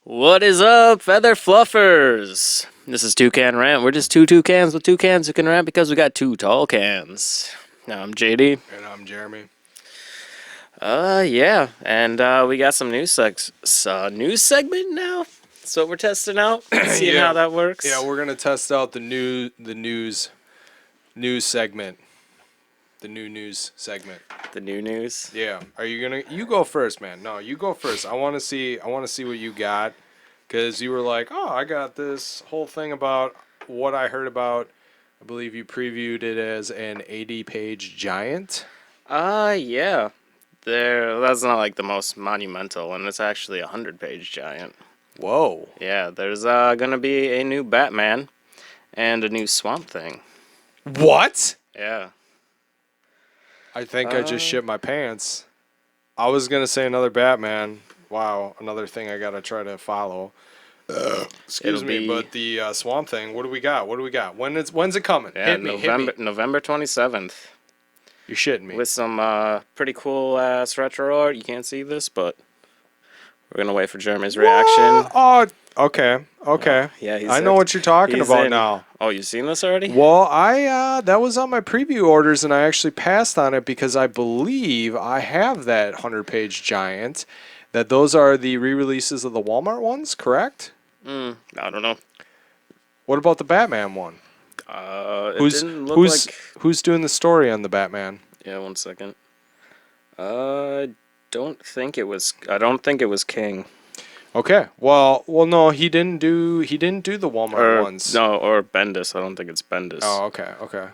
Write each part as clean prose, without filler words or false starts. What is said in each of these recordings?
What is up, feather fluffers? This is Can Rant. We're just two toucans with two cans who can rant because we got two tall cans. Now I'm JD. And I'm Jeremy. Yeah, and we got some news news segment now. That's what we're testing out, seeing how that works. Yeah, we're gonna test out the news segment. The new news segment. The new news. Yeah. Are you gonna? You go first, man. No, you go first. I want to see what you got, because you were like, oh, I got this whole thing about what I heard about. I believe you previewed it as an 80-page giant. Yeah. That's not like the most monumental one. It's actually a 100-page giant. Whoa. Yeah, there's gonna be a new Batman and a new Swamp Thing. What? Yeah. I think I just shit my pants. I was gonna say another Batman. Wow, another thing I gotta try to follow. Excuse me, but the Swamp Thing. What do we got? When's it coming? Yeah, Hit me. November 27th. You're shitting me. With some pretty cool ass retro art. You can't see this, but we're gonna wait for Jeremy's reaction. Oh, okay. Yeah, I know what you're talking about now. Oh, you seen this already? Well, that was on my preview orders, and I actually passed on it because I believe I have that 100-page giant. That those are the re-releases of the Walmart ones, correct? I don't know. What about the Batman one? Who's doing the story on the Batman? Yeah, 1 second. I don't think it was King. Okay. Well, no, he didn't do the Walmart ones. No, or Bendis. I don't think it's Bendis. Oh, okay.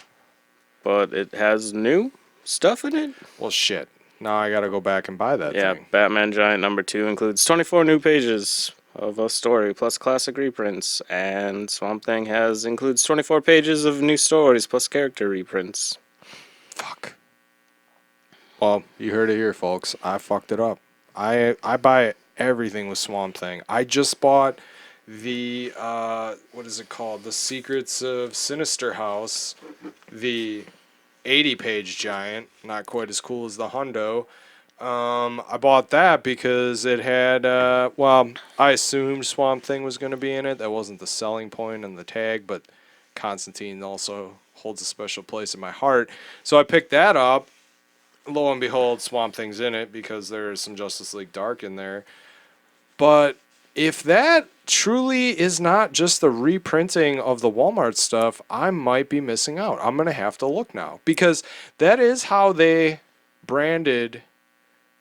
But it has new stuff in it. Well, shit. Now I gotta go back and buy that thing. Yeah, Batman Giant #2 includes 24 new pages of a story plus classic reprints, and Swamp Thing includes 24 pages of new stories plus character reprints. Fuck. Well, you heard it here, folks. I fucked it up. I buy everything with Swamp Thing. I just bought the what is it called? The Secrets of Sinister House, the 80-page giant, not quite as cool as the Hundo. I bought that because it had, I assumed Swamp Thing was going to be in it. That wasn't the selling point on the tag, but Constantine also holds a special place in my heart. So I picked that up. Lo and behold, Swamp Thing's in it because there is some Justice League Dark in there. But if that truly is not just the reprinting of the Walmart stuff, I might be missing out. I'm going to have to look now, because that is how they branded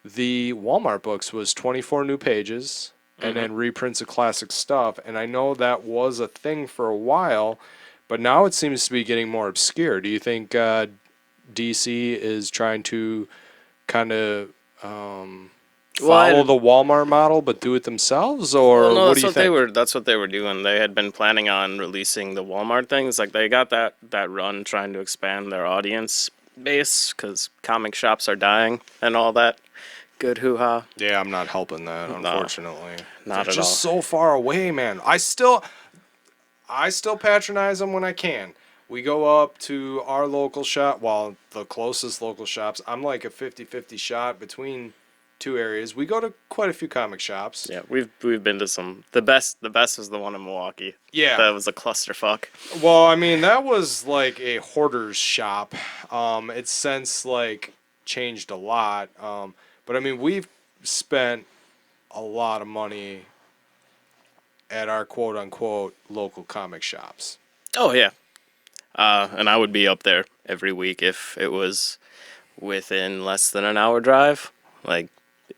the Walmart books, was 24 new pages and then reprints of classic stuff. And I know that was a thing for a while, but now it seems to be getting more obscure. Do you think DC is trying to kind of follow the Walmart model but do it themselves, or what do you think? That's what they were doing. They had been planning on releasing the Walmart things. Like, they got that run trying to expand their audience base because comic shops are dying and all that good hoo-ha. Yeah, I'm not helping that, unfortunately. Not They're at all. just so far away, man. I still patronize them when I can. We go up to our local shop, the closest local shops. I'm like a 50-50 shot between two areas. We go to quite a few comic shops. Yeah, we've been to some. The best was the one in Milwaukee. Yeah. That was a clusterfuck. Well, I mean, that was like a hoarder's shop. It's since like changed a lot. But I mean, we've spent a lot of money at our quote unquote local comic shops. Oh yeah. And I would be up there every week if it was within less than an hour drive. Like,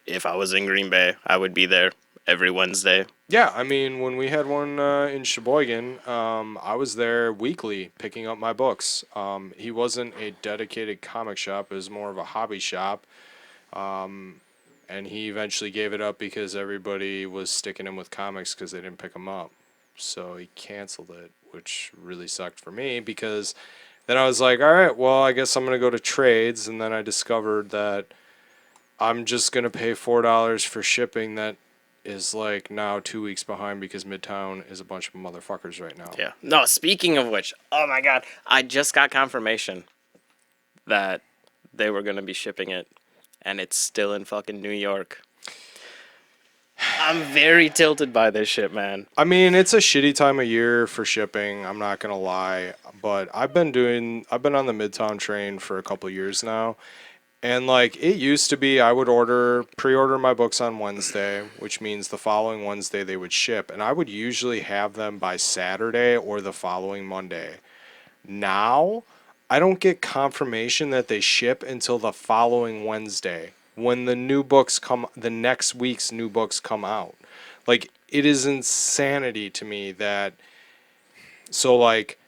if I was in Green Bay, I would be there every Wednesday. Yeah, I mean, when we had one in Sheboygan, I was there weekly picking up my books. He wasn't a dedicated comic shop. It was more of a hobby shop. And he eventually gave it up because everybody was sticking him with comics because they didn't pick them up. So he canceled it, which really sucked for me, because then I was like, all right, well, I guess I'm going to go to trades. And then I discovered that I'm just going to pay $4 for shipping that is like now 2 weeks behind because Midtown is a bunch of motherfuckers right now. Yeah. No, speaking of which, oh my God, I just got confirmation that they were going to be shipping it, and it's still in fucking New York. I'm very tilted by this shit, man. I mean, it's a shitty time of year for shipping. I'm not gonna lie, but I've been on the Midtown train for a couple years now, and like it used to be, I would pre-order my books on Wednesday, which means the following Wednesday they would ship, and I would usually have them by Saturday or the following Monday. Now, I don't get confirmation that they ship until the following Wednesday when the next week's new books come out. Like, it is insanity to me that, so like,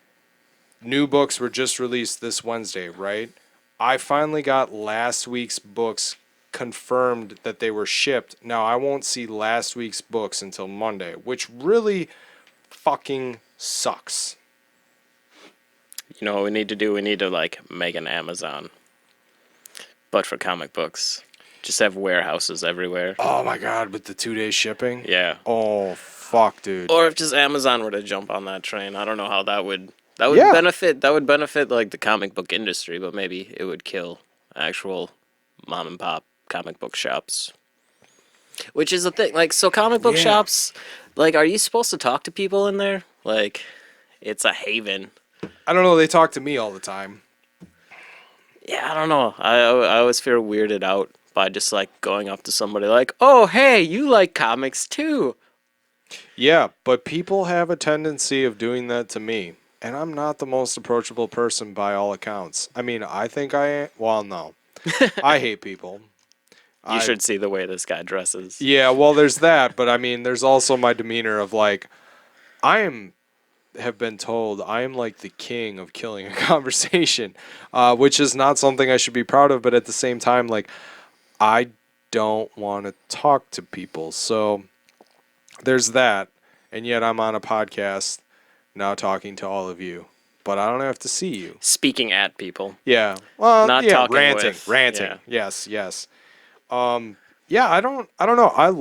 new books were just released this Wednesday, right? I finally got last week's books confirmed that they were shipped. Now, I won't see last week's books until Monday, which really fucking sucks. You know what we need to do? We need to like make an Amazon, but for comic books. Just have warehouses everywhere. Oh my god, with the 2 day shipping? Yeah. Oh fuck, dude. Or if just Amazon were to jump on that train, I don't know how that would Yeah. benefit like the comic book industry, but maybe it would kill actual mom and pop comic book shops. Which is the thing, like so comic book Yeah. shops, like are you supposed to talk to people in there? Like it's a haven. I don't know, they talk to me all the time. Yeah, I don't know. I always feel weirded out by just like going up to somebody like, "Oh, hey, you like comics too." Yeah, but people have a tendency of doing that to me. And I'm not the most approachable person by all accounts. I mean, I think I am. Well, no. I hate people. You I, should see the way this guy dresses. yeah, well, there's that. But I mean, there's also my demeanor of like, I am have been told I am like the king of killing a conversation, which is not something I should be proud of. But at the same time, like, I don't want to talk to people. So there's that. And yet I'm on a podcast now talking to all of you. But I don't have to see you. Speaking at people. Yeah. Well, Not yeah, talking ranting. with, Ranting. yeah. Yes, yes. Yeah, I don't know. I'm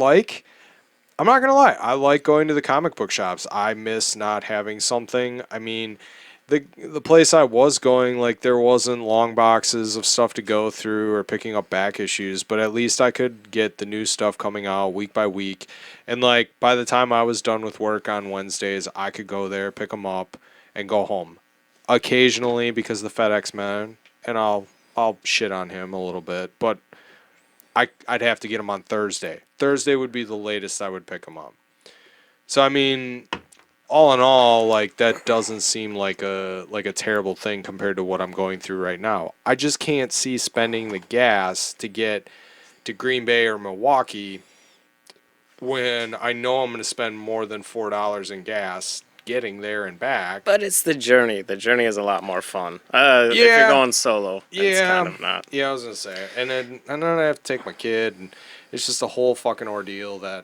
not gonna lie. I like going to the comic book shops. I miss not having something. I mean, the place I was going, like there wasn't long boxes of stuff to go through or picking up back issues, but at least I could get the new stuff coming out week by week. And like by the time I was done with work on Wednesdays, I could go there, pick them up, and go home. Occasionally, because the FedEx man, and I'll shit on him a little bit, but I'd have to get them on Thursday. Thursday would be the latest I would pick them up. So I mean, all in all, like that doesn't seem like a terrible thing compared to what I'm going through right now. I just can't see spending the gas to get to Green Bay or Milwaukee when I know I'm going to spend more than $4 in gas getting there and back. But it's the journey. The journey is a lot more fun. If Yeah. you're going solo, it's kind of not. Yeah, I was gonna say, and then I have to take my kid, and it's just a whole fucking ordeal that,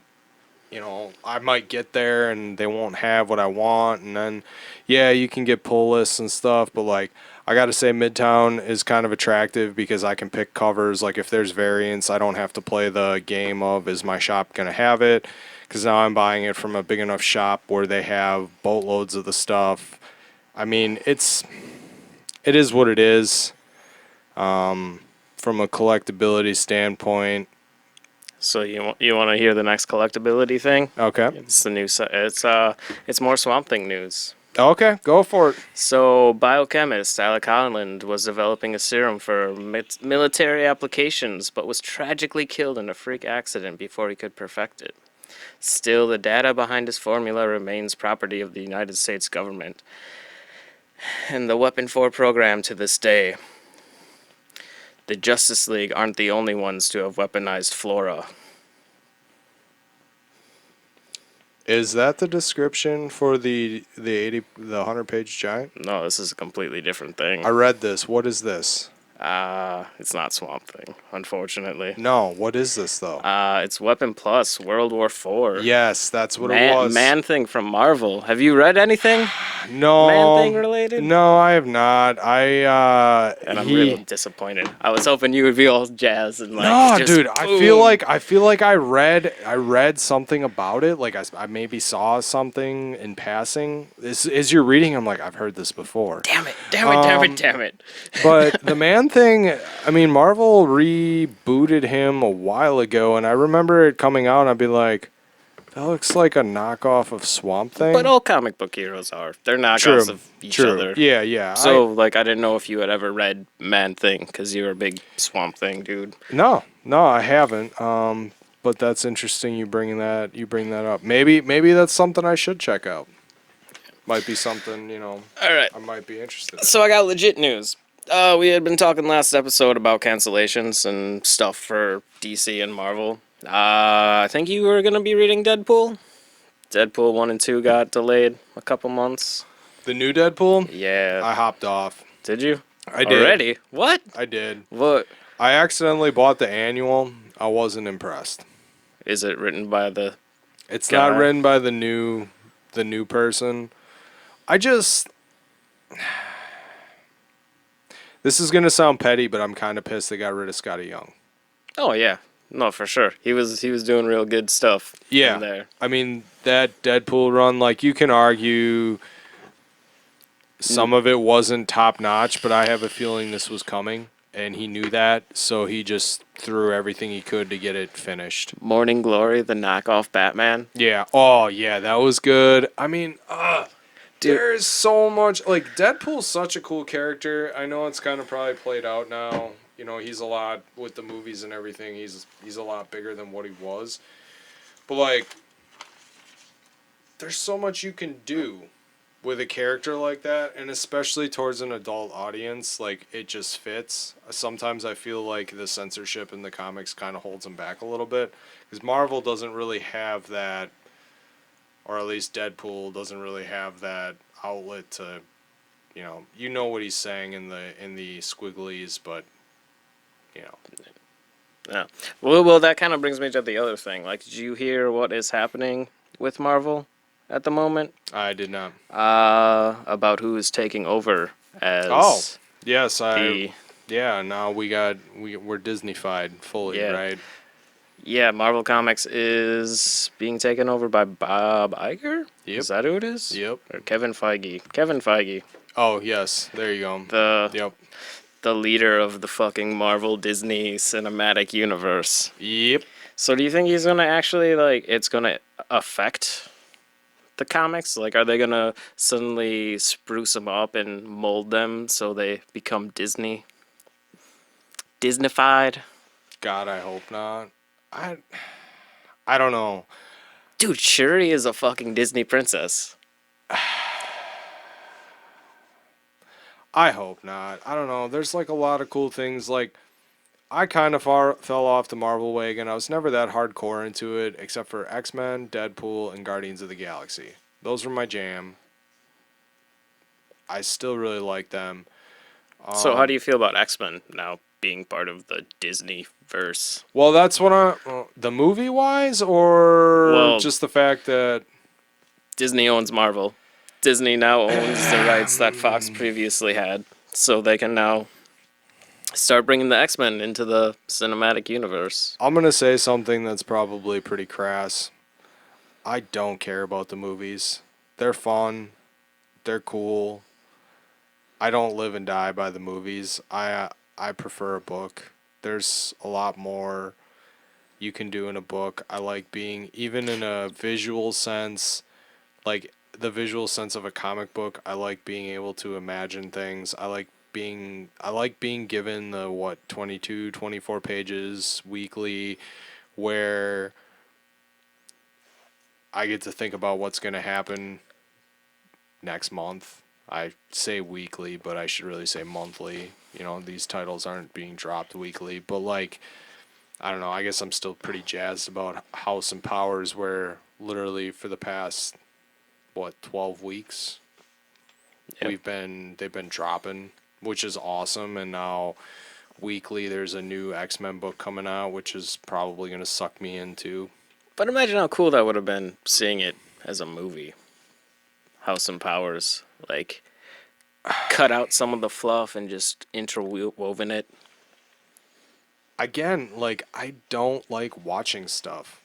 you know, I might get there and they won't have what I want, and then, yeah, you can get pull lists and stuff, but like, I gotta say, Midtown is kind of attractive because I can pick covers. Like, if there's variants, I don't have to play the game of is my shop gonna have it, because now I'm buying it from a big enough shop where they have boatloads of the stuff. I mean, it is what it is. From a collectability standpoint. So you want to hear the next collectability thing? Okay. It's the new. It's more Swamp Thing news. Okay, go for it. So, biochemist Alec Holland was developing a serum for military applications, but was tragically killed in a freak accident before he could perfect it. Still, the data behind his formula remains property of the United States government and the Weapon 4 program to this day. The Justice League aren't the only ones to have weaponized flora. Is that the description for the 100-page giant? No, this is a completely different thing. I read this. What is this? It's not Swamp Thing, unfortunately. No, what is this though? It's Weapon Plus, World War IV. Yes, that's what it was. Man Thing from Marvel. Have you read anything No. Man Thing related? No, I have not. And I'm really disappointed. I was hoping you would be all jazzed and like. No, just dude, boom. I feel like I read something about it. Like I maybe saw something in passing. As you're reading, I'm like, I've heard this before. Damn it. But the Man Thing, I mean, Marvel rebooted him a while ago, and I remember it coming out, and I'd be like, That looks like a knockoff of Swamp But Thing. all comic book heroes are. They're knockoffs True. of each True. other. Yeah, yeah. So, like, I didn't know if you had ever read Man Thing, because you were a big Swamp Thing dude. No, I haven't. But that's interesting you bring that up. Maybe that's something I should check out. Might be something, All right. I might be interested in. So I got legit news. We had been talking last episode about cancellations and stuff for DC and Marvel. I think you were gonna be reading Deadpool. Deadpool 1 and 2 got delayed a couple months. The new Deadpool? Yeah. I hopped off. Did you? I did. Already? What? I did. What? I accidentally bought the annual. I wasn't impressed. Is it written by the It's guy? not written by the new person. I just This is gonna sound petty, but I'm kind of pissed they got rid of Scotty Young. Oh yeah. No, for sure. He was doing real good stuff Yeah, in there. I mean that Deadpool run. Like you can argue some of it wasn't top notch, but I have a feeling this was coming, and he knew that, so he just threw everything he could to get it finished. Morning Glory, the knockoff Batman. Yeah. Oh yeah, that was good. I mean, Dude. there's so much. Like Deadpool's such a cool character. I know it's kind of probably played out now. He's a lot with the movies and everything. He's a lot bigger than what he was. But like, there's so much you can do with a character like that, and especially towards an adult audience. Like it just fits. Sometimes I feel like the censorship in the comics kind of holds him back a little bit, because Marvel doesn't really have that, or at least Deadpool doesn't really have that outlet to, what he's saying in the squigglies, but you know. Yeah. Well, that kind of brings me to the other thing. Like, did you hear what is happening with Marvel at the moment? I did not. About who is taking over as Oh, yes, the yeah, now we're Disneyfied fully, Yeah. right? yeah, Marvel Comics is being taken over by Bob Iger. Yep. Is that who it is? Yep. Or Kevin Feige? Kevin Feige, Oh, yes, there you go. the Yep. the leader of the fucking Marvel Disney cinematic universe. Yep. So do you think he's gonna actually it's gonna affect the comics? Like, are they gonna suddenly spruce them up and mold them so they become Disneyfied? God, I hope not. I don't know. Dude, Shuri is a fucking Disney princess. I hope not. I don't know. There's like a lot of cool things. Like I kind of fell off the Marvel wagon. I was never that hardcore into it, except for X-Men, Deadpool, and Guardians of the Galaxy. Those were my jam. I still really like them. So how do you feel about X-Men now being part of the Disney verse? Well, that's what the movie wise, or Well- just the fact that Disney owns Marvel. Disney now owns the rights that Fox previously had, so they can now start bringing the X-Men into the cinematic universe. I'm gonna say something that's probably pretty crass. I don't care about the movies. They're fun. They're cool. I don't live and die by the movies. I prefer a book. There's a lot more you can do in a book. I like being, even in a visual sense, like the visual sense of a comic book, I like being able to imagine things. I like being given the 22, 24 pages weekly where I get to think about what's going to happen next month. I say weekly, but I should really say monthly. These titles aren't being dropped weekly, but like, I don't know, I guess I'm still pretty jazzed about House and Powers, where literally for the past 12 weeks Yep. they've been dropping, which is awesome. And now weekly there's a new X-Men book coming out, which is probably going to suck me into. But imagine how cool that would have been seeing it as a movie. House and Powers, like, cut out some of the fluff and just interwoven it. Again, like, I don't like watching stuff.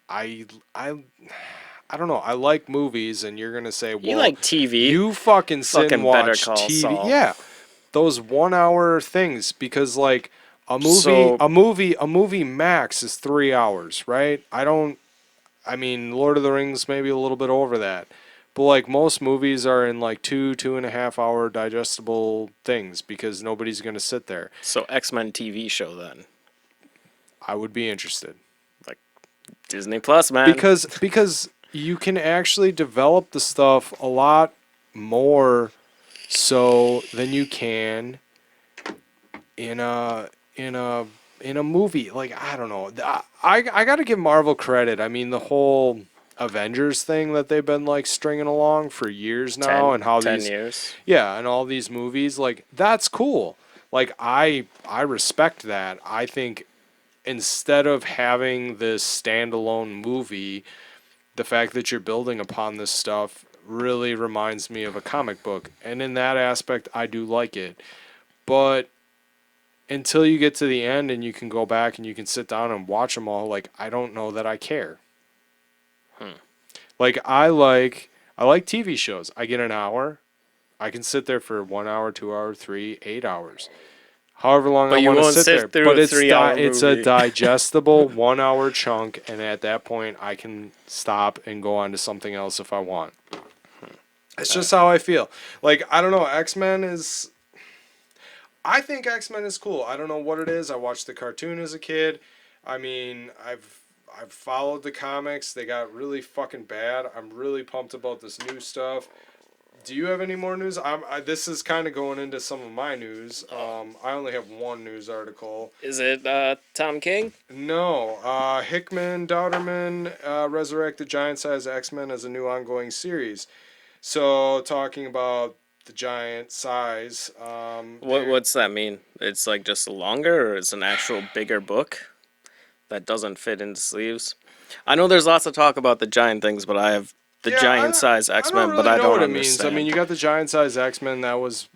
I don't know. I like movies, and you're gonna say, "Well, You like TV? you fucking sit Fucking and Better watch Call TV." Saul. Yeah, those 1 hour things, because like a movie, So- a movie max is 3 hours, right? I mean, Lord of the Rings maybe a little bit over that. But like most movies are in like 2.5 hour digestible things because nobody's gonna sit there. So X-Men TV show then, I would be interested. like Disney Plus, man. Because you can actually develop the stuff a lot more so than you can in a movie. Like I don't know. I got to give Marvel credit. I mean the whole Avengers thing that they've been like stringing along for years now, Ten, and how 10 these, years. yeah, and all these movies, like that's cool. Like I respect that. I think instead of having this standalone movie, the fact that you're building upon this stuff really reminds me of a comic book. And in that aspect, I do like it. But until you get to the end and you can go back and you can sit down and watch them all, like, I don't know that I care. Hmm. Like, I like TV shows. I get an hour. I can sit there for 1 hour, 2 hour, 3, 8 hours. However long I But you want to won't sit there. sit through But a 3 hour it's a movie. digestible 1 hour chunk, and at that point, I can stop and go on to something else if I want. It's just how I feel. Like I don't know, X Men is. I think X Men is cool. I don't know what it is. I watched the cartoon as a kid. I mean, I've followed the comics. They got really fucking bad. I'm really pumped about this new stuff. Do you have any more news? This is kind of going into some of my news. I only have one news article. Is it Tom King? No, Hickman, Dowderman resurrect the giant-sized X-Men as a new ongoing series. So, talking about the giant size, What's that mean? It's like just longer, or it's an actual bigger book that doesn't fit into sleeves? I know there's lots of talk about the giant things, but I have the yeah, giant size I don't X-Men, but really I know don't what it means. I mean, understand. you got the giant-sized X-Men. That was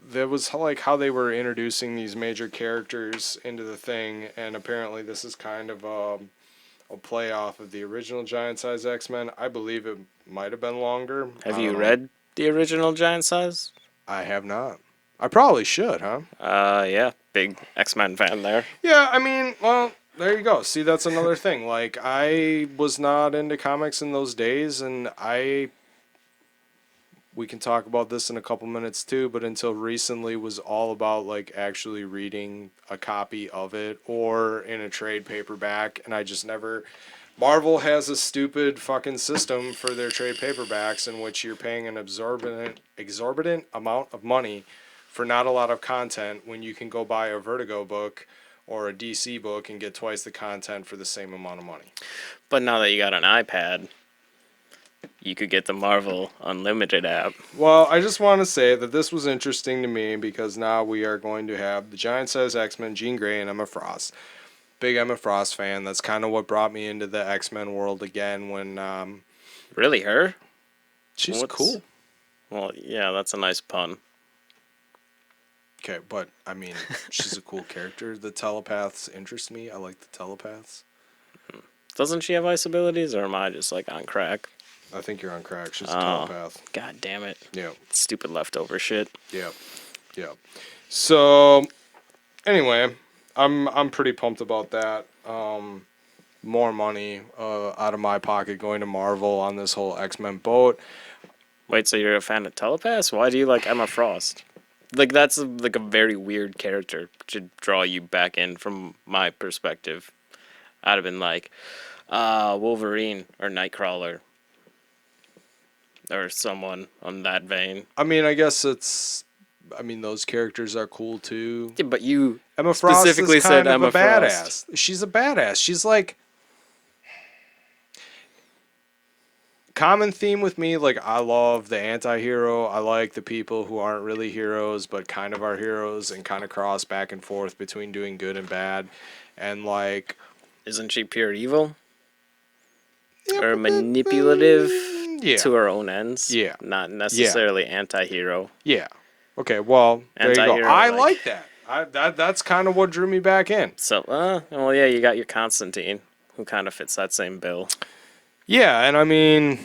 like how they were introducing these major characters into the thing, and apparently this is kind of a play off of the original giant-sized X-Men. I believe it might have been longer. Have I don't you know. read the original giant size? I have not. I probably should, huh? Yeah, big X-Men fan there. Yeah, I mean, well, there you go. See, that's another thing. Like, I was not into comics in those days, and we can talk about this in a couple minutes too, but until recently was all about like actually reading a copy of it or in a trade paperback, and I just never. Marvel has a stupid fucking system for their trade paperbacks in which you're paying an exorbitant amount of money for not a lot of content when you can go buy a Vertigo book or a DC book and get twice the content for the same amount of money. But now that you got an iPad, you could get the Marvel Unlimited app. Well, I just want to say that this was interesting to me because now we are going to have the giant size X-Men, Jean Grey, and Emma Frost. Big Emma Frost fan. That's kind of what brought me into the X-Men world again when Really, her? she's What's? cool. Well, yeah, that's a nice pun. Okay, but I mean, she's a cool character. The telepaths interest me. I like the telepaths. Doesn't she have ice abilities, or am I just like on crack? I think you're on crack. She's a Oh, telepath. god damn it. Yeah, Stupid leftover shit. yeah, yeah. So anyway, I'm pretty pumped about that. More money out of my pocket going to Marvel on this whole X-Men boat. Wait, so you're a fan of telepaths? Why do you like Emma Frost? Like, that's like a very weird character to draw you back in from my perspective. I'd have been like, Wolverine or Nightcrawler or someone on that vein. I mean, I guess it's. I mean, those characters are cool too. Yeah, but you Emma Frost is specifically said kind of a Emma Frost. badass. She's a badass. She's like common theme with me. Like I love the anti-hero. I like the people who aren't really heroes but kind of are heroes and kind of cross back and forth between doing good and bad. And like, Isn't she pure evil? yeah, Or manipulative yeah, to her own ends? yeah, Not yeah, necessarily anti-hero. yeah. Okay, well there you go. Anti-hero, I like... like that. That's kind of what drew me back in. So, well, yeah, you got your Constantine, who kind of fits that same bill. Yeah, and I mean,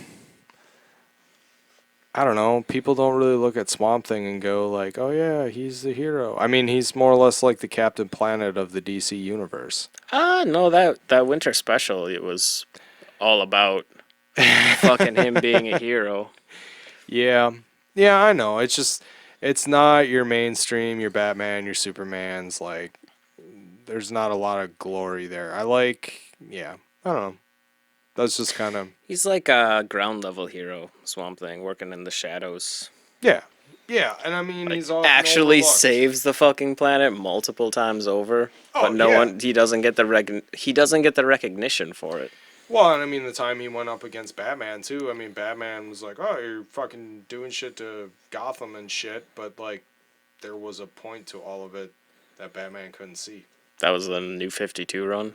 I don't know. People don't really look at Swamp Thing and go like, "Oh yeah, he's the hero." I mean, he's more or less like the Captain Planet of the DC universe. No, that winter special, it was all about fucking him being a hero. Yeah. Yeah, I know. It's just it's not your mainstream, your Batman, your Supermans, like there's not a lot of glory there. I like yeah, I don't know. That's just kind of He's like a ground level hero, Swamp Thing, working in the shadows. yeah. Yeah, and I mean Like he's often actually overlooked. saves the fucking planet multiple times over, but Oh, no yeah. one he doesn't get the recognition for it. Well, and I mean the time he went up against Batman too. I mean Batman was like, "Oh, you're fucking doing shit to Gotham and shit," but like there was a point to all of it that Batman couldn't see. That was the New 52 run.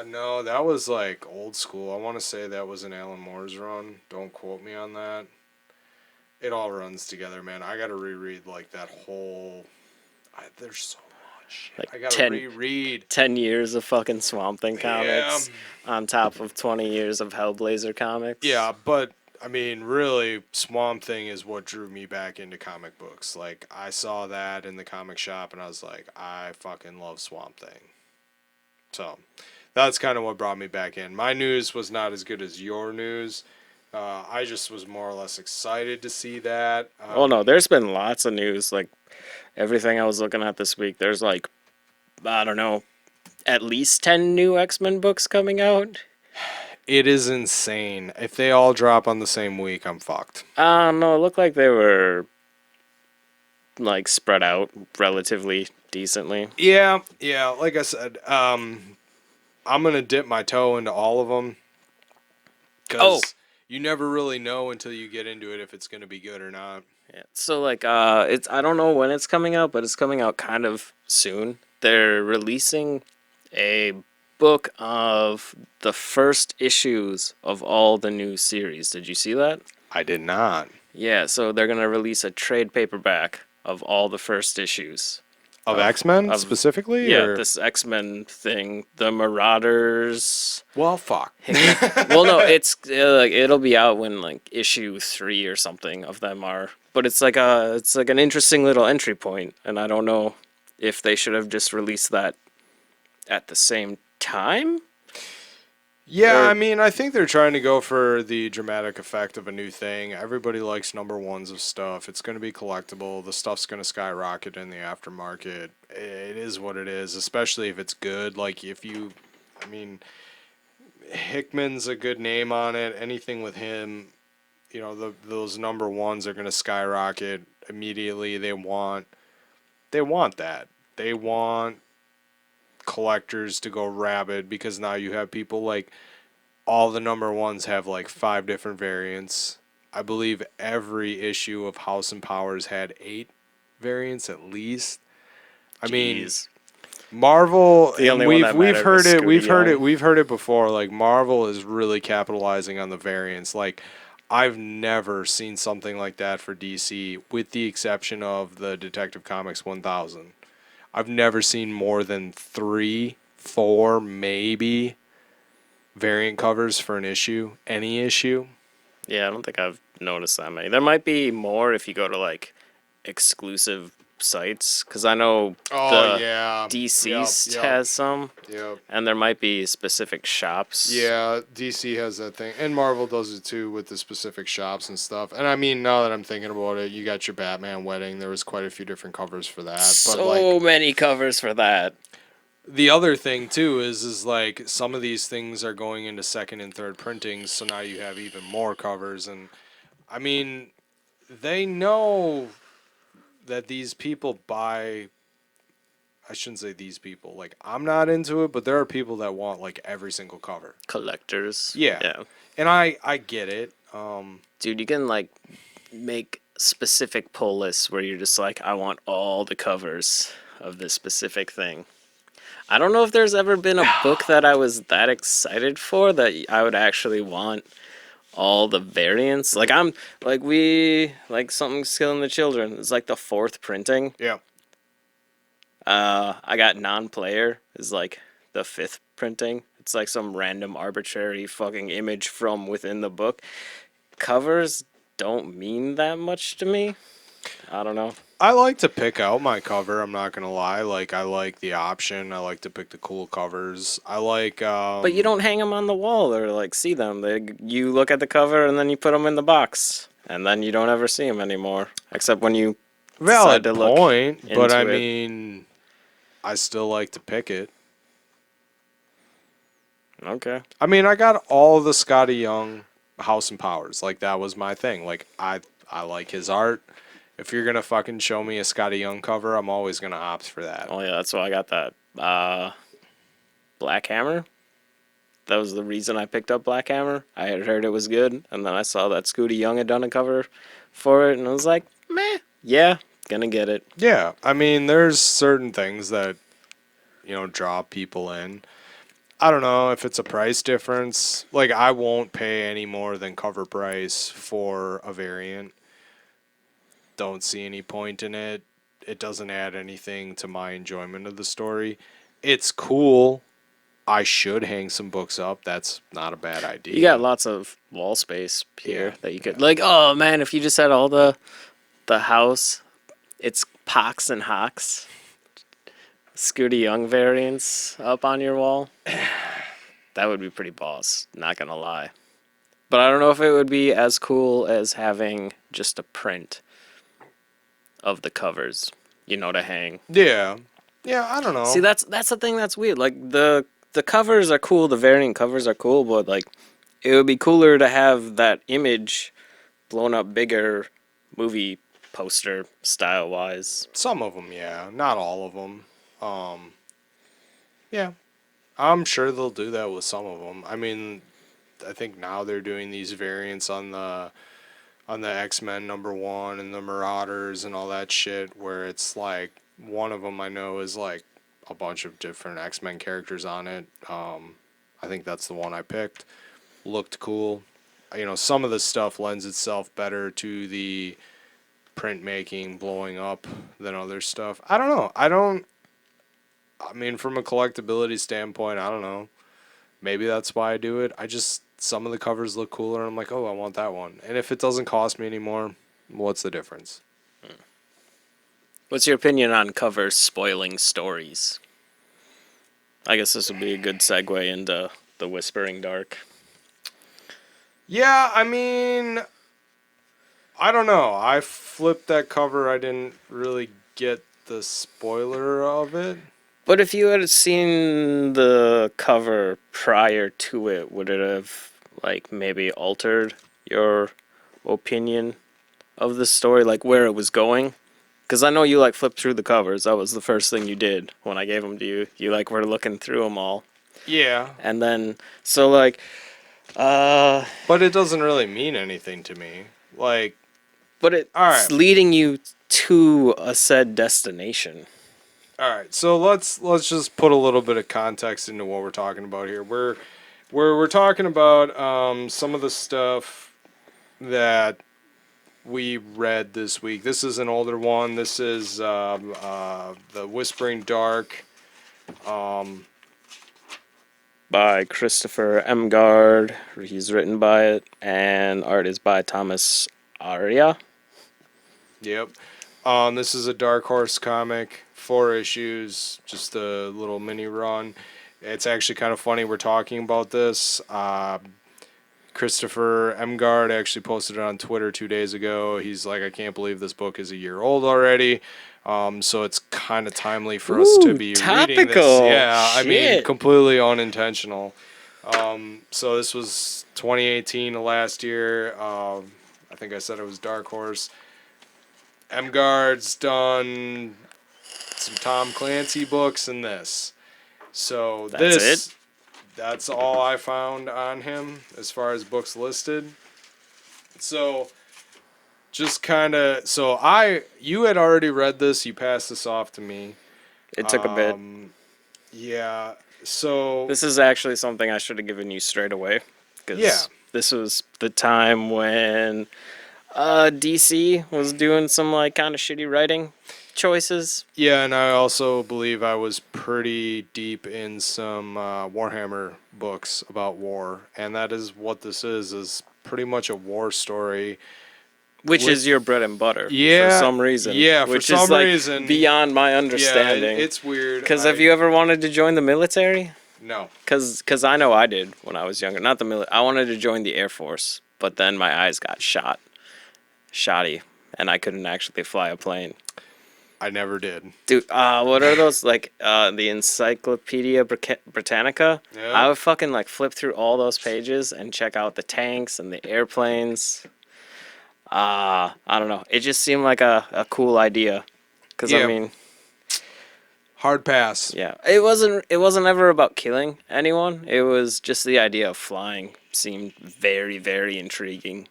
No, that was like old school. I want to say that was an Alan Moore's run. Don't quote me on that. It all runs together, man. I got to reread like that whole. There's so much shit. Like I got to 10, reread. 10 years of fucking Swamp Thing Yeah, comics on top of 20 years of Hellblazer comics. yeah, but I mean, really, Swamp Thing is what drew me back into comic books. Like, I saw that in the comic shop, and I was like, I fucking love Swamp Thing. So, that's kind of what brought me back in. My news was not as good as your news. I just was more or less excited to see that. Oh no, there's been lots of news. Like everything I was looking at this week, there's like, I don't know, at least 10 new X-Men books coming out. It is insane. If they all drop on the same week, I'm fucked. No, it looked like they were like spread out relatively decently. Yeah, yeah. Like I said, I'm gonna dip my toe into all of them Oh, because you never really know until you get into it if it's gonna be good or not. yeah. So like it's I don't know when it's coming out, but it's coming out kind of soon. They're releasing a book of the first issues of all the new series. Did you see that? I did not. Yeah, so they're gonna release a trade paperback of all the first issues Of of X Men of specifically, yeah, or this X-Men thing, the Marauders. well, fuck. Hickman. Well, no, it's like it'll be out when like issue 3 or something of them are. But it's like an interesting little entry point, and I don't know if they should have just released that at the same time. Yeah, I Or mean, I think they're trying to go for the dramatic effect of a new thing. Everybody likes number ones of stuff. It's going to be collectible. The stuff's going to skyrocket in the aftermarket. It is what it is, especially if it's good. Like, if you, I mean, Hickman's a good name on it. Anything with him, those number ones are going to skyrocket immediately. They want that. They want collectors to go rabid because now you have people like all the number ones have like 5 different variants. I believe every issue of House and Powers had 8 variants at least. I mean, jeez, Marvel, the and only one that we've mattered was heard it, Scooby we've heard Young. it, we've heard it before. Like Marvel is really capitalizing on the variants. Like I've never seen something like that for DC, with the exception of the Detective Comics 1000. I've never seen more than 3, 4, maybe variant covers for an issue, any issue. Yeah, I don't think I've noticed that many. There might be more if you go to like exclusive sites, because I know Oh the yeah, yep, DC's yep, has some, yep. and there might be specific shops. Yeah, DC has that thing, and Marvel does it too with the specific shops and stuff. And I mean, now that I'm thinking about it, you got your Batman wedding. There was quite a few different covers for that. But like So many covers for that. the other thing too is like some of these things are going into second and third printings, so now you have even more covers. And I mean, they know that these people buy. I shouldn't say these people. Like I'm not into it, but there are people that want like every single cover. Collectors. Yeah, Yeah. and I get it. Dude, you can like make specific pull lists where you're just like, I want all the covers of this specific thing. I don't know if there's ever been a book that I was that excited for that I would actually want all the variants. Like I'm like we like Something's Killing the Children. It's like the fourth printing. Yeah, I got non-player is like the fifth printing. It's like some random arbitrary fucking image from within the book. Covers don't mean that much to me. I don't know. I like to pick out my cover. I'm not gonna lie. Like I like the option. I like to pick the cool covers. I like But you don't hang them on the wall or like see them. You look at the cover and then you put them in the box, and then you don't ever see them anymore, except when you decide valid to look point, but I into it. mean, I still like to pick it. Okay. I mean, I got all the Scotty Young House and Powers. Like that was my thing. Like I like his art. If you're gonna fucking show me a Scotty Young cover, I'm always gonna opt for that. Oh yeah, that's why I got that. Black Hammer. That was the reason I picked up Black Hammer. I had heard it was good, and then I saw that Scooty Young had done a cover for it, and I was like, meh, yeah, gonna get it. Yeah, I mean, there's certain things that draw people in. I don't know if it's a price difference. Like I won't pay any more than cover price for a variant. Don't see any point in it. It doesn't add anything to my enjoyment of the story. It's cool. I should hang some books up. That's not a bad You got idea. lots of wall space Yeah, here that you yeah. could like. Oh man, if you just had all the house, it's Pox and Hawks, Scooty Young variants up on your wall. That would be pretty boss. Not gonna lie. But I don't know if it would be as cool as having just a print of the covers, to hang. Yeah. Yeah, I don't See, know. that's the thing that's weird. Like the covers are cool, the variant covers are cool, but like it would be cooler to have that image blown up bigger, movie poster style wise. Some of them, yeah. Not all of them. Yeah. I'm sure they'll do that with some of them. I mean, I think now they're doing these variants on the X-Men #1 and the Marauders and all that shit where it's like one of them I know is like a bunch of different X-Men characters on it. I think that's the one I picked. Looked cool. Some of the stuff lends itself better to the printmaking blowing up than other stuff. I don't know. I mean, from a collectability standpoint, I don't know. Maybe that's why I do it. Some of the covers look cooler. I'm like, oh, I want that one. And if it doesn't cost me anymore, what's the difference? What's your opinion on covers spoiling stories? I guess this would be a good segue into the Whispering Dark. Yeah, I mean, I don't know. I flipped that cover. I didn't really get the spoiler of it. But if you had seen the cover prior to it, would it have like maybe altered your opinion of the story, like where it was going? Because I know you like flipped through the covers. That was the first thing you did when I gave them to you. You like were looking through them all, Yeah, and then so like, uh, but it doesn't really mean anything to me. Like, but all it's right, leading you to a said destination. all right. So let's just put a little bit of context into what we're talking about here. We're talking about some of the stuff that we read this week. This is an older one. This is the Whispering Dark. Um, By Christopher M. Gard. He's written by it, and art is by Thomas Aria. yep. This is a Dark Horse comic, 4 issues, just a little mini run. It's actually kind of funny we're talking about this. Christopher Emgard actually posted it on Twitter 2 days ago. He's like, I can't believe this book is a year old already. So it's kind of timely for us to Ooh, be reading this. topical. Yeah, I mean, Shit. completely unintentional. So this was 2018 of last year. I think I said it was Dark Horse. Emgard's done some Tom Clancy books and this. So That's it? that's all I found on him as far as books listed. So just kind of you had already read this, you passed this off to me. It took a bit. Yeah. So This is actually something I should have given you straight away. yeah. Because this was the time when DC was doing some like kind of shitty writing choices. Yeah, and I also believe I was pretty deep in some Warhammer books about war, and that is what this is pretty much a war story Which is your with bread and butter for yeah, some reason, yeah, for which is some like reason, beyond my yeah, understanding. it's weird. Because have you ever wanted to join the military? No. Because I know I did when I was younger. Not the military. I wanted to join the Air Force, but then my eyes got shoddy, and I couldn't actually fly a plane. I never did. Dude, what are those like? The Encyclopedia Britannica. I Yeah. would fucking like flip through all those pages and check out the tanks and the airplanes. I don't know. It just seemed like a cool idea. Cause I Yeah. mean, Hard pass. yeah, it wasn't ever about killing anyone. It was just the idea of flying seemed very, very intriguing.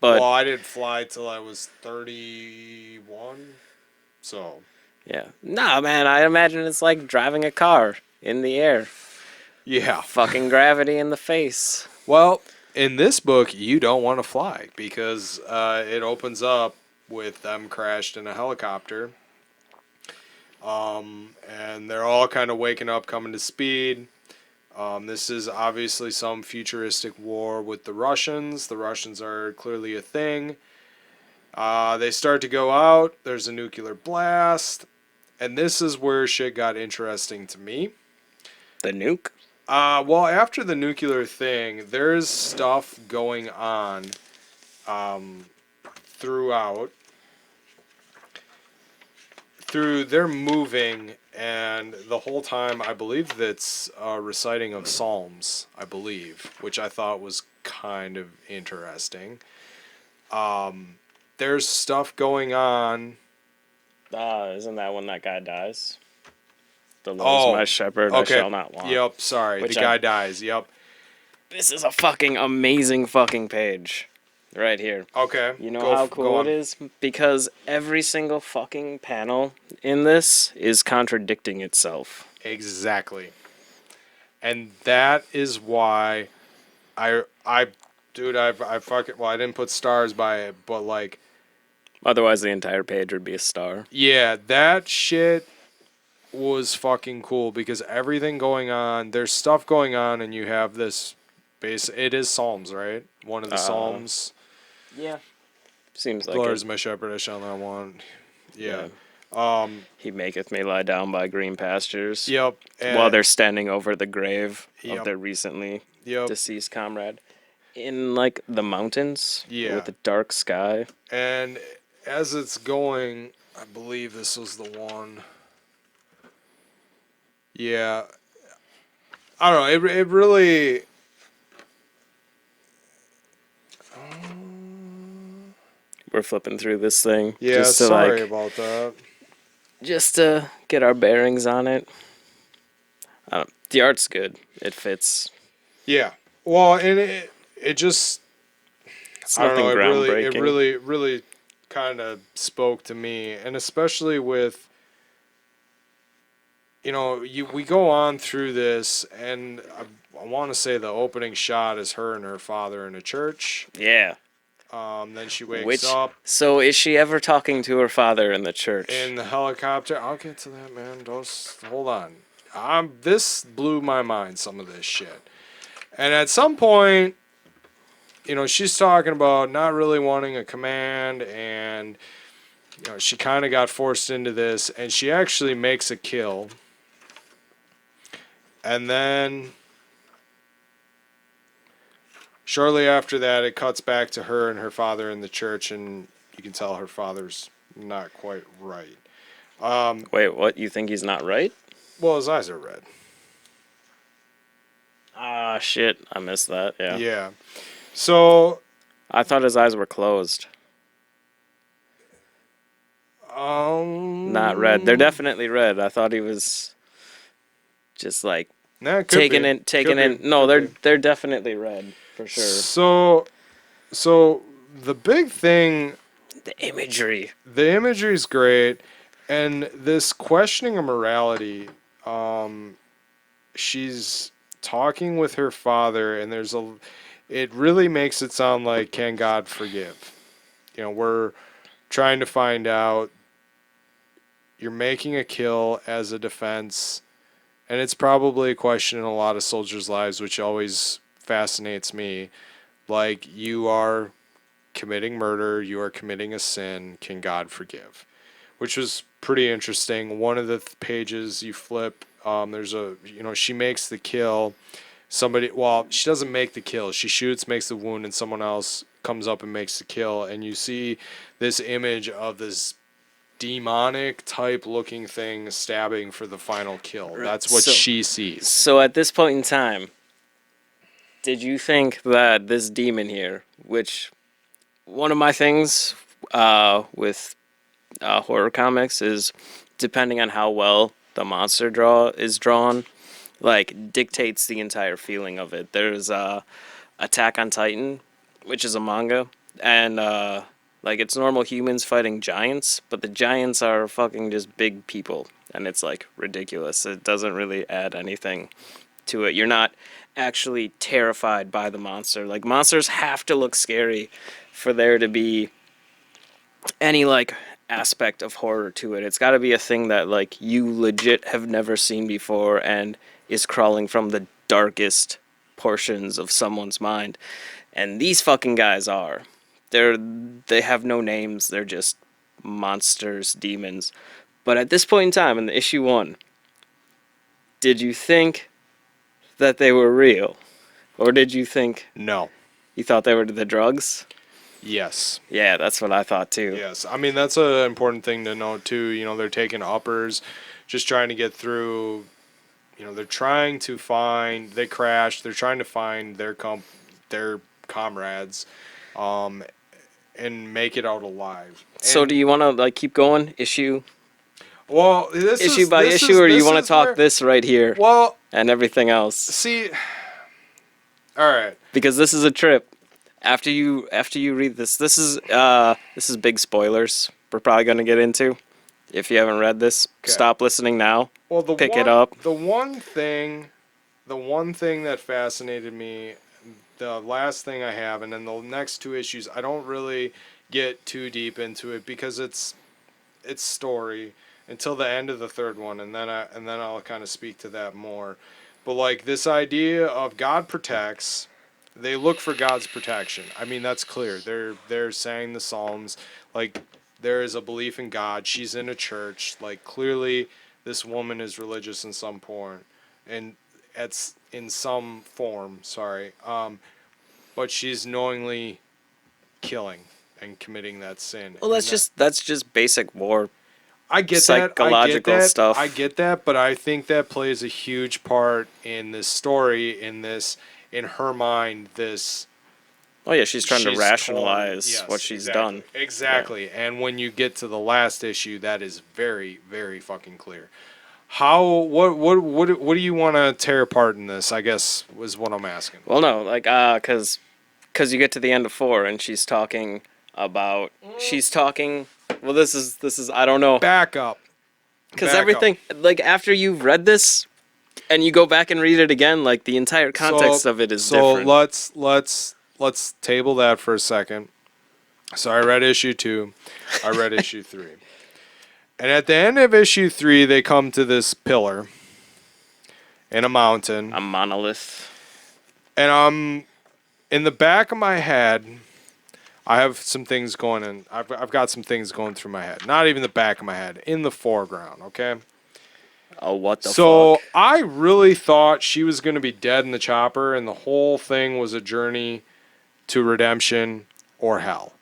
Well, But I didn't fly till I was 31. So, yeah, nah, man. I imagine it's like driving a car in the air, yeah. fucking gravity in the face. Well, in this book, you don't want to fly because it opens up with them crashed in a helicopter. And they're all kind of waking up, coming to speed. This is obviously some futuristic war with the Russians. The Russians are clearly a thing. They start to go out. There's a nuclear blast. And this is where shit got interesting to me. The nuke. Well, after the nuclear thing, there's stuff going on throughout. They're moving, and the whole time, I believe that's a reciting of Psalms, I believe, which I thought was kind of interesting. There's stuff going on. Isn't that when that guy dies? The Lord's my Oh, shepherd, I okay. shall not want. Yep, sorry. The Which guy dies. Yep. this is a fucking amazing fucking page, right here. Okay. You know how Go cool it on. is? Because every single fucking panel in this is contradicting itself. Exactly. And that is why I dude, I fucking, well, I didn't put stars by it, but like, Otherwise, the entire page would be a star. yeah, that shit was fucking cool because everything going on, there's stuff going on, and you have this base. It is Psalms, right? One of the Psalms. Yeah. Seems The like Lord it. is my shepherd; I shall not want. Yeah. Yeah. He maketh me lie down by green pastures Yep. while they're standing over the grave of Yep. their recently Yep. deceased comrade in like the mountains Yeah. with a dark sky. And as it's going, I believe this was the one. Yeah. I don't know. It really. We're flipping through this thing Yeah. just to Sorry like about that. just to get our bearings on it. The art's good. It fits. Yeah. Well, and it just, It's I don't know. nothing It groundbreaking. really kind of spoke to me, and especially with, we go on through this, and I want to say the opening shot is her and her father in a church. Yeah. Then she wakes Which up so is she ever talking to her father in the church? in the helicopter. I'll get to that, man. Don't hold on. This blew my mind. Some of this shit, and at some point, she's talking about not really wanting a command, and she kind of got forced into this, and she actually makes a kill. And then shortly after that, it cuts back to her and her father in the church, and you can tell her father's not quite right. Wait, what? You think he's not right? Well, his eyes are red. Ah, shit. I missed that. Yeah. Yeah. So, I thought his eyes were closed. Not red. They're definitely red. I thought he was just like nah, it could taking be. in taking Could in be. no, Could be. they're definitely red for sure. So the big thing, The imagery. the imagery is great, and this questioning of morality, she's talking with her father, and it really makes it sound like, can God forgive? We're trying to find out, you're making a kill as a defense, and it's probably a question in a lot of soldiers' lives, which always fascinates me. Like, you are committing murder. You are committing a sin. Can God forgive? Which was pretty interesting. One of the pages you flip, there's a, she makes the kill. Somebody, well, she doesn't make the kill. She shoots, makes the wound, and someone else comes up and makes the kill. And you see this image of this demonic type looking thing stabbing for the final kill. That's what So, she sees. so at this point in time, did you think that this demon here, which one of my things with horror comics is depending on how well the monster is drawn, like dictates the entire feeling of it. There's Attack on Titan, which is a manga, and like it's normal humans fighting giants, but the giants are fucking just big people, and it's like ridiculous. It doesn't really add anything to it. You're not actually terrified by the monster. Like monsters have to look scary for there to be any like aspect of horror to it. It's got to be a thing that like you legit have never seen before and is crawling from the darkest portions of someone's mind. And these fucking guys are. They have no names. They're just monsters, demons. But at this point in time in the issue 1, did you think that they were real? Or did you think No. you thought they were the drugs? Yes. Yeah, that's what I thought too. Yes. I mean, that's an important thing to note, too. They're taking uppers, just trying to get through. They're trying to find. They crashed. They're trying to find their comrades, and make it out alive. So do you want to like keep going issue Well, this issue is, by this issue, is, or do you this want to is talk where, this right here Well, and everything else? see. All right. Because this is a trip. After you read this is big spoilers. We're probably gonna get into. If you haven't read this, Okay. stop listening now. Well, Pick it up. The one thing that fascinated me, the last thing I have, and then the next 2 issues, I don't really get too deep into it because it's story until the end of the 3rd one, and then I'll kind of speak to that more. But like this idea of God protects, they look for God's protection. I mean, that's clear. They're saying the Psalms, like there is a belief in God. She's in a church. Like clearly, this woman is religious in some point, and it's in some form. Sorry, but she's knowingly killing and committing that sin. Well, And that's just basic war. I get Psychological stuff. I get that, but I think that plays a huge part in this story. In her mind, this. Oh yeah, she's trying to She's rationalize yes, what she's exactly. done. Exactly. Yeah. And when you get to the last issue, that is very, very fucking clear. What do you want to tear apart in this? I guess was what I'm asking. Well, no, like cause you get to the end of 4 and she's talking about Well, this is I don't know. Back up. Because everything, like, after you've read this and you go back and read it again, like, the entire context of it is different. So let's table that for a second. So I read issue 2. I read issue 3. And at the end of issue 3, they come to this pillar in a mountain. A monolith. And in the back of my head, I have some things going in. I've got some things going through my head. Not even the back of my head, in the foreground, okay? Oh, what the So fuck? I really thought she was going to be dead in the chopper, and the whole thing was a journey to redemption or hell.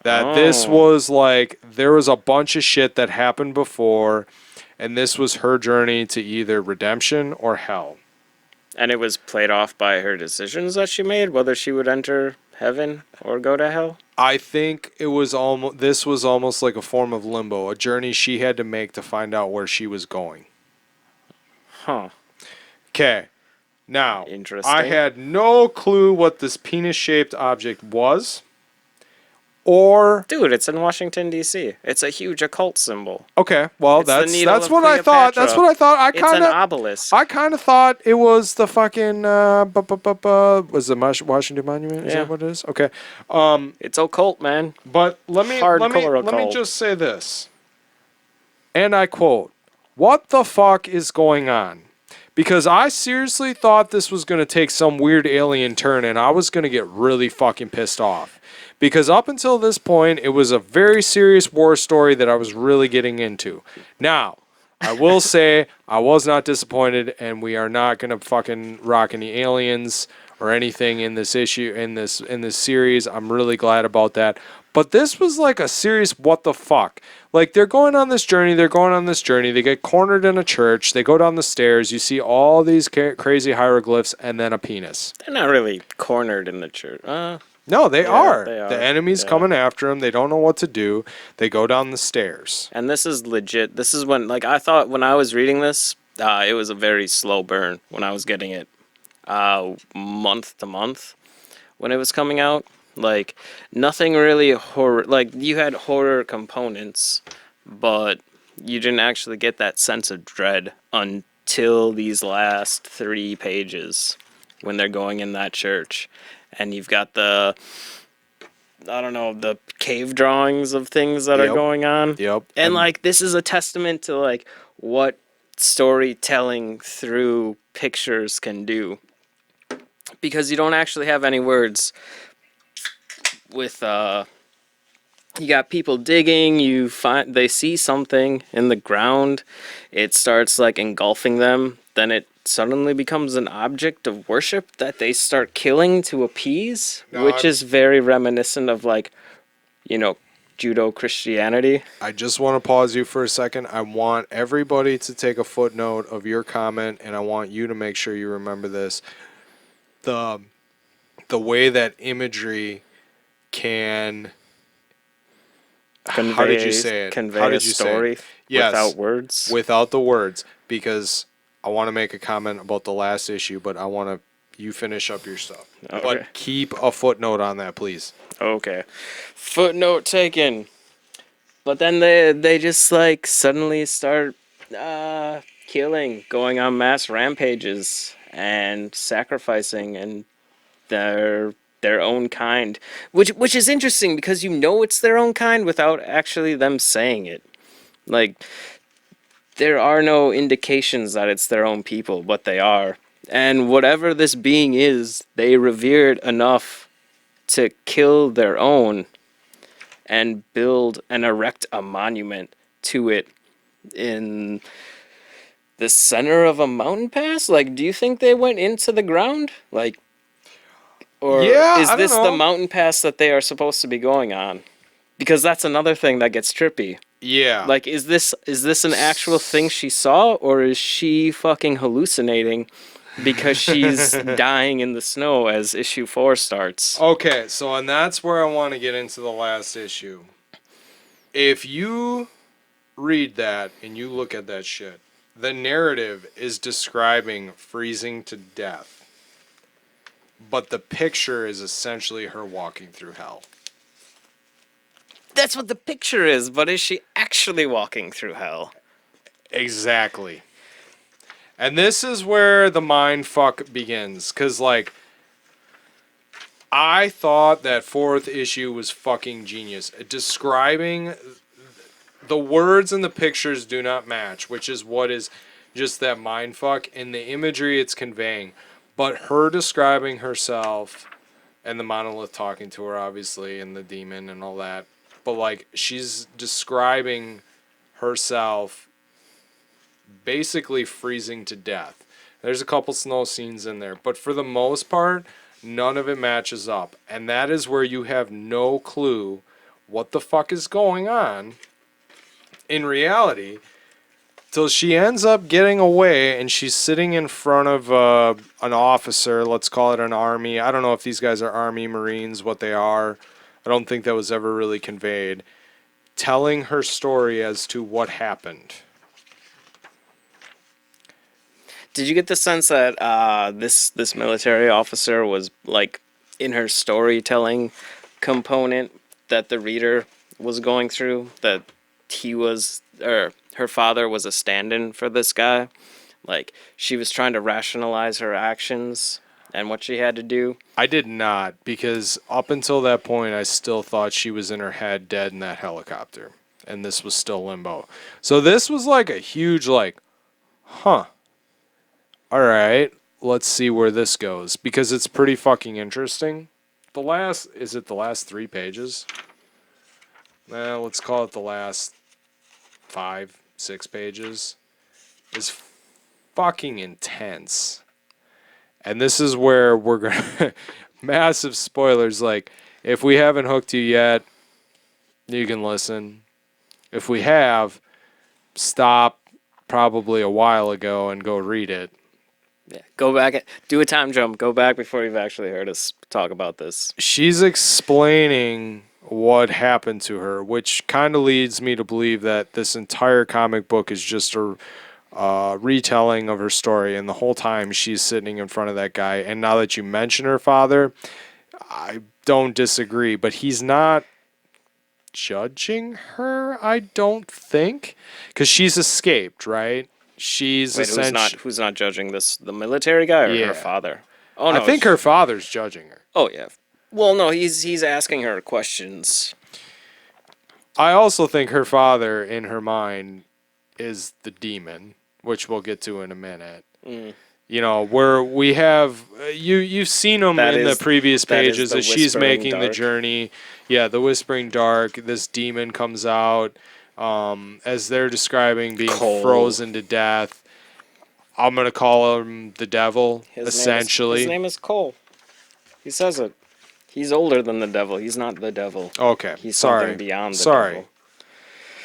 That this was like, there was a bunch of shit that happened before, and this was her journey to either redemption or hell. And it was played off by her decisions that she made, whether she would enter heaven or go to hell? I think it was almost. This was almost like a form of limbo, a journey she had to make to find out where she was going. Huh. Okay, now Interesting. I had no clue what this penis-shaped object was, or Dude, it's in Washington, D.C. It's a huge occult symbol. okay, well It's the that's needle that's of what I thought. That's Cleopatra. what I thought. I It's kind an of. obelisk. I kind of thought it was the fucking was the Washington Monument? Is Yeah. that what it is? Okay. It's occult, man. But let me Hardcore occult. just say this. And I quote, "What the fuck is going on?" because I seriously thought this was going to take some weird alien turn and I was going to get really fucking pissed off. Because up until this point, it was a very serious war story that I was really getting into. Now, I will say I was not disappointed, and we are not going to fucking rock any aliens or anything in this issue in this series. I'm really glad about that. But this was like a serious what the fuck. Like they're going on this journey, they get cornered in a church, they go down the stairs, you see all these crazy hieroglyphs and then a penis. They're not really cornered in the church. No, they Yeah, are. they The are. enemy's Yeah. coming after them. They don't know what to do. They go down the stairs. And this is legit. This is when, like, I thought when I was reading this, it was a very slow burn when I was getting it month to month when it was coming out. Like, nothing really horror. Like, you had horror components, but you didn't actually get that sense of dread until these last 3 pages when they're going in that church. And you've got I don't know, the cave drawings of things that are Yep. going on. Yep. And like this is a testament to like what storytelling through pictures can do. Because you don't actually have any words with you got people digging, they see something in the ground, it starts like engulfing them, then it suddenly becomes an object of worship that they start killing to appease, No, which is very reminiscent of like, you know, judo Christianity. I just want to pause you for a second. I want everybody to take a footnote of your comment, and I want you to make sure you remember this. The way that imagery can how did you say it? Convey How a did you say story it? Yes, without words. without the words, because I want to make a comment about the last issue, but I want you finish up your stuff. Okay. But keep a footnote on that, please. Okay. Footnote taken. But then they just like suddenly start killing, going on mass rampages and sacrificing and their own kind, which is interesting because you know it's their own kind without actually them saying it. Like there are no indications that it's their own people, but they are. And whatever this being is, they revered enough to kill their own and build and erect a monument to it in the center of a mountain pass? Like, do you think they went into the ground? Like, or Yeah, is I don't this the know. mountain pass that they are supposed to be going on? Because that's another thing that gets trippy. Yeah. Like, is this an actual thing she saw, or is she fucking hallucinating because she's dying in the snow as issue 4 starts? Okay, so and that's where I want to get into the last issue. If you read that and you look at that shit, the narrative is describing freezing to death. But the picture is essentially her walking through hell. That's what the picture is, but is she actually walking through hell? Exactly. And this is where the mind fuck begins. Because, like, I thought that fourth issue was fucking genius. Describing the words and the pictures do not match, which is what is just that mind fuck and the imagery it's conveying. But her describing herself and the monolith talking to her, obviously, and the demon and all that. But, like, she's describing herself basically freezing to death. There's a couple snow scenes in there, but for the most part, none of it matches up. And that is where you have no clue what the fuck is going on in reality till she ends up getting away and she's sitting in front of an officer, let's call it an army. I don't know if these guys are army, marines, what they are. I don't think that was ever really conveyed. Telling her story as to what happened. Did you get the sense that this military officer was like in her storytelling component that the reader was going through, that he was or her father was a stand-in for this guy? Like she was trying to rationalize her actions and what she had to do. I did not, because up until that point, I still thought she was in her head dead in that helicopter. And this was still limbo. So this was like a huge, like, huh. All right, let's see where this goes because it's pretty fucking interesting. Is it the last 3 pages? Let's call it the last 5, 6 pages. Is fucking intense. And this is where we're gonna massive spoilers. Like, if we haven't hooked you yet, you can listen. If we have, stop probably a while ago and go read it. Yeah, go back, do a time jump, go back before you've actually heard us talk about this. She's explaining what happened to her, which kind of leads me to believe that this entire comic book is just a retelling of her story. And the whole time she's sitting in front of that guy. And now that you mention her father, I don't disagree, but he's not judging her, I don't think, because she's escaped, right? She's Wait, essentially, who's not judging this? The military guy or her yeah. father? Oh I no. think her father's judging her. Oh yeah. Well, no, he's asking her questions. I also think her father, in her mind, is the demon, which we'll get to in a minute. Mm. You know, where we have you've seen him That in the is previous that is pages the as she's Whispering making the Dark. journey. Yeah, the Whispering Dark. This demon comes out as they're describing being Cole. frozen to death. I'm gonna call him the devil, His essentially. name is Cole. He says it. He's older than the devil. He's not the devil. Okay, He's something sorry, beyond the sorry. devil.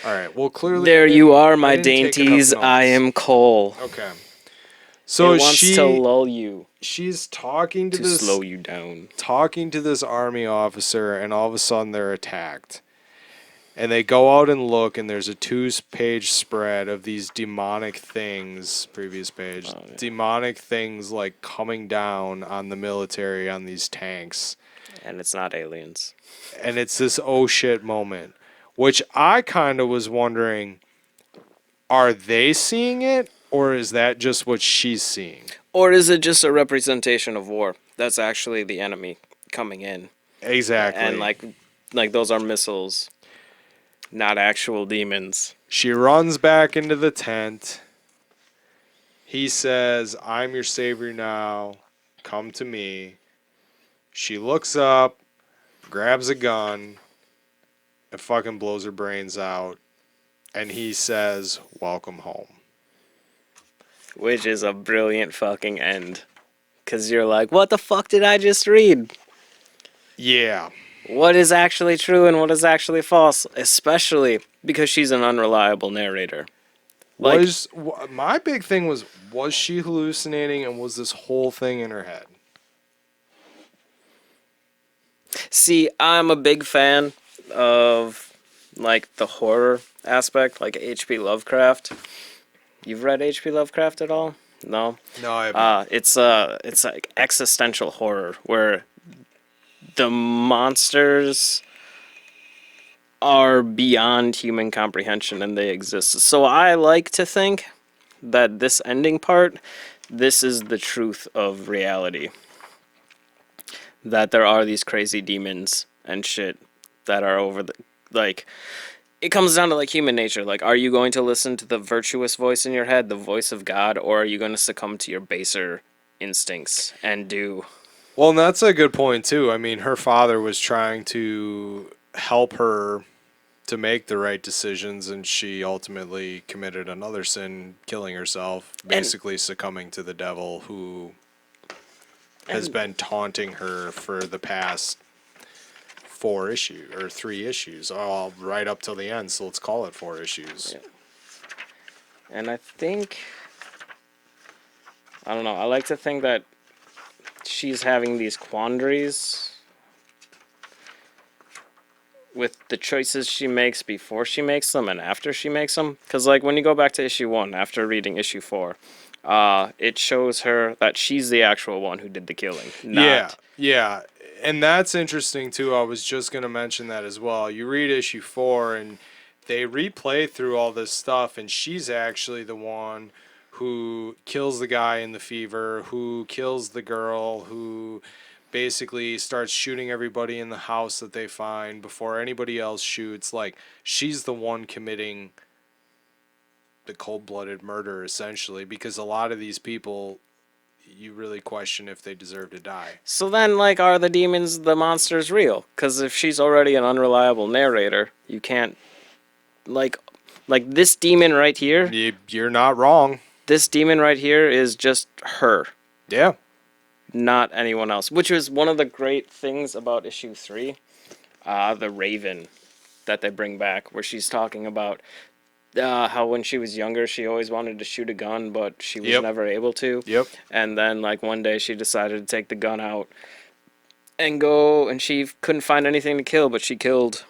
All right. Well, clearly There you are, I my didn't take enough dainties. I notes. am Cole. Okay. It So wants to lull you, she's talking to to this slow you down. army officer, and all of a sudden they're attacked. And they go out and look, and there's a 2-page spread of these demonic things. Previous page, Oh, yeah. demonic things like coming down on the military on these tanks, And it's not aliens. and it's this oh shit moment, which I kind of was wondering, are they seeing it, or is that just what she's seeing? Or is it just a representation of war? That's actually the enemy coming in. Exactly. And like those are missiles, not actual demons. She runs back into the tent. He says, "I'm your savior now. Come to me." She looks up, grabs a gun, and fucking blows her brains out. And he says, "Welcome home." Which is a brilliant fucking end. Because you're like, what the fuck did I just read? Yeah. What is actually true and what is actually false? Especially because she's an unreliable narrator. Like, My big thing was she hallucinating, and was this whole thing in her head? see, I'm a big fan of, like, the horror aspect, like H.P. Lovecraft. You've read H.P. Lovecraft at all? No? No, I haven't. It's like existential horror where the monsters are beyond human comprehension and they exist. So I like to think that this ending part, this is the truth of reality. That there are these crazy demons and shit that are over the, like, it comes down to like human nature. Like, are you going to listen to the virtuous voice in your head, the voice of God, or are you going to succumb to your baser instincts and do? Well, and that's a good point too. I mean, her father was trying to help her to make the right decisions, and she ultimately committed another sin, killing herself, basically succumbing to the devil who has And been taunting her for the past 3 issues, all right up till the end. So let's call it 4 issues. yeah. And I think, I don't know, I like to think that she's having these quandaries with the choices she makes before she makes them and after she makes them. Because, like, when you go back to issue 1 after reading issue 4, it shows her that she's the actual one who did the killing. Yeah, Not. yeah. And that's interesting too. I was just going to mention that as well. You read issue 4 and they replay through all this stuff, and she's actually the one who kills the guy in the fever, who kills the girl, who basically starts shooting everybody in the house that they find before anybody else shoots. Like, she's the one committing the cold-blooded murder, essentially, because a lot of these people you really question if they deserve to die. So then, like, are the demons the monsters real? Because if she's already an unreliable narrator, you can't like this demon right here. You're not wrong. This demon right here is just her, Yeah. not anyone else. Which is one of the great things about issue 3, the Raven that they bring back, where she's talking about how when she was younger she always wanted to shoot a gun, but she was Yep. never able to. Yep. And then like one day she decided to take the gun out and go, and she couldn't find anything to kill, but she killed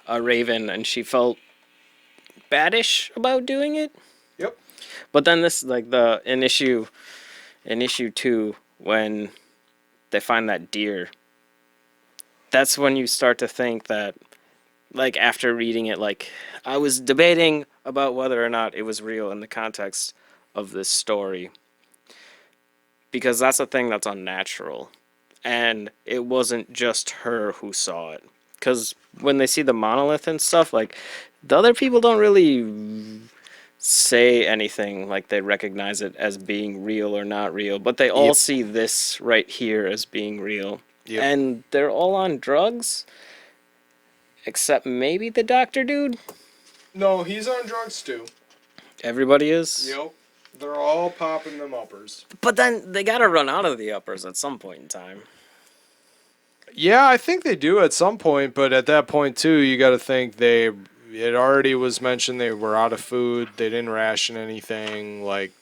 a raven, and she felt baddish about doing it. Yep. But then this like the in issue 2 when they find that deer, that's when you start to think that, like, after reading it, like, I was debating about whether or not it was real in the context of this story, because that's a thing that's unnatural, and it wasn't just her who saw it. Because when they see the monolith and stuff, like, the other people don't really say anything like they recognize it as being real or not real, but they all Yep. see this right here as being real. Yep. And they're all on drugs, except maybe the doctor dude. No, he's on drugs too. Everybody is. Yep. They're all popping them uppers. But then they gotta run out of the uppers at some point in time. Yeah, I think they do at some point, but at that point too, you got to think it already was mentioned they were out of food. They didn't ration anything. Like,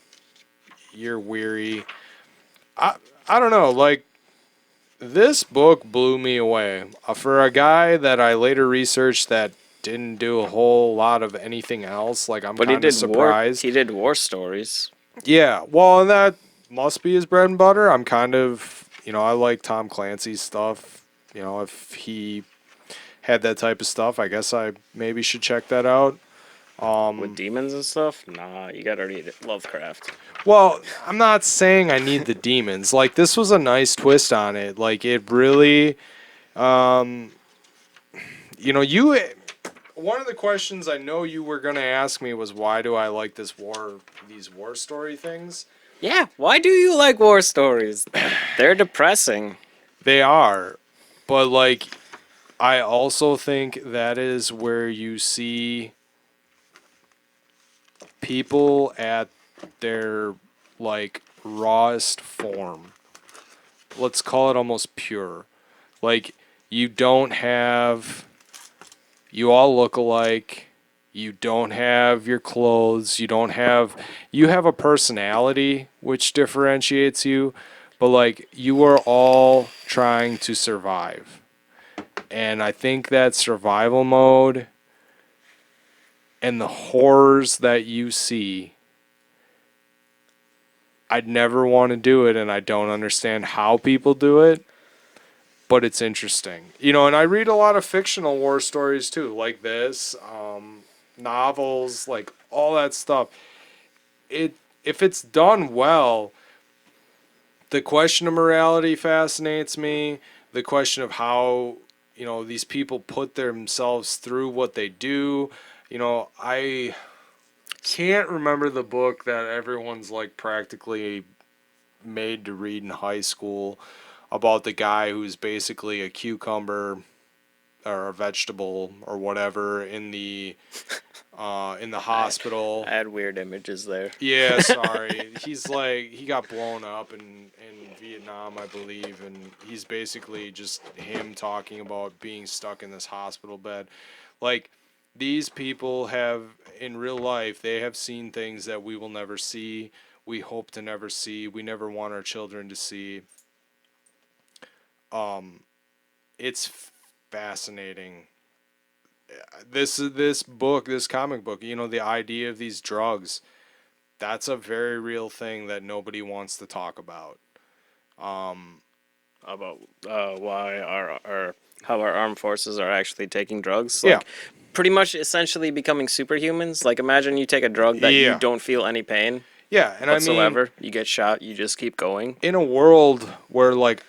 you're weary. I I don't know. Like, this book blew me away. For a guy that I later researched that didn't do a whole lot of anything else, like, I'm But he kind of did war. surprised. He did war stories. Yeah, well, and that must be his bread and butter. I'm kind of, I like Tom Clancy's stuff. If he had that type of stuff, I guess I maybe should check that out. With demons and stuff? Nah, you gotta read it. Lovecraft. Well, I'm not saying I need the demons. Like, this was a nice twist on it. Like, it really, you. One of the questions I know you were gonna ask me was, why do I like these war story things? Yeah, why do you like war stories? They're depressing. They are, but like, I also think that is where you see people at their, like, rawest form. Let's call it almost pure. Like, you don't have, you all look alike. You don't have your clothes. You have a personality which differentiates you, but like, you are all trying to survive. And I think that survival mode and the horrors that you see, I'd never want to do it, and I don't understand how people do it, but it's interesting. And I read a lot of fictional war stories too, like this, novels, like all that stuff. If it's done well, the question of morality fascinates me. The question of how, these people put themselves through what they do. I can't remember the book that everyone's like practically made to read in high school about the guy who's basically a cucumber or a vegetable or whatever in the hospital. I had weird images there. Yeah, sorry. He's like, he got blown up in Vietnam, I believe, and he's basically just him talking about being stuck in this hospital bed. Like, these people have, in real life, they have seen things that we will never see, we hope to never see, we never want our children to see. It's fascinating. This comic book, the idea of these drugs, that's a very real thing that nobody wants to talk about. About why our how our armed forces are actually taking drugs. Yeah. Like, pretty much essentially becoming superhumans. Like, imagine you take a drug that you Yeah. don't feel any pain Yeah, and I mean, whatsoever. You get shot, you just keep going. in a world where like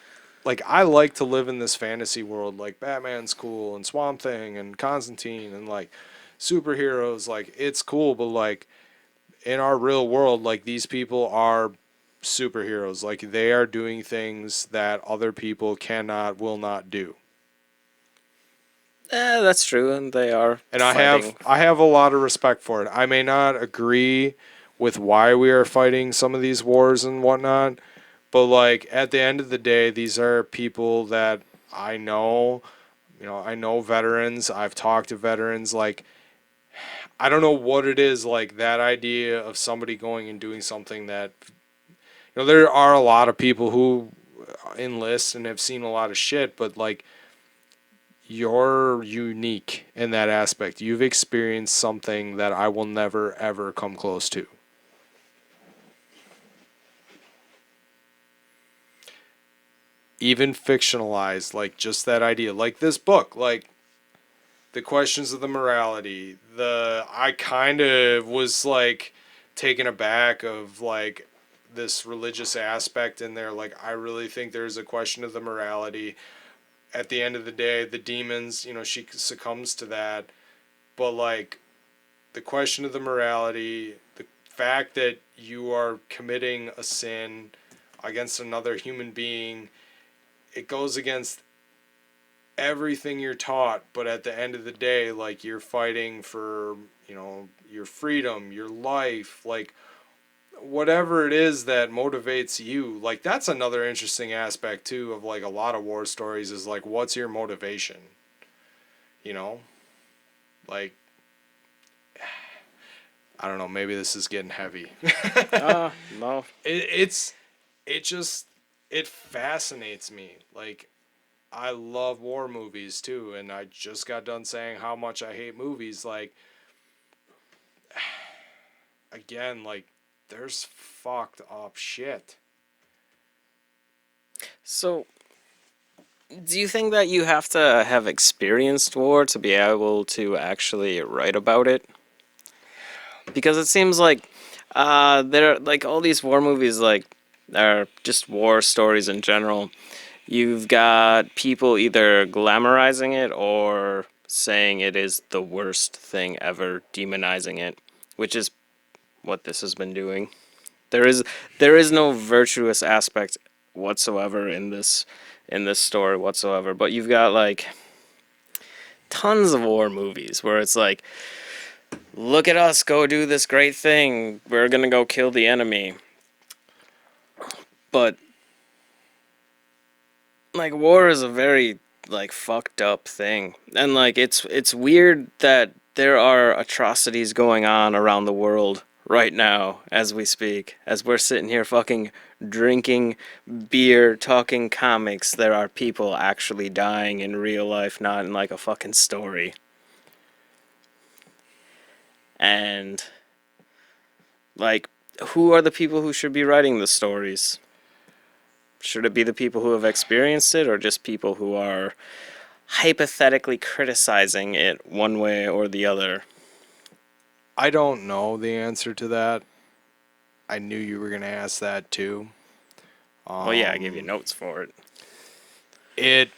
I like to live in this fantasy world, like Batman's cool and Swamp Thing and Constantine and like superheroes, like it's cool, but like in our real world, like these people are superheroes. Like they are doing things that other people cannot, will not do. That's true, and they are And fighting. I have a lot of respect for it. I may not agree with why we are fighting some of these wars and whatnot, but like at the end of the day, these are people that I know. You know, I know veterans. I've talked to veterans. Like I don't know what it is. Like that idea of somebody going and doing something that there are a lot of people who enlist and have seen a lot of shit, but like you're unique in that aspect. You've experienced something that I will never ever come close to. Even fictionalized, like just that idea, like this book, like the questions of the morality. The I kind of was like taken aback of like this religious aspect in there. Like I really think there's a question of the morality. At the end of the day, the demons, she succumbs to that. But like the question of the morality, the fact that you are committing a sin against another human being, it goes against everything you're taught, but at the end of the day, like you're fighting for, your freedom, your life, like whatever it is that motivates you. Like that's another interesting aspect too of like a lot of war stories is like what's your motivation? You know? Like I don't know, maybe this is getting heavy. No. It's it just it fascinates me. Like I love war movies too, and I just got done saying how much I hate movies. Like again, like there's fucked up shit. So, do you think that you have to have experienced war to be able to actually write about it? Because it seems like there like all these war movies like are just war stories in general. You've got people either glamorizing it or saying it is the worst thing ever, demonizing it, which is what this has been doing. There is there is no virtuous aspect whatsoever in this story whatsoever. But you've got like tons of war movies where it's like, look at us go do this great thing. We're gonna go kill the enemy. But like war is a very like fucked up thing. And like it's weird that there are atrocities going on around the world right now as we speak. As we're sitting here fucking drinking beer, talking comics, there are people actually dying in real life, not in like a fucking story. And like who are the people who should be writing the stories? Should it be the people who have experienced it or just people who are hypothetically criticizing it one way or the other? I don't know the answer to that. I knew you were gonna ask that too. Well, yeah, I gave you Um, notes for it. it.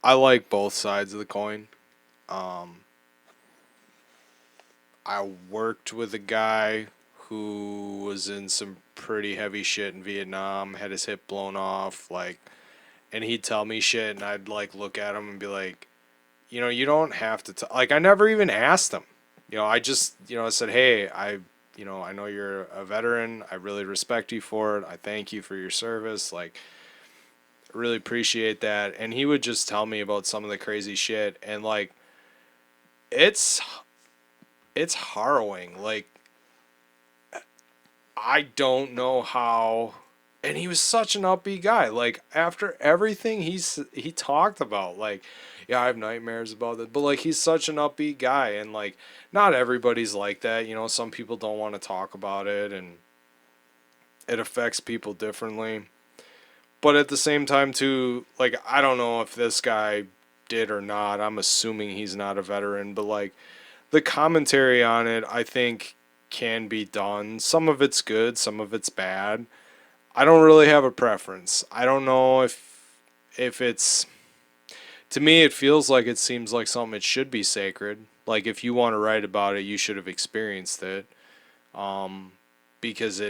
I like both sides of the coin. Um, I worked with a guy who was in some pretty heavy shit in Vietnam, had his hip blown off, like, and he'd tell me shit, and I'd like look at him and be like, you don't have to. Like, I never even asked him. I just, I said, hey, I know you're a veteran. I really respect you for it. I thank you for your service. Like, I really appreciate that. And he would just tell me about some of the crazy shit, and like, it's it's harrowing. Like, I don't know how. And he was such an upbeat guy. Like after everything he talked about, like, yeah, I have nightmares about it, but like he's such an upbeat guy, and like not everybody's like that. Some people don't want to talk about it, and it affects people differently. But at the same time, too, like I don't know if this guy did or not. I'm assuming he's not a veteran, but like the commentary on it, I think can be done. Some of it's good, some of it's bad. I don't really have a preference. I don't know if it's to me it feels like it seems like something it should be sacred. Like, if you want to write about it, you should have experienced it. Because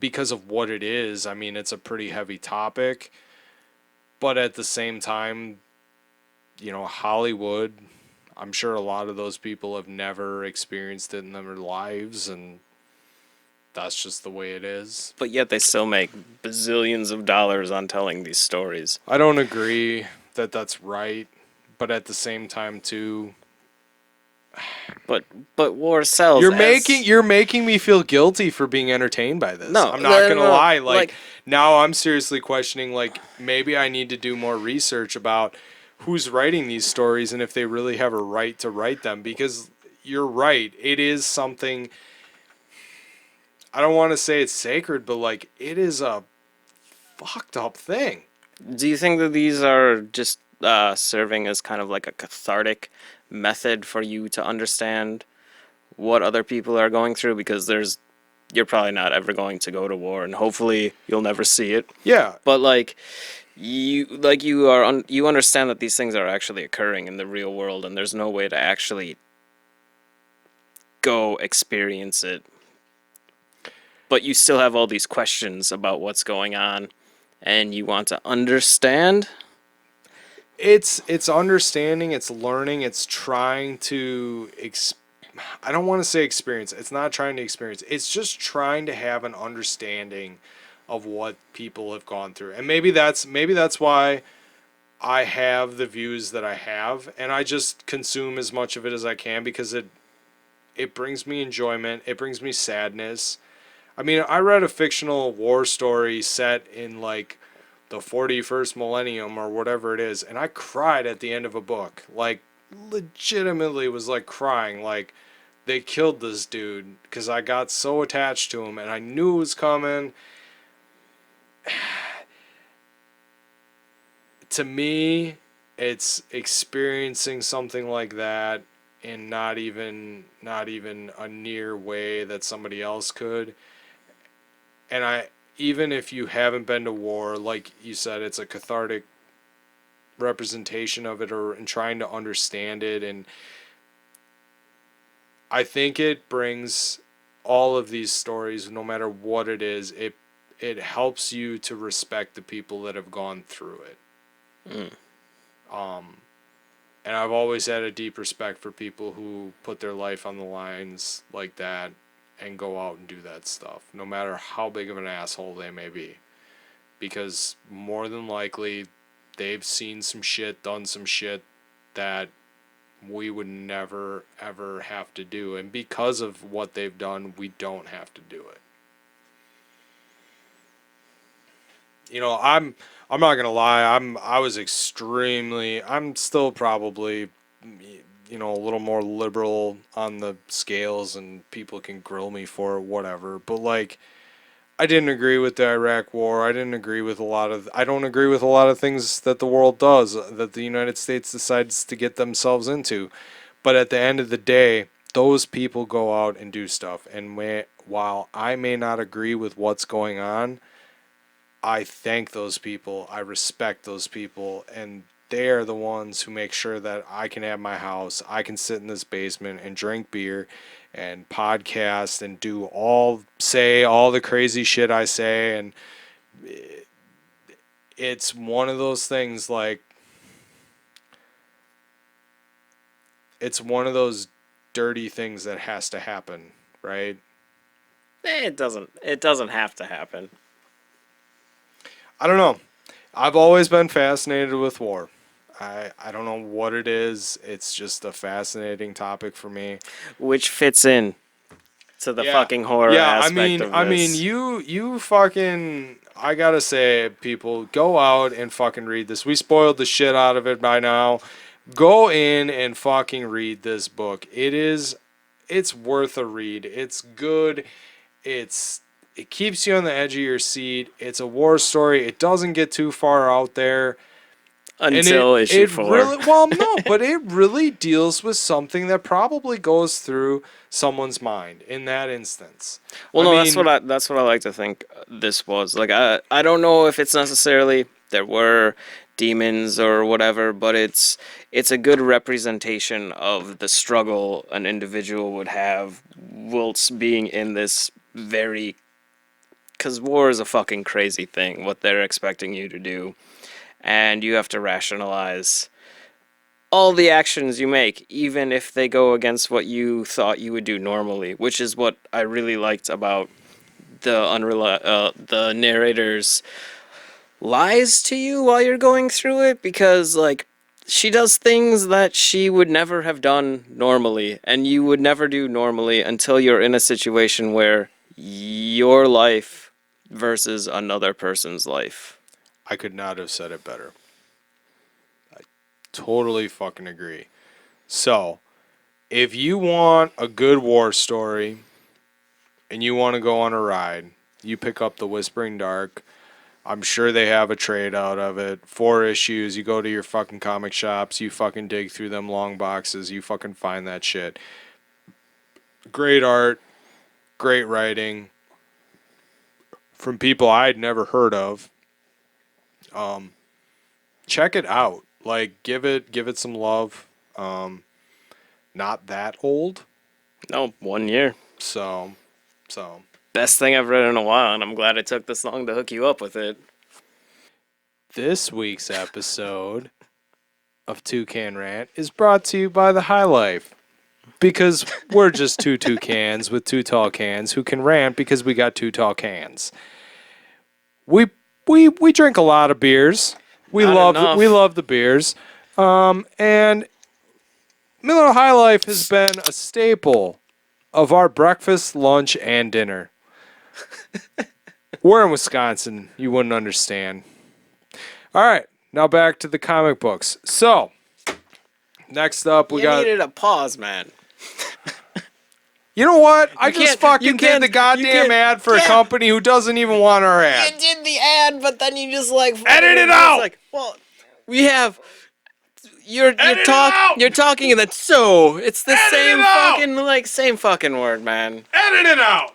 because of what it is. I mean, it's a pretty heavy topic, but at the same time, Hollywood. I'm sure a lot of those people have never experienced it in their lives, and that's just the way it is. But yet they still make bazillions of dollars on telling these stories. I don't agree that that's right, but at the same time, too, But war sells You're as making you're making me feel guilty for being entertained by this. no, I'm no, not no, gonna no. lie. Like, Like now I'm seriously questioning, like, maybe I need to do more research about who's writing these stories and if they really have a right to write them, because you're right. It is something, I don't want to say it's sacred, but like, it is a fucked up thing. do you think that these are just serving as kind of like a cathartic method for you to understand what other people are going through? Because you're probably not ever going to go to war, and hopefully you'll never see it. Yeah, But you understand that these things are actually occurring in the real world, and there's no way to actually go experience it. But you still have all these questions about what's going on, and you want to understand. it's understanding, it's learning, it's trying to I don't want to say experience. It's not trying to experience. It's just trying to have an understanding of what people have gone through. And maybe that's why I have the views that I have, and I just consume as much of it as I can, because it brings me enjoyment, it brings me sadness. I mean, I read a fictional war story set in like the 41st millennium or whatever it is, and I cried at the end of a book. Like, legitimately was like crying, like they killed this dude, because I got so attached to him and I knew it was coming. To me, it's experiencing something like that in not even a near way that somebody else could. And I even if you haven't been to war, like you said, it's a cathartic representation of it, or in trying to understand it. And I think it brings all of these stories, no matter what it is, it helps you to respect the people that have gone through it. Mm. And I've always had a deep respect for people who put their life on the lines like that and go out and do that stuff, no matter how big of an asshole they may be. Because more than likely, they've seen some shit, done some shit that we would never, ever have to do. And because of what they've done, we don't have to do it. I'm not gonna lie. I'm still probably, a little more liberal on the scales, and people can grill me for it, whatever. But like, I didn't agree with the Iraq War. I don't agree with a lot of things that the world does, that the United States decides to get themselves into. But at the end of the day, those people go out and do stuff. And while I may not agree with what's going on, I thank those people. I respect those people. And they're the ones who make sure that I can have my house. I can sit in this basement and drink beer and podcast and say all the crazy shit I say. And it's one of those things, like, it's one of those dirty things that has to happen, right? It doesn't. It doesn't have to happen. I don't know. I've always been fascinated with war. I don't know what it is. It's just a fascinating topic for me. Which fits in to the Yeah. fucking horror Yeah, I aspect mean of I mean this. you fucking, I got to say, people, go out and fucking read this. We spoiled the shit out of it by now. Go in and fucking read this book. It's worth a read. It's good. It keeps you on the edge of your seat. It's a war story. It doesn't get too far out there. And it Until issue it four. really, well, no, but it really deals with something that probably goes through someone's mind in that instance. Well, I no, mean, that's what I like to think this was. Like I don't know if it's necessarily there were demons or whatever, but it's a good representation of the struggle an individual would have whilst being in this very, because war is a fucking crazy thing, what they're expecting you to do, and you have to rationalize all the actions you make, even if they go against what you thought you would do normally, which is what I really liked about the narrator's lies to you while you're going through it, because like she does things that she would never have done normally and you would never do normally until you're in a situation where your life versus another person's life. I could not have said it better. I totally fucking agree. So, if you want a good war story and you want to go on a ride, you pick up The Whispering Dark. I'm sure they have a trade out of it. 4 issues. You go to your fucking comic shops. You fucking dig through them long boxes. You fucking find that shit. Great art. Great writing. From people I'd never heard of. Check it out. Like, give it some love. Not that old. No, 1 year. So. Best thing I've read in a while, and I'm glad it took this long to hook you up with it. This week's episode of Can Rant is brought to you by the High Life. Because we're just two toucans with 2 tall cans who can rant because we got 2 tall cans. We drink a lot of beers. We Not enough. love the beers. And Miller High Life has been a staple of our breakfast, lunch, and dinner. We're in Wisconsin. You wouldn't understand. All right, now back to the comic books. So, next up we You got. needed a pause, man. You know what? I just can't- fucking you did can't- the you goddamn can't- ad for a yeah. company who doesn't even want our You ad. did the ad, but then you just like Edit it it's out! Like, well, we have. You're Edit it out! you're talking and that's so. It's the Edit same it out! same fucking word, man. Edit it out!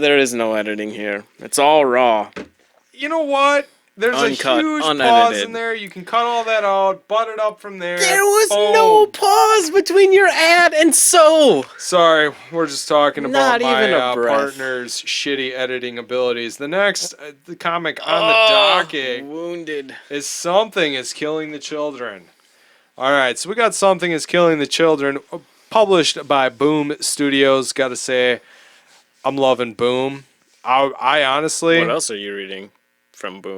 There is no editing here. It's all raw. You know what? There's Uncut, a huge pause unedited. in there. You can cut all that out, butt it up from there. There was Boom. no pause between your ad and so. Sorry, we're just talking about Not even my a breath. partner's shitty editing abilities. The next the comic on the docket Wounded. is Something is Killing the Children. All right, so we got Something is Killing the Children, published by Boom Studios. Got to say, I'm loving Boom. I honestly... What else are you reading from Boom?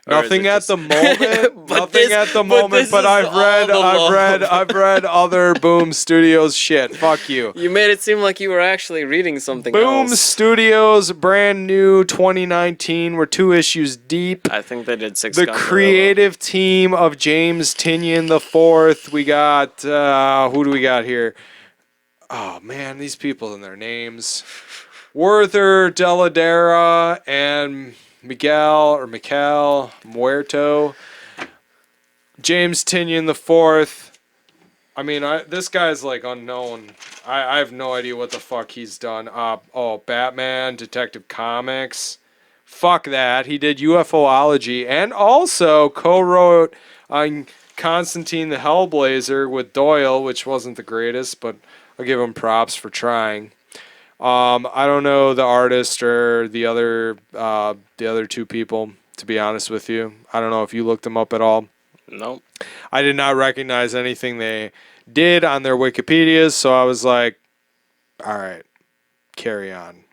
Nothing at the moment. But Nothing this- at the but moment. this But is I've read, all the I've read other Boom Studios shit. Fuck you. You made it seem like you were actually reading something Boom else. Studios, brand new, 2019. We're 2 issues deep. I think they did 6 The Gun Gorilla. creative team of James Tinian the Fourth. We got who do we got here? Oh man, these people and their names: Werther Deladera and Miguel Muerto. James Tinian the Fourth. I mean, this guy's like unknown. I have no idea what the fuck he's done. Batman, Detective Comics. Fuck that. He did UFOlogy and also co-wrote on Constantine the Hellblazer with Doyle, which wasn't the greatest, but I'll give him props for trying. I don't know the artist or the other 2 people, to be honest with you. I don't know if you looked them up at all. Nope. I did not recognize anything they did on their Wikipedias, so I was like, all right, carry on.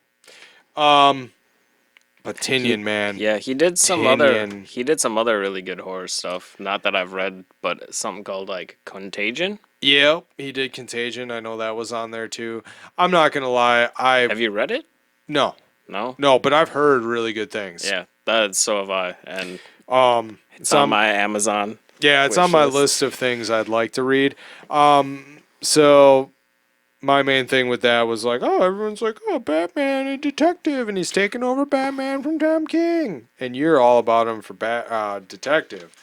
But Tinian, man. Yeah, he did some Tinian. other really good horror stuff. Not that I've read, but something called like Contagion. Yep, he did Contagion. I know that was on there too. I'm not gonna lie, Have you read it? no, No. but I've heard really good things. Yeah, so have I, and it's so on my Amazon. yeah, it's wish on my list. list of things I'd like to read. So my main thing with that was like, oh, everyone's like, oh, Batman, a detective, and he's taking over Batman from Tom King, and you're all about him for detective.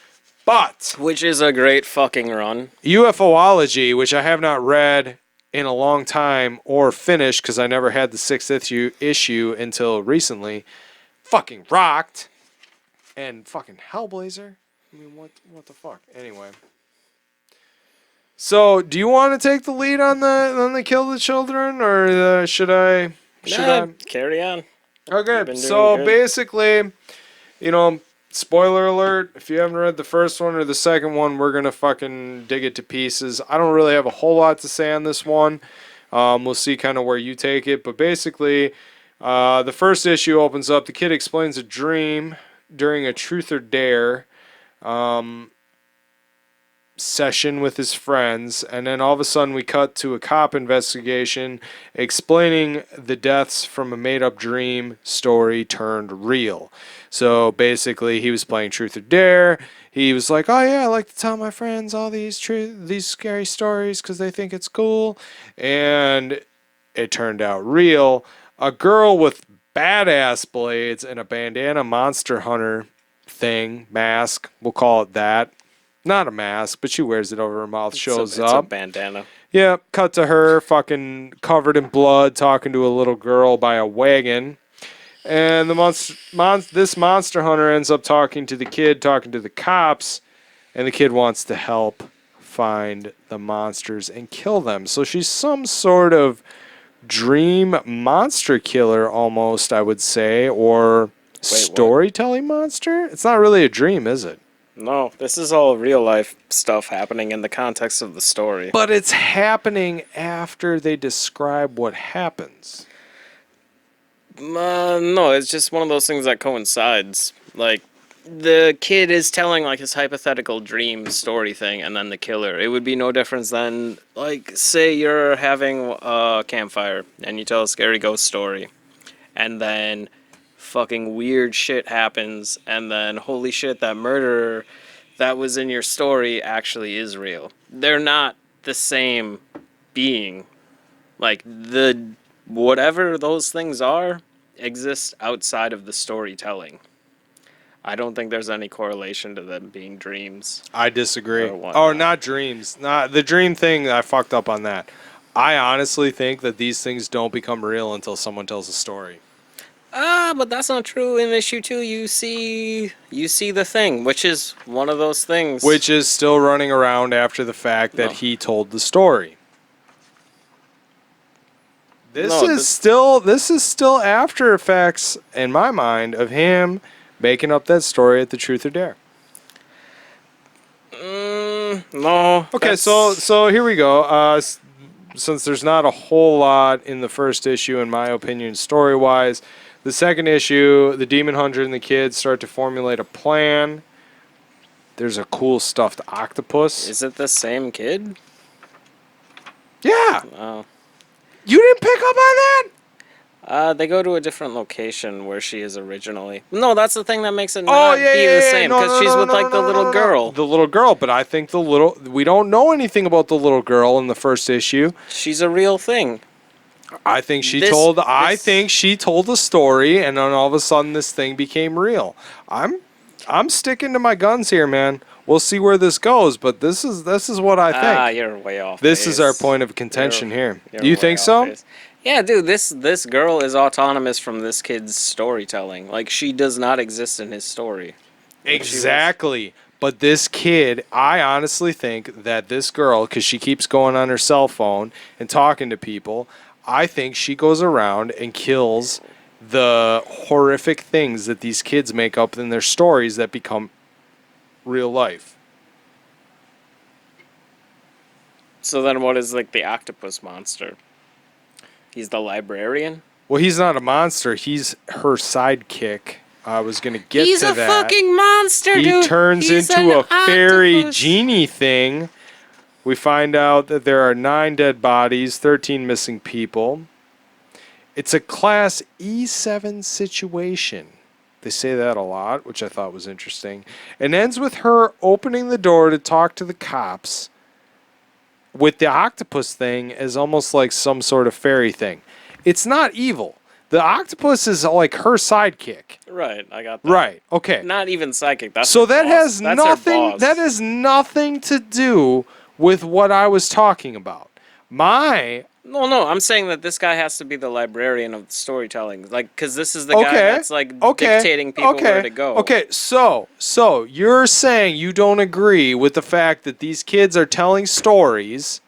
But Which is a great fucking run. UFOlogy, which I have not read in a long time or finished because I never had the 6th issue until recently, fucking rocked. And fucking Hellblazer. I mean, what the fuck? Anyway. So, do you want to take the lead on the kill the children, or should I? Should Nah, I? carry on. You've Okay. been doing So good. basically, you know, spoiler alert. If you haven't read the first one or the second one, we're gonna fucking dig it to pieces. I don't really have a whole lot to say on this one. We'll see kind of where you take it, but basically, the first issue opens up. The kid explains a dream during a truth or dare session with his friends, and then all of a sudden we cut to a cop investigation explaining the deaths from a made-up dream story turned real. So basically, he was playing truth or dare. He was like, "Oh yeah, I like to tell my friends all these scary stories because they think it's cool," and it turned out real. A girl with badass blades and a bandana monster hunter thing mask, we'll call it that, not a mask, but she wears it over her mouth, shows It's a up. bandana. Yeah, cut to her fucking covered in blood talking to a little girl by a wagon. And this monster hunter ends up talking to the kid, talking to the cops, and the kid wants to help find the monsters and kill them. So she's some sort of dream monster killer almost, I would say, or Wait, what? storytelling monster. It's not really a dream, is it? No, this is all real life stuff happening in the context of the story. But it's happening after they describe what happens. No, it's just one of those things that coincides. Like, the kid is telling, like, his hypothetical dream story thing, and then the killer. It would be no difference than, like, say you're having a campfire, and you tell a scary ghost story, and then fucking weird shit happens, and then, holy shit, that murderer that was in your story actually is real. They're not the same being. Like, the whatever those things are exists outside of the storytelling. I don't think there's any correlation to them being dreams I disagree. or Oh, whatnot. not dreams. Not the dream thing. I fucked up on that. I honestly think that these things don't become real until someone tells a story. But that's not true. In issue 2, you see the thing, which is one of those things. Which is still running around after the fact that No. he told the story. No, This is still after effects in my mind of him making up that story at the Truth or Dare. no. Okay, so here we go. Since there's not a whole lot in the first issue, in my opinion, story wise, the second issue, the Demon Hunter and the kids start to formulate a plan. There's a cool stuffed octopus. Is it the same kid? Yeah, Oh. you didn't pick up on that? They go to a different location where she is originally. No, that's the thing that makes it Oh not yeah, be yeah, the yeah. same, No, because no, she's no, with, no, like, no, the no, little no. girl. The little girl, but I think we don't know anything about the little girl in the first issue. She's a real thing. I think I This- think she told a story, and then all of a sudden this thing became real. I'm sticking to my guns here, man. We'll see where this goes, but this is what I think. You're way off. This is our base. point of contention here. You're Do you way think off so? base. Yeah, dude. This girl is autonomous from this kid's storytelling. Like, she does not exist in his story. Exactly. But this kid, I honestly think that this girl, because she keeps going on her cell phone and talking to people, I think she goes around and kills the horrific things that these kids make up in their stories that become real life. So then, what is, like, the octopus monster? He's the librarian. Well, he's not a monster. He's her sidekick. I was going to get He's to a that. fucking monster, He dude. turns He's into an a fairy octopus. genie thing. We find out that there are 9 dead bodies, 13 missing people. It's a class E7 situation. They say that a lot, which I thought was interesting. It ends with her opening the door to talk to the cops with the octopus thing as almost like some sort of fairy thing. It's not evil. The octopus is like her sidekick. Right, I got that. Right. Okay. Not even psychic. That's So her that boss. has That's her nothing. boss. That has nothing to do with what I was talking about. My No, I'm saying that this guy has to be the librarian of the storytelling, like, because this is the guy Okay. that's like Okay. dictating people where Okay. to go. Okay. So you're saying you don't agree with the fact that these kids are telling stories,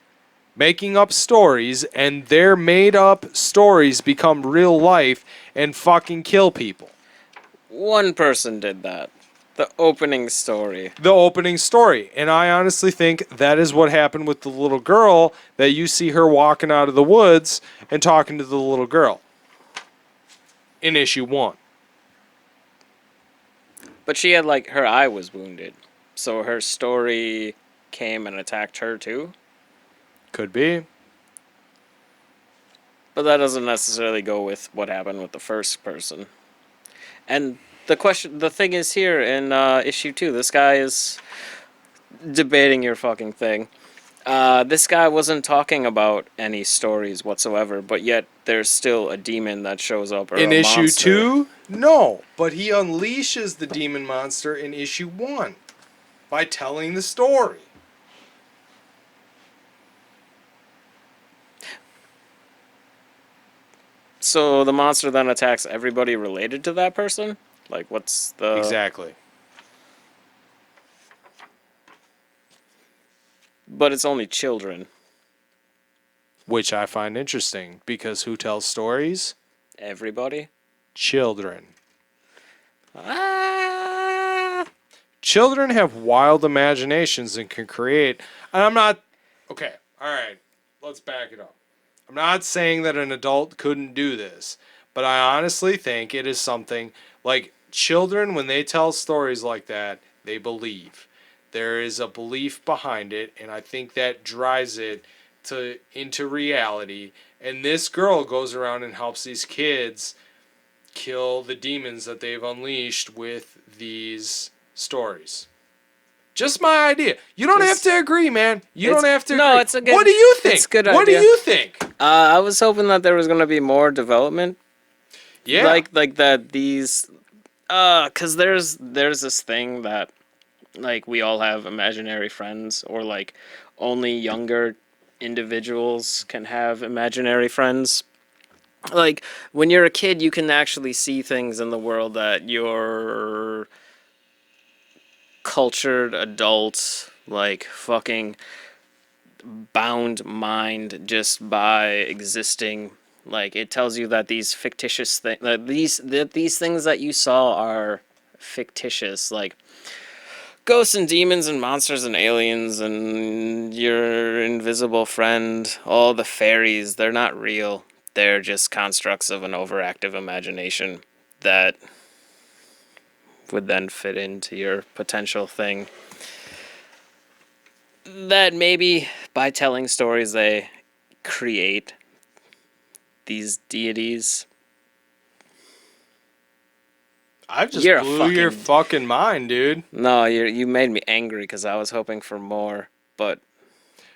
making up stories, and their made up stories become real life and fucking kill people. One person did that. The opening story. The opening story. And I honestly think that is what happened with the little girl that you see her walking out of the woods and talking to the little girl in issue 1. But she had, like, her eye was wounded. So her story came and attacked her too. Could be. But that doesn't necessarily go with what happened with the first person. And the thing is here in issue 2, this guy is debating your fucking thing. This guy wasn't talking about any stories whatsoever, but yet there's still a demon that shows up or In a issue monster. 2, no. But he unleashes the demon monster in issue 1 by telling the story. So the monster then attacks everybody related to that person? Like, what's the. Exactly. But it's only children. Which I find interesting because who tells stories? Everybody? Children. Ah! Children have wild imaginations and can create. And I'm not. Okay, alright. Let's back it up. I'm not saying that an adult couldn't do this, but I honestly think it is something like children, when they tell stories like that, they believe. There is a belief behind it, and I think that drives it to into reality. And this girl goes around and helps these kids kill the demons that they've unleashed with these stories. Just my idea. You don't have Just. to agree, man. You don't It's. have to No, agree. it's a What good. do you It's think? a good What do idea. you think? I was hoping that there was going to be more development. Yeah. Like that these. Cause there's this thing that, like, we all have imaginary friends, or like only younger individuals can have imaginary friends. Like, when you're a kid, you can actually see things in the world that your cultured adult, like, fucking bound mind just by existing. Like, it tells you that these fictitious things, that these things that you saw are fictitious. Like, ghosts and demons and monsters and aliens and your invisible friend, all the fairies, they're not real. They're just constructs of an overactive imagination that would then fit into your potential thing. That maybe by telling stories they create these deities. I just You're a blew your fucking. fucking mind, dude. No, you made me angry because I was hoping for more, but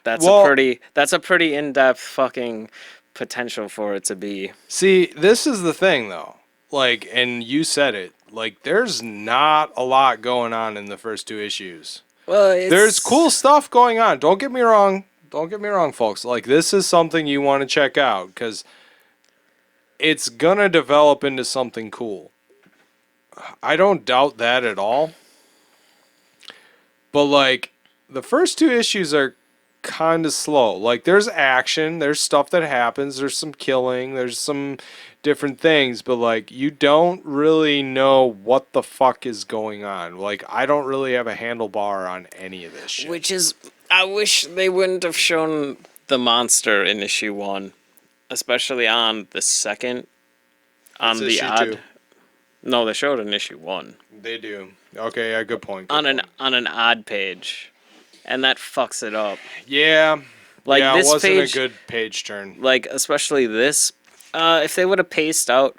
Well, that's a pretty in-depth fucking potential for it to be. see, this is the thing though. Like, and you said it. Like, there's not a lot going on in the first 2 issues. Well, There's cool it's stuff going on. Don't get me wrong. Don't get me wrong, folks. Like, this is something you want to check out because it's gonna develop into something cool. I don't doubt that at all. But like, the first 2 issues are kind of slow. Like, there's action, there's stuff that happens, there's some killing, there's some different things, but like, you don't really know what the fuck is going on. Like, I don't really have a handlebar on any of this shit. which is I wish they wouldn't have shown the monster in issue 1, especially on the second It's on the issue odd. 2. No, they showed it in issue 1 They do. Okay, yeah, good point. Good point. on an odd page, and that fucks it up. Yeah, Like, yeah, it this wasn't a page, good page turn. like, especially this. If they would have paced out,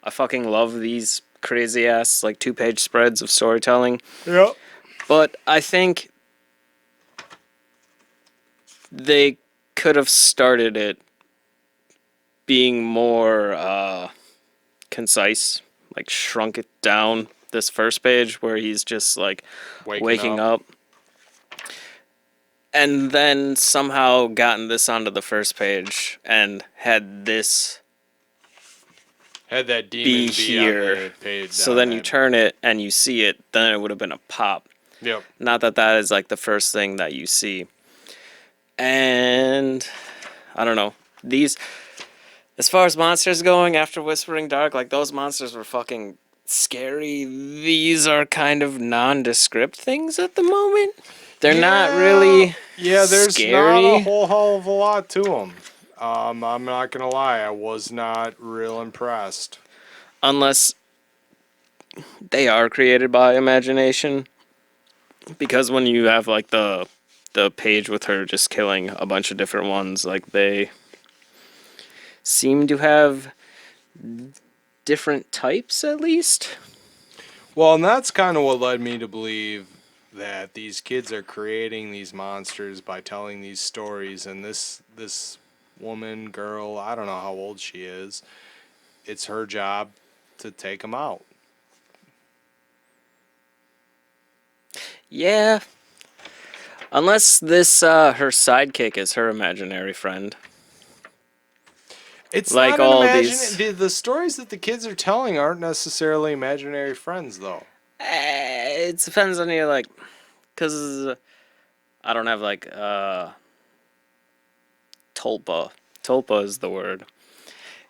I fucking love these crazy ass like 2-page spreads of storytelling. Yep. But I think they could have started it being more concise, like shrunk it down. This first page where he's just like Waking waking up. up. and then somehow gotten this onto the first page and had this Had that be demon be on here. the page So down then you that. turn it and you see it, then it would have been a pop. Yep. Not that that is like the first thing that you see. And I don't know. These, as far as monsters going after Whispering Dark, like those monsters were fucking scary. These are kind of nondescript things at the moment. They're not Yeah. really Yeah. There's not a scary whole hell of a lot to them. I'm not gonna lie. I was not real impressed. unless they are created by imagination. Because when you have like the page with her just killing a bunch of different ones, like they seem to have different types at least. Well, and that's kind of what led me to believe that these kids are creating these monsters by telling these stories, and this woman, girl, I don't know how old she is. It's her job to take them out. Yeah, unless this her sidekick is her imaginary friend. It's Like not an all imagine. these The stories that the kids are telling aren't necessarily imaginary friends, though. it depends on you like cuz I don't have like tulpa. Tulpa is the word.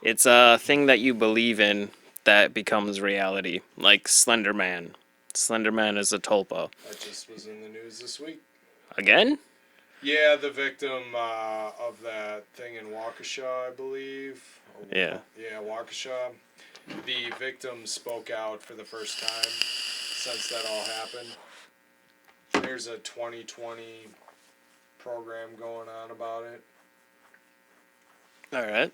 It's a thing that you believe in that becomes reality, like Slender Man. Slender Man is a tulpa. That just was in the news this week. Again? Yeah, the victim of that thing in Waukesha, I believe. Yeah. Yeah, Waukesha. The victim spoke out for the first time since that all happened. There's a 2020 program going on about it. All right.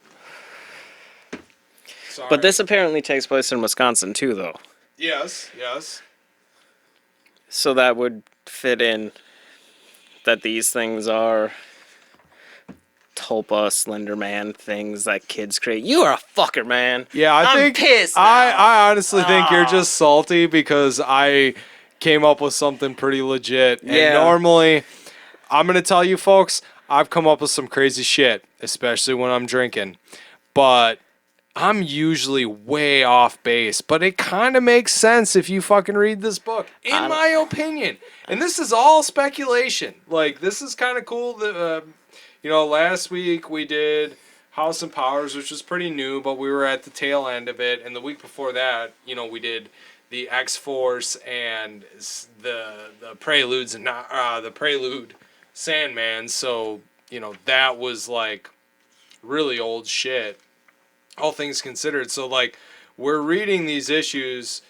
Sorry. But this apparently takes place in Wisconsin too, though. Yes, yes. So that would fit in that these things are Tulpa, Slender Man things that kids create. You are a fucker, man. Yeah, I'm pissed I now. I honestly think you're Ah. just salty because I came up with something pretty legit. And Yeah. normally, I'm gonna tell you folks, I've come up with some crazy shit, especially when I'm drinking. But I'm usually way off base, but it kind of makes sense if you fucking read this book, in I don't, my opinion. And this is all speculation. Like, this is kind of cool. Last week we did House and Powers, which was pretty new, but we were at the tail end of it. And the week before that, we did the X Force and the Preludes and not the Prelude Sandman. So that was like really old shit, all things considered. So like we're reading these issues.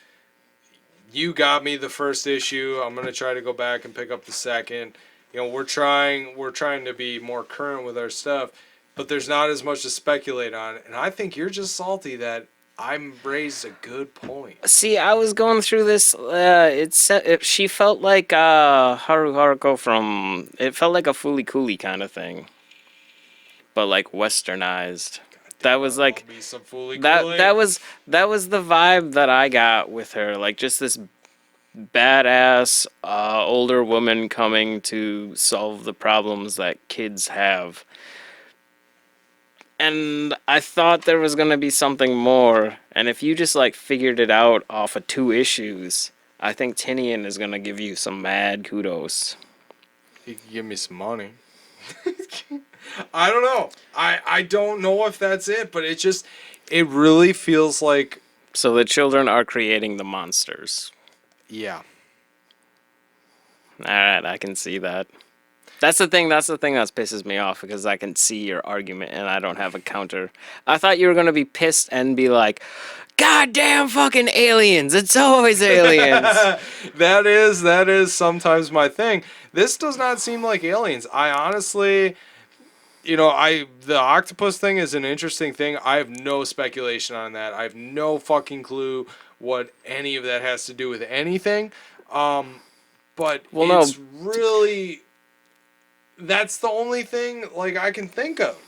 You got me the first issue. I'm gonna try to go back and pick up the second. We're trying to be more current with our stuff, but there's not as much to speculate on. And I think you're just salty that I'm raised a good point. see, I was going through this. She felt like Haru Haruko from. It felt like a Fooly Cooly kind of thing, but like westernized. That Damn, I was love like me some fooly that. cooly. That was the vibe that I got with her. Like just this badass older woman coming to solve the problems that kids have. And I thought there was gonna be something more. And if you just like figured it out off of 2 issues, I think Tinian is gonna give you some mad kudos. You can give me some money. I don't know. I don't know if that's it, but it really feels like, So the children are creating the monsters. yeah. All right, I can see that. That's the thing. That's the thing that pisses me off because I can see your argument and I don't have a counter. I thought you were gonna be pissed and be like, "God damn fucking aliens! It's always aliens." That is sometimes my thing. This does not seem like aliens. I honestly, the octopus thing is an interesting thing. I have no speculation on that. I have no fucking clue what any of that has to do with anything. But Well, no. it's really, that's the only thing like I can think of.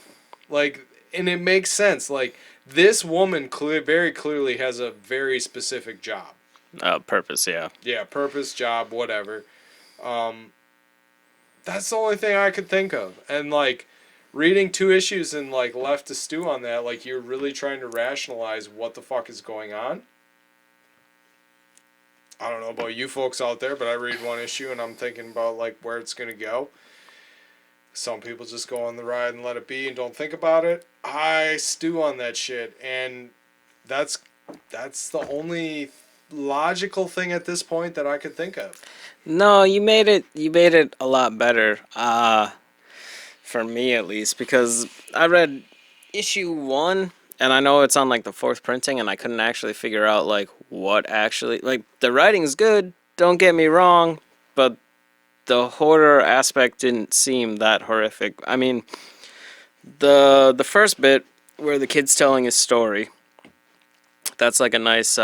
Like, and it makes sense. Like, this woman very clearly has a very specific job. Purpose, yeah. Yeah, purpose, job, whatever. That's the only thing I could think of. And like reading two issues and like left to stew on that, like you're really trying to rationalize what the fuck is going on. I don't know about you folks out there, but I read one issue and I'm thinking about like where it's gonna go. Some people just go on the ride and let it be and don't think about it. I stew on that shit, and that's that's the only logical thing at this point that I could think of. No, you made it a lot better. For me at least, because I read issue 1 and I know it's on like the fourth printing and I couldn't actually figure out like what actually like the writing's good, don't get me wrong, but the horror aspect didn't seem that horrific. I mean, the first bit where the kid's telling his story, that's like a nice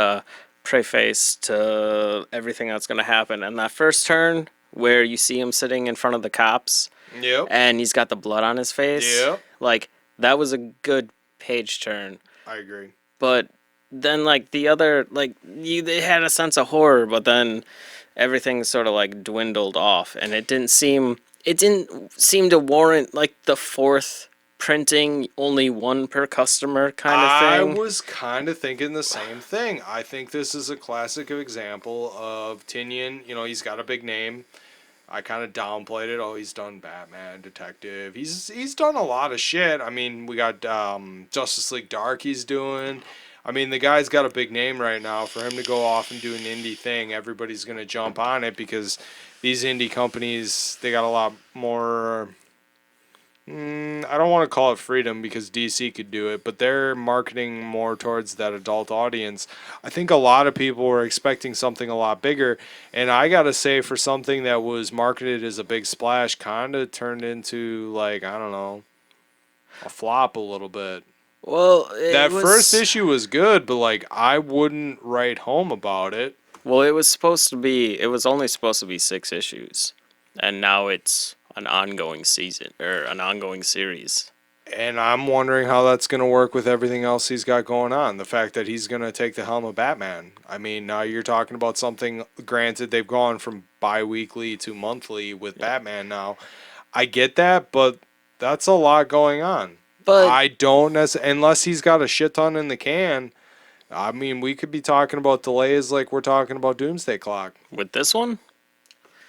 preface to everything that's going to happen. And that first turn where you see him sitting in front of the cops Yep. and he's got the blood on his face, Yep. like that was a good page turn. I agree. But then like the other like you they had a sense of horror, but then everything sort of like dwindled off and it didn't seem to warrant like the fourth printing, only one per customer kind of I thing. was kind of thinking the same thing. I think this is a classic example of Tinian. You know, he's got a big name. I kind of downplayed it. Oh, he's done Batman, Detective. He's done a lot of shit. I mean, we got Justice League Dark. He's doing. I mean, the guy's got a big name right now. For him to go off and do an indie thing, everybody's gonna jump on it because these indie companies they got a lot more. I don't want to call it freedom because DC could do it, but they're marketing more towards that adult audience. I think a lot of people were expecting something a lot bigger, and I gotta say, for something that was marketed as a big splash, kind of turned into like I don't know, a flop a little bit. Well, it That first was issue was good, but like I wouldn't write home about it. it was only supposed to be 6 issues. And now it's an ongoing season or an ongoing series. And I'm wondering how that's going to work with everything else he's got going on. The fact that he's going to take the helm of Batman. I mean, now you're talking about something, granted, they've gone from bi weekly to monthly with Yeah. Batman now. I get that, but that's a lot going on. But I don't necessarily, unless he's got a shit ton in the can. I mean, we could be talking about delays like we're talking about Doomsday Clock. with this one,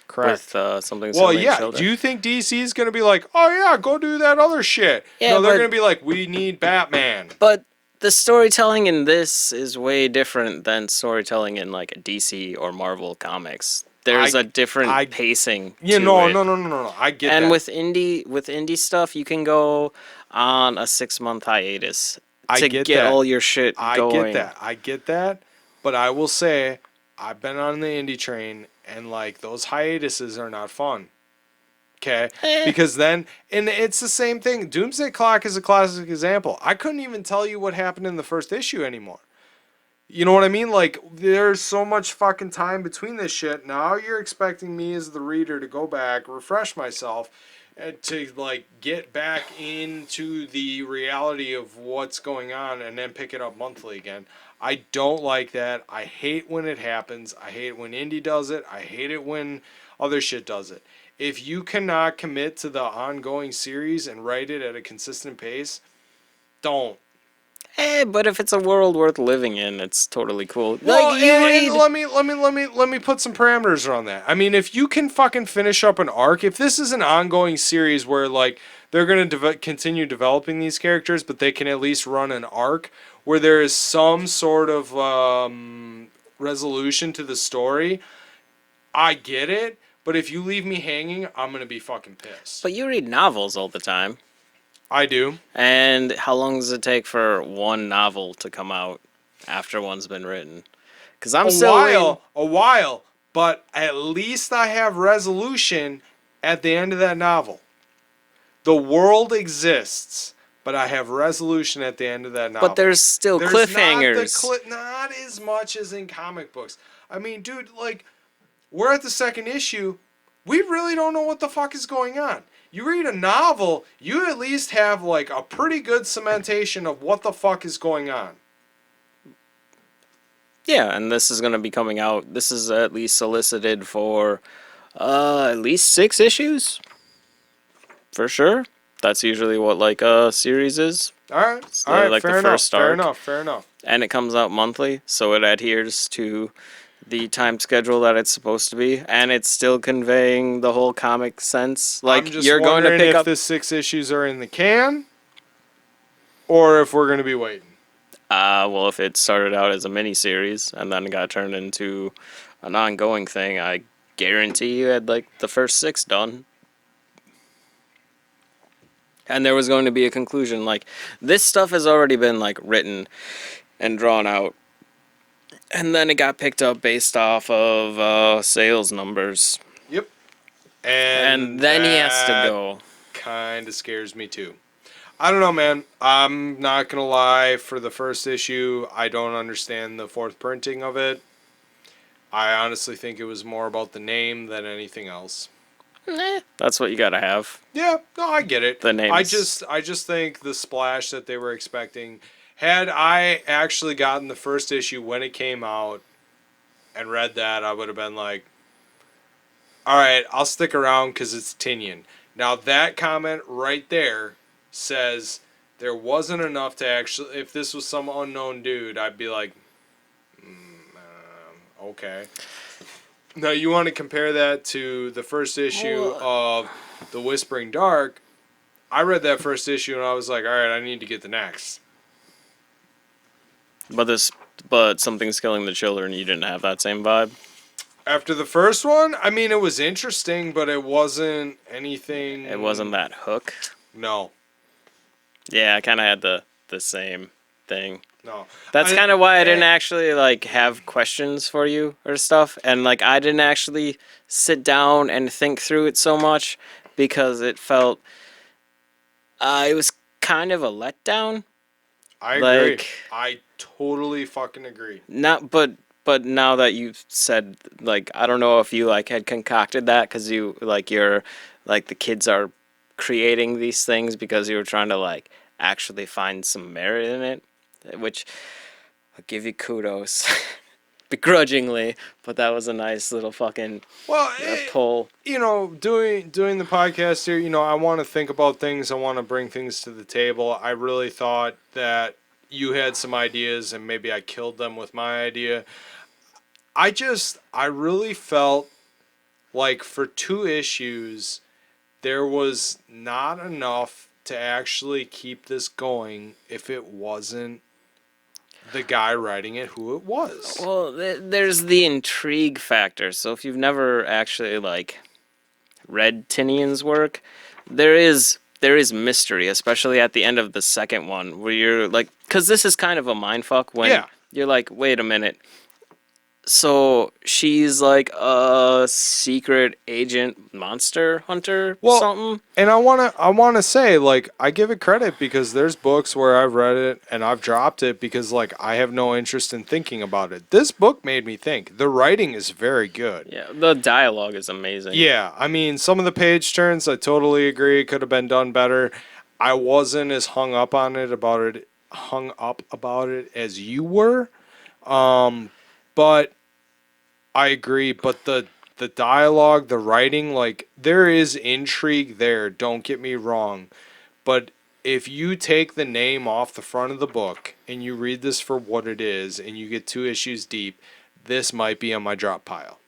Correct. with something Well, silly and yeah. Do children. you think DC is going to be like, oh, yeah, go do that other shit? Yeah, No, they're but going to be like, we need Batman. but the storytelling in this is way different than storytelling in like a DC or Marvel comics. There's I, a different I, pacing yeah, to no, it. no, no, no, no, no. I get And that. with indie stuff, you can go on a 6 month hiatus I to get get that. all your shit I get going. that. I get that. But I will say, I've been on the indie train, and like those hiatuses are not fun. Okay, Eh, because then, and it's the same thing. Doomsday Clock is a classic example. I couldn't even tell you what happened in the first issue anymore. You know what I mean? Like, there's so much fucking time between this shit. Now you're expecting me as the reader to go back, refresh myself, and to, like, get back into the reality of what's going on and then pick it up monthly again. I don't like that. I hate when it happens. I hate it when indie does it. I hate it when other shit does it. If you cannot commit to the ongoing series and write it at a consistent pace, don't. but if it's a world worth living in, it's totally cool. Like Well, you and read, let me put some parameters around that. I mean, if you can fucking finish up an arc, if this is an ongoing series where like they're gonna continue developing these characters, but they can at least run an arc where there is some sort of resolution to the story, I get it. But if you leave me hanging, I'm gonna be fucking pissed. but you read novels all the time. I do. And how long does it take for one novel to come out after one's been written? Because I'm still waiting. A while, but at least I have resolution at the end of that novel. The world exists, but I have resolution at the end of that novel. But there's still There's cliffhangers. not as much as in comic books. I mean, dude, like we're at the second issue. We really don't know what the fuck is going on. You read a novel, you at least have like a pretty good cementation of what the fuck is going on. Yeah, and this is going to be coming out. This is at least solicited for at least 6 issues. for sure. That's usually what like a series is. It's All right, like the fair enough, first fair arc, enough, fair enough. and it comes out monthly, so it adheres to the time schedule that it's supposed to be, and it's still conveying the whole comic sense. I'm Like just you're going to wondering pick if up. the 6 issues are in the can or if we're going to be waiting. Well, if it started out as a mini series and then got turned into an ongoing thing, I guarantee you had like the first six done. And there was going to be a conclusion. Like this stuff has already been like written and drawn out, and then it got picked up based off of sales numbers, Yep. and And then he has to that go. kind of scares me too. I don't know, man. I'm not going to lie. For the first issue, I don't understand the fourth printing of it. I honestly think it was more about the name than anything else. That's what you gotta have. Yeah, no, I get it. The I names. just I just think the splash that they were expecting, had I actually gotten the first issue when it came out and read that, I would have been like, all right, I'll stick around because it's Tinian. Now that comment right there says there wasn't enough to actually. If this was some unknown dude, I'd be like, okay. Now you want to compare that to the first issue of The Whispering Dark. I read that first issue and I was like, all right, I need to get the next. But this, but something's killing the children. You didn't have that same vibe. After the first one, I mean, it was interesting, but it wasn't anything. It wasn't that hook. No, Yeah, I kind of had the same thing. no. That's kind of why I didn't eh, actually like have questions for you or stuff, and like I didn't actually sit down and think through it so much because it felt it was kind of a letdown. I agree. Like I totally fucking agree. not, but now that you've said like I don't know if you like had concocted that because you like you're like the kids are creating these things because you were trying to like actually find some merit in it, which I'll give you kudos. Begrudgingly, but that was a nice little fucking Well, pull. doing the podcast here, I want to think about things. I want to bring things to the table. I really thought that you had some ideas and maybe I killed them with my idea. I really felt like for 2 issues, there was not enough to actually keep this going if it wasn't the guy writing it who it was. Well, there's the intrigue factor. So if you've never actually like read Tinian's work, there is mystery, especially at the end of the second one, where you're like, because this is kind of a mind fuck when Yeah. you're like, wait a minute. So she's like a secret agent monster hunter Well, something. and I wanna say, like, I give it credit because there's books where I've read it and I've dropped it because like I have no interest in thinking about it. This book made me think. The writing is very good. Yeah, the dialogue is amazing. Yeah, I mean some of the page turns I totally agree could have been done better. I wasn't as hung up about it as you were. But I agree, but the dialogue, the writing, like there is intrigue there, don't get me wrong. But if you take the name off the front of the book and you read this for what it is and you get 2 issues deep, this might be on my drop pile.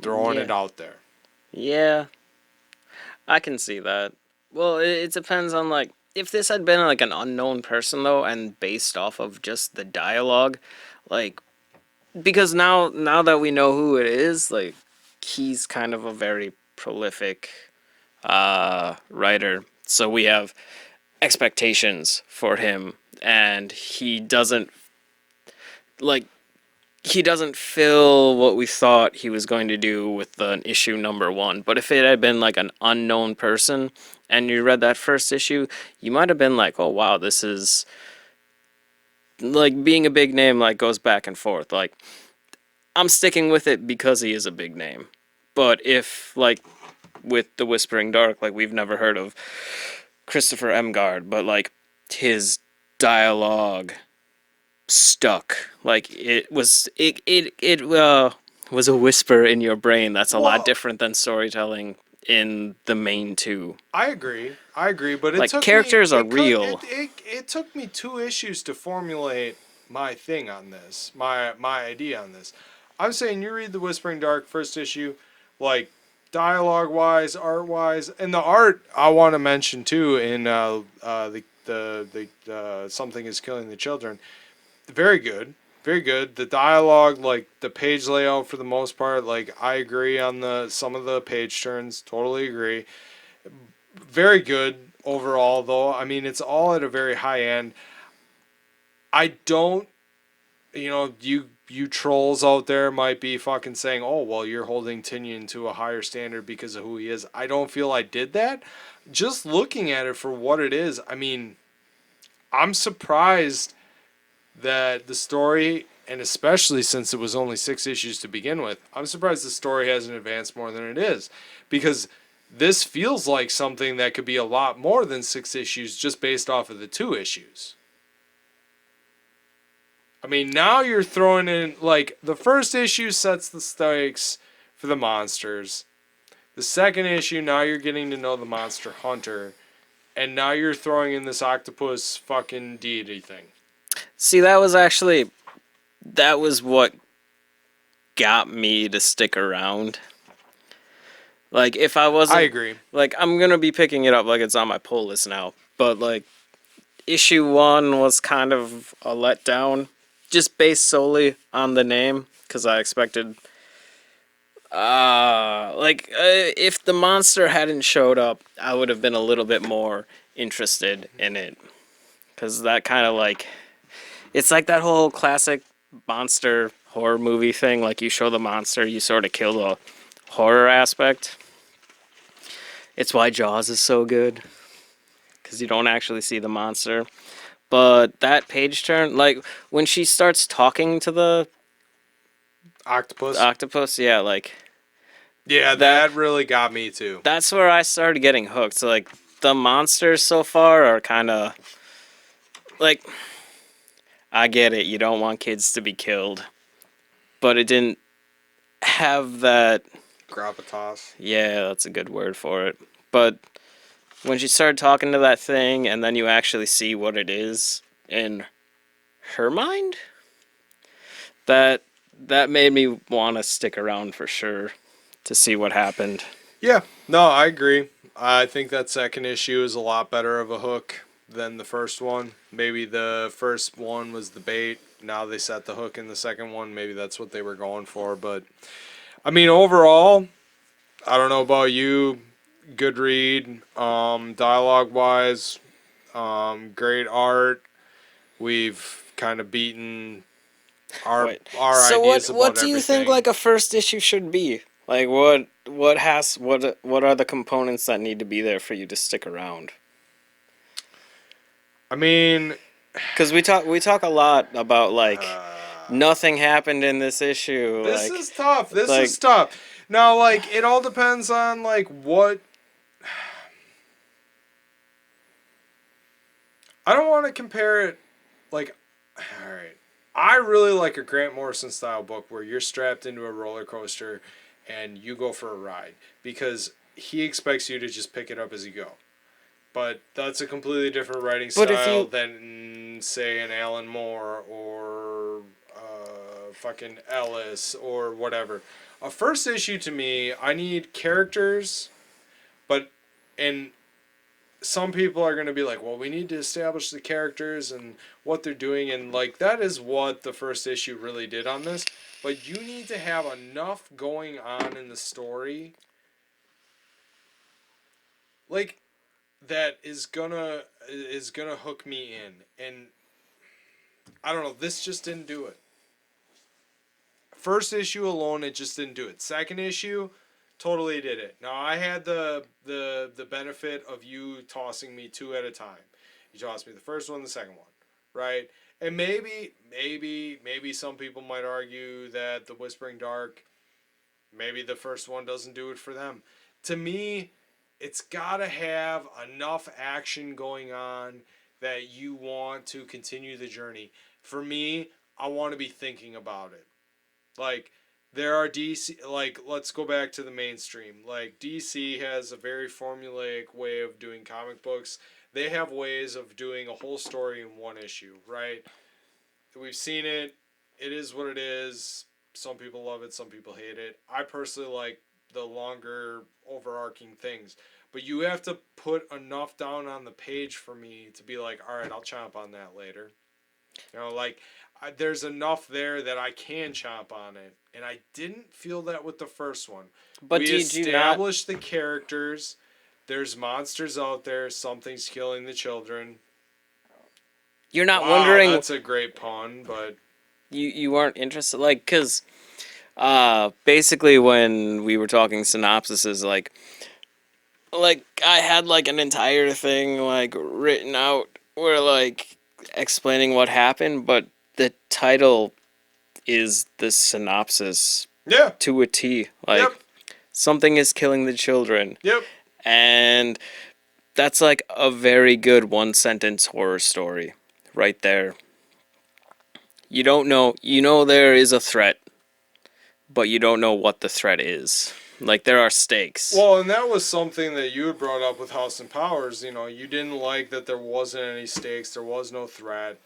Throwing Yeah. it out there. Yeah, I can see that. Well, it depends on like if this had been like an unknown person though, and based off of just the dialogue, like because now that we know who it is, like he's kind of a very prolific writer, so we have expectations for him, and like he doesn't fill what we thought he was going to do with an issue number one. But if it had been like an unknown person and you read that first issue, you might have been like, oh wow, this is like being a big name, like goes back and forth. Like I'm sticking with it because he is a big name. But if like with the Whispering Dark, like we've never heard of Christopher Emgard, but like his dialogue stuck. Like it was a whisper in your brain. That's a lot Well, different than storytelling in the main two. I agree. I agree, but it Like took me characters are real. it took me 2 issues to formulate my thing on this. My idea on this. I'm saying you read the Whispering Dark first issue, like dialogue wise, art wise, and the art I want to mention too in the something is killing the children. Very good. Very good. The dialogue, like the page layout for the most part, like I agree on the some of the page turns. Totally agree. Very good overall though. I mean, it's all at a very high end. I don't, you trolls out there might be fucking saying, "Oh, well, you're holding Tinian to a higher standard because of who he is." I don't feel I did that. Just looking at it for what it is, I mean, I'm surprised that the story, and especially since it was only 6 issues to begin with, I'm surprised the story hasn't advanced more than it is. Because this feels like something that could be a lot more than 6 issues just based off of the 2 issues. I mean, now you're throwing in, like, the first issue sets the stakes for the monsters. The second issue, now you're getting to know the monster hunter. And now you're throwing in this octopus fucking deity thing. See, that was what got me to stick around. Like if I I wasn't agree. like I'm gonna be picking it up like it's on my pull list now, but like issue one was kind of a letdown, just based solely on the name, because I expected if the monster hadn't showed up, I would have been a little bit more interested in it, because that kind of like it's like that whole classic monster horror movie thing. Like you show the monster, you sort of kill the horror aspect. It's why Jaws is so good, because you don't actually see the monster. But that page turn, like when she starts talking to the Octopus. octopus, yeah, like Yeah, that. that really got me too. That's where I started getting hooked. So like the monsters so far are kind of like I get it. You don't want kids to be killed, but it didn't have that. Gravitas. Yeah, that's a good word for it. But when she started talking to that thing, and then you actually see what it is in her mind, that that made me want to stick around for sure to see what happened. Yeah, no, I agree. I think that second issue is a lot better of a hook than the first one. Maybe the first one was the bait. Now they set the hook in the second one. Maybe that's what they were going for. But I mean, overall, I don't know about you. Good read. Dialogue wise, great art. We've kind of beaten Wait, our so ideas what about do you think everything. like a first issue should be? Like what are the components that need to be there for you to stick around? I mean, Because we talk a lot about like uh, nothing happened in this issue, this like is tough. This like is tough. Now, like, it all depends on like what. I don't want to compare it. Like, all right, I really like a Grant Morrison style book where you're strapped into a roller coaster and you go for a ride because he expects you to just pick it up as you go. But that's a completely different writing but if style you than, say, an Alan Moore or fucking Ellis or whatever. A first issue to me, I need characters, but and some people are going to be like, well, we need to establish the characters and what they're doing, and like that is what the first issue really did on this. But you need to have enough going on in the story, like that is gonna hook me in, and I don't know. This just didn't do it. First issue alone, it just didn't do it. Second issue, totally did it. Now I had the benefit of you tossing me two at a time. You tossed me the first one, the second one, right? And maybe some people might argue that the Whispering Dark, maybe the first one doesn't do it for them. To me, it's got to have enough action going on that you want to continue the journey. For me, I want to be thinking about it. Like there are DC, like, let's go back to the mainstream. Like, DC has a very formulaic way of doing comic books. They have ways of doing a whole story in one issue, right? We've seen it. It is what it is. Some people love it, some people hate it. I personally like the longer overarching things. But you have to put enough down on the page for me to be like, all right, I'll chomp on that later. Like, there's enough there that I can chomp on it. And I didn't feel that with the first one. But We did you not? established the characters. There's monsters out there. Something's killing the children. You're not Wow, wondering. that's a great pun, but You weren't interested, like, cause basically when we were talking synopsises, like I had like an entire thing like written out where like explaining what happened, but the title is the synopsis yeah, to a T. Like yep, something is killing the children, yep. and that's like a very good one sentence horror story right there. You don't know, you know there is a threat, but you don't know what the threat is. Like there are stakes. Well, and that was something that you had brought up with House and Powers. You know, you didn't like that there wasn't any stakes, there was no threat.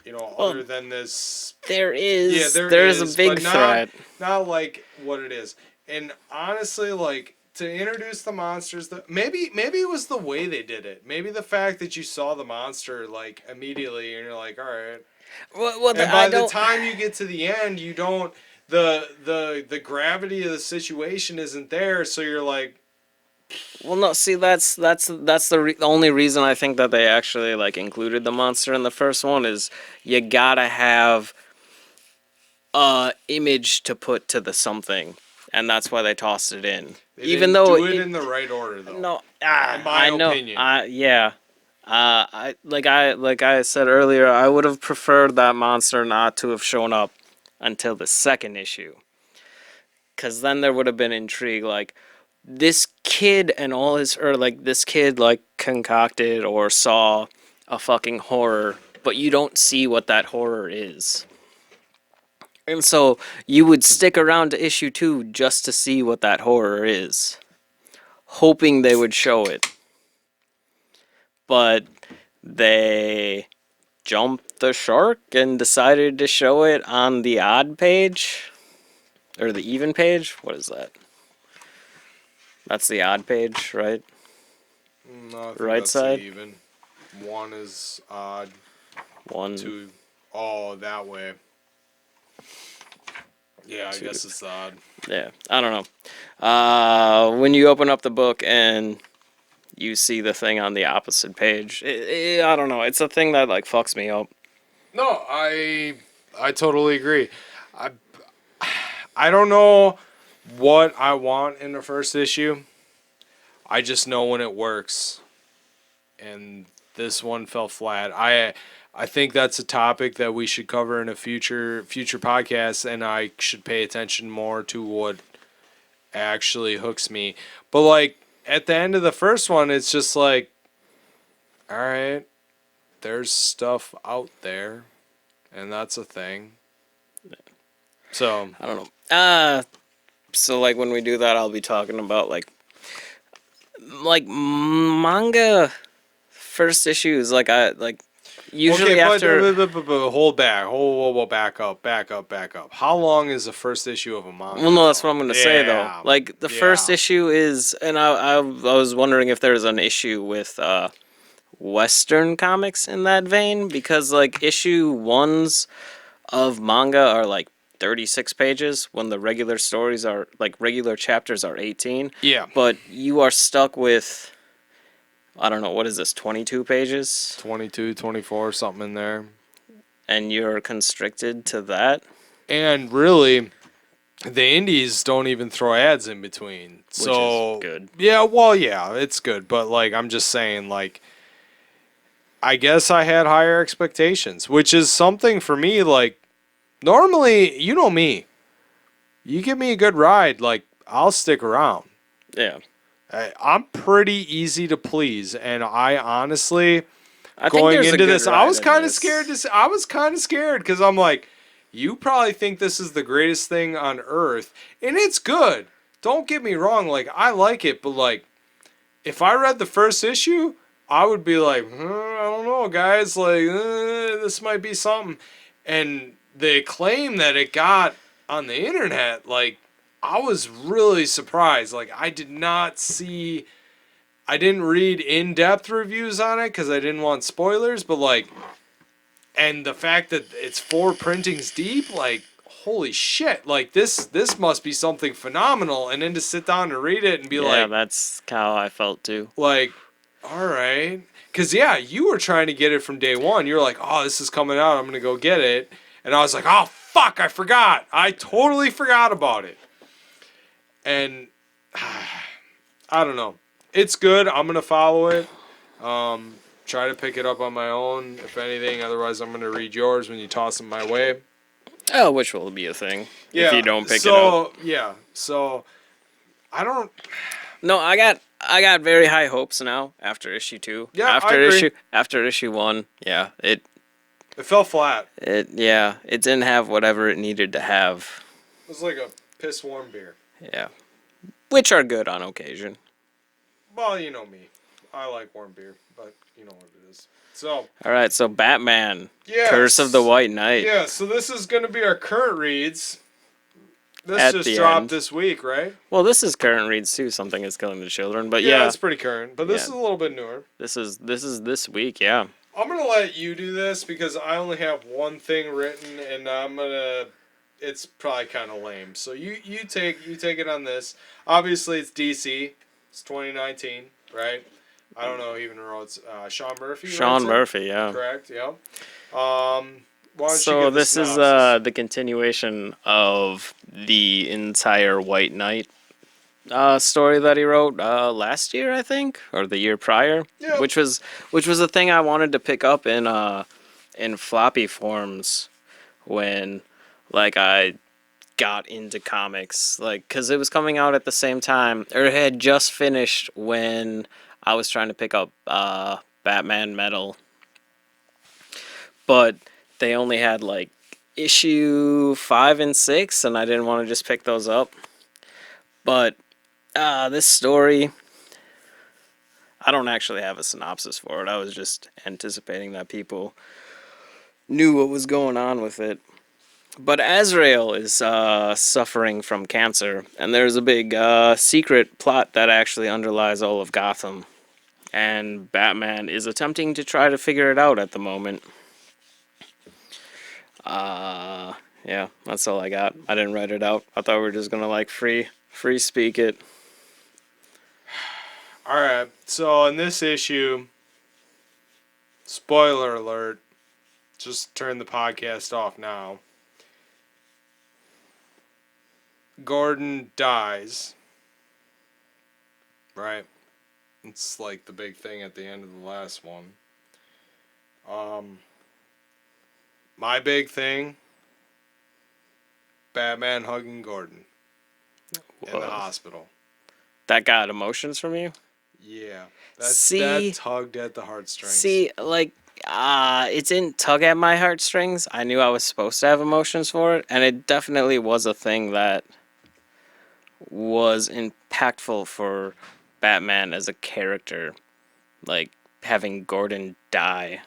You know, Well, other than this. there Yeah, is. there There's is, a big but threat. not like what it is. And honestly, like to introduce the monsters, maybe it was the way they did it. Maybe the fact that you saw the monster like immediately, and you're like, all right. Well, And I by the don't. time you get to the end, you don't the gravity of the situation isn't there, so you're like, Well, no. See, that's the only reason I think that they actually like included the monster in the first one is you gotta have a image to put to the something, and that's why they tossed it in. they Even didn't though do it in the right order though. no, In my I know. opinion. Yeah. Like I said earlier, I would have preferred that monster not to have shown up until the second issue. Cause then there would have been intrigue. Like this kid and all his, or like this kid like concocted or saw a fucking horror, but you don't see what that horror is. And so you would stick around to issue 2 just to see what that horror is, hoping they would show it. But they jumped the shark and decided to show it on the odd page or the even page. What is that? That's the odd page, right? No, I think Right that's side? even. One is odd. One, Two. Oh, that way. Yeah, I two. guess it's odd. Yeah, I don't know. When you open up the book and you see the thing on the opposite page, I don't know. It's a thing that like fucks me up. No, I totally agree. I I don't know what I want in the first issue. I just know when it works. And this one fell flat. I think that's a topic that we should cover in a future podcast, and I should pay attention more to what actually hooks me. But like at the end of the first one, it's just like, all right, there's stuff out there, and that's a thing. So I don't know. So like when we do that, I'll be talking about like manga first issues. Like I like usually okay, after. but hold back, back up. How long is the first issue of a manga? Well, no, that's though? what I'm gonna say though. Yeah, Like the first yeah. issue is, and I was wondering if there's an issue with Western comics in that vein because like issue ones of manga are like 36 pages when the regular stories are like regular chapters are 18. Yeah. But you are stuck with I don't know what is this 22 pages 22, 24, something in there. and you're constricted to that, And really, the indies don't even throw ads in between. which So is good. yeah, well, yeah, it's good, but like I'm just saying, like I guess I had higher expectations, which is something for me. Like normally, you know me, you give me a good ride, like I'll stick around. Yeah. I'm pretty easy to please, and I honestly I think going there's a into good this, I ride was in kind of this. scared to. I was kind of scared because I'm like, You probably think this is the greatest thing on earth, and it's good. Don't get me wrong, like I like it, but like if I read the first issue, I would be like, I don't know, guys, like this might be something. And the acclaim that it got on the internet, like I was really surprised. Like I didn't read in-depth reviews on it because I didn't want spoilers, but like, and the fact that it's 4 printings deep, like holy shit, like this must be something phenomenal. And then to sit down and read it and be Yeah, like, that's how I felt too. like, all right. Because, yeah, you were trying to get it from day one. You're like, oh, this is coming out. I'm going to go get it. And I was like, oh, fuck, I forgot. I totally forgot about it. And I don't know. It's good. I'm going to follow it. Try to pick it up on my own, if anything. Otherwise, I'm going to read yours when you toss them my way. Oh, which will be a thing if Yeah. you don't pick it up. Yeah. So, I don't. No, I got very high hopes now after issue 2. Yeah, after I agree. issue 1, yeah, It fell flat. it didn't have whatever it needed to have. It was like a piss warm beer. Yeah. Which are good on occasion. Well, you know me. I like warm beer, but you know what it is. So, All right, so Batman, yes. Curse of the White Knight. Yeah, so this is going to be our current reads. This At just the dropped end. this week, right? Well, this is current reads too. Something is killing the children, but yeah, it's pretty current. But this Yeah. is a little bit newer. this is this week. Yeah. I'm going to let you do this because I only have one thing written and it's probably kind of lame. So you take it on this. Obviously it's DC. It's 2019, right? I don't know even who wrote Sean Murphy. Sean writes it? Murphy. Yeah. Correct, yeah. Why don't you So give the this is synopsis? the continuation of the entire White Knight story that he wrote last year, I think, or the year prior, Yeah. which was a thing I wanted to pick up in floppy forms when like I got into comics, like because it was coming out at the same time, or it had just finished when I was trying to pick up Batman Metal, but they only had like issue 5 and 6, and I didn't want to just pick those up. But this story, I don't actually have a synopsis for it. I was just anticipating that people knew what was going on with it. But Azrael is suffering from cancer, and there's a big secret plot that actually underlies all of Gotham. And Batman is attempting to try to figure it out at the moment. Yeah, that's all I got. I didn't write it out. I thought we were just gonna like free speak it. All right. So in this issue, spoiler alert. Just turn the podcast off now. Gordon dies. Right. It's like the big thing at the end of the last one. My big thing. Batman hugging Gordon in the Whoa. hospital. That got emotions from you? Yeah, See- that tugged at the heartstrings. See, like, it didn't tug at my heartstrings. I knew I was supposed to have emotions for it, and it definitely was a thing that was impactful for Batman as a character. Like, having Gordon die,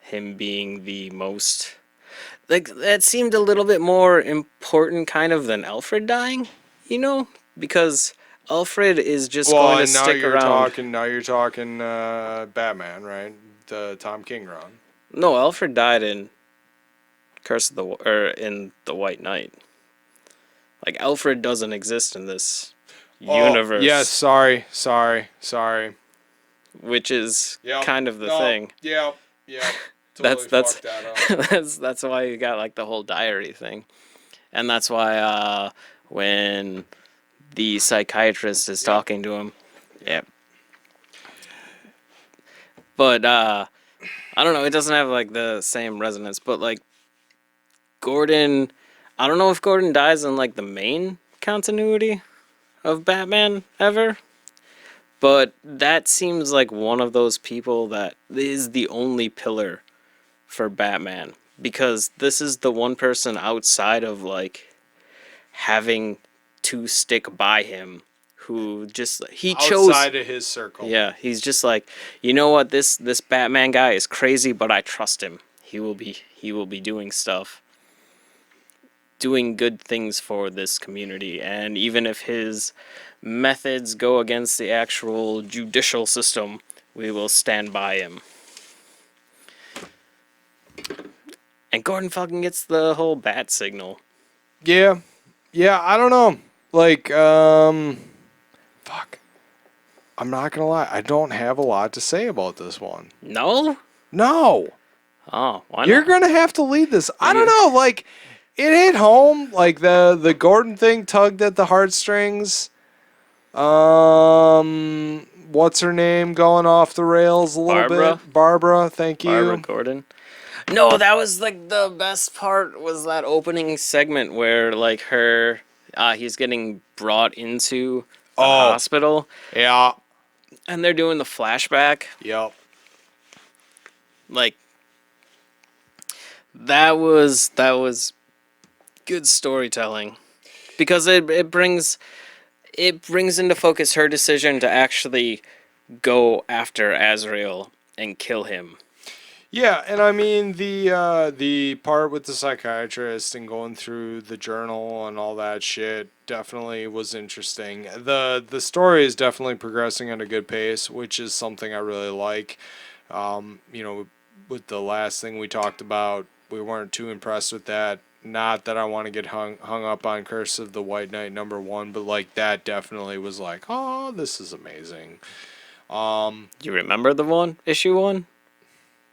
him being the most. Like, that seemed a little bit more important, kind of, than Alfred dying, you know? Because Alfred is just well, going to and now stick you're around. talking. Now you're talking Batman, right? The Tom King run. No, Alfred died in Curse of the in the White Knight. Like Alfred doesn't exist in this universe. Oh, yes. Sorry. Which is Yep. kind of the No, thing. Yeah. That's Totally fucked that up. that's why you got like the whole diary thing, and that's why when the psychiatrist is talking to him, yeah. But I don't know. It doesn't have like the same resonance. But like Gordon, I don't know if Gordon dies in like the main continuity of Batman ever. But that seems like one of those people that is the only pillar for Batman. because this is the one person outside of like having to stick by him who just he chose. Outside of his circle. Yeah, he's just like, you know what, this Batman guy is crazy, but I trust him. He will be doing stuff, doing good things for this community, and even if his methods go against the actual judicial system, we will stand by him. And Gordon fucking gets the whole bat signal. Yeah. Yeah, I don't know. Like, fuck. I'm not gonna lie. I don't have a lot to say about this one. No? No. Oh, why You're not? gonna have to lead this. I don't You, know. Like, it hit home. Like the Gordon thing tugged at the heartstrings. What's her name going off the rails a little Barbara? bit? Barbara. Thank Barbara you. Gordon? No, that was like the best part was that opening segment where like he's getting brought into the Oh, hospital yeah. and they're doing the flashback. Yep. Like that was good storytelling because it brings into focus her decision to actually go after Azrael and kill him. Yeah, and I mean the part with the psychiatrist and going through the journal and all that shit definitely was interesting. The story is definitely progressing at a good pace, which is something I really like. You know, with the last thing we talked about, we weren't too impressed with that. Not that I want to get hung up on Curse of the White Knight #1, but like that definitely was like, oh, this is amazing. Do you remember the issue 1?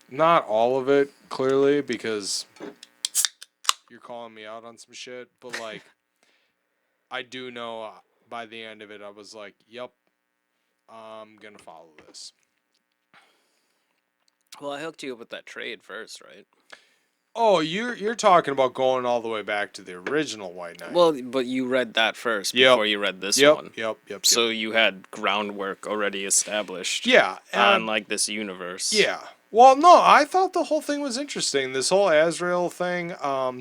Not all of it clearly because you're calling me out on some shit, but like I do know by the end of it, I was like, "Yep, I'm gonna follow this." Well, I hooked you up with that trade first, right? Oh, you're talking about going all the way back to the original White Knight. Well, but you read that first Yep, before you read this yep, one. yep, yep, yep. So you had groundwork already established Yeah, on like this universe. yeah. Well, no, I thought the whole thing was interesting. This whole Azrael thing,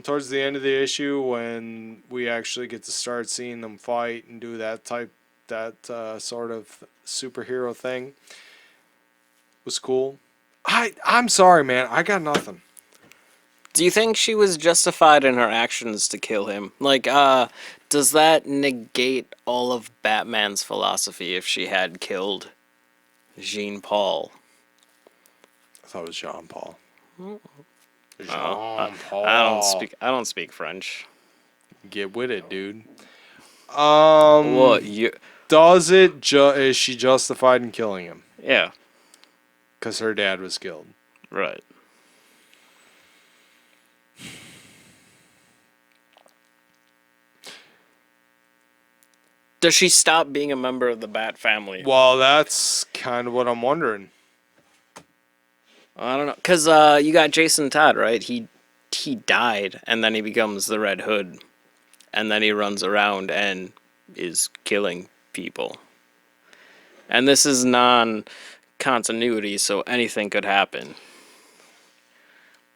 towards the end of the issue, when we actually get to start seeing them fight and do that sort of superhero thing, was cool. I'm sorry, man. I got nothing. Do you think she was justified in her actions to kill him? Like, does that negate all of Batman's philosophy if she had killed Jean Paul? I thought it was Jean Paul. Oh, Jean I don't Paul. speak. I don't speak French. Get with it, dude. What you? Is she justified in killing him? Yeah, Because her dad was killed. right. Does she stop being a member of the Bat family? Well, that's kind of what I'm wondering. I don't know, cause you got Jason Todd, right? He died, and then he becomes the Red Hood, and then he runs around and is killing people. And this is non-continuity, so anything could happen.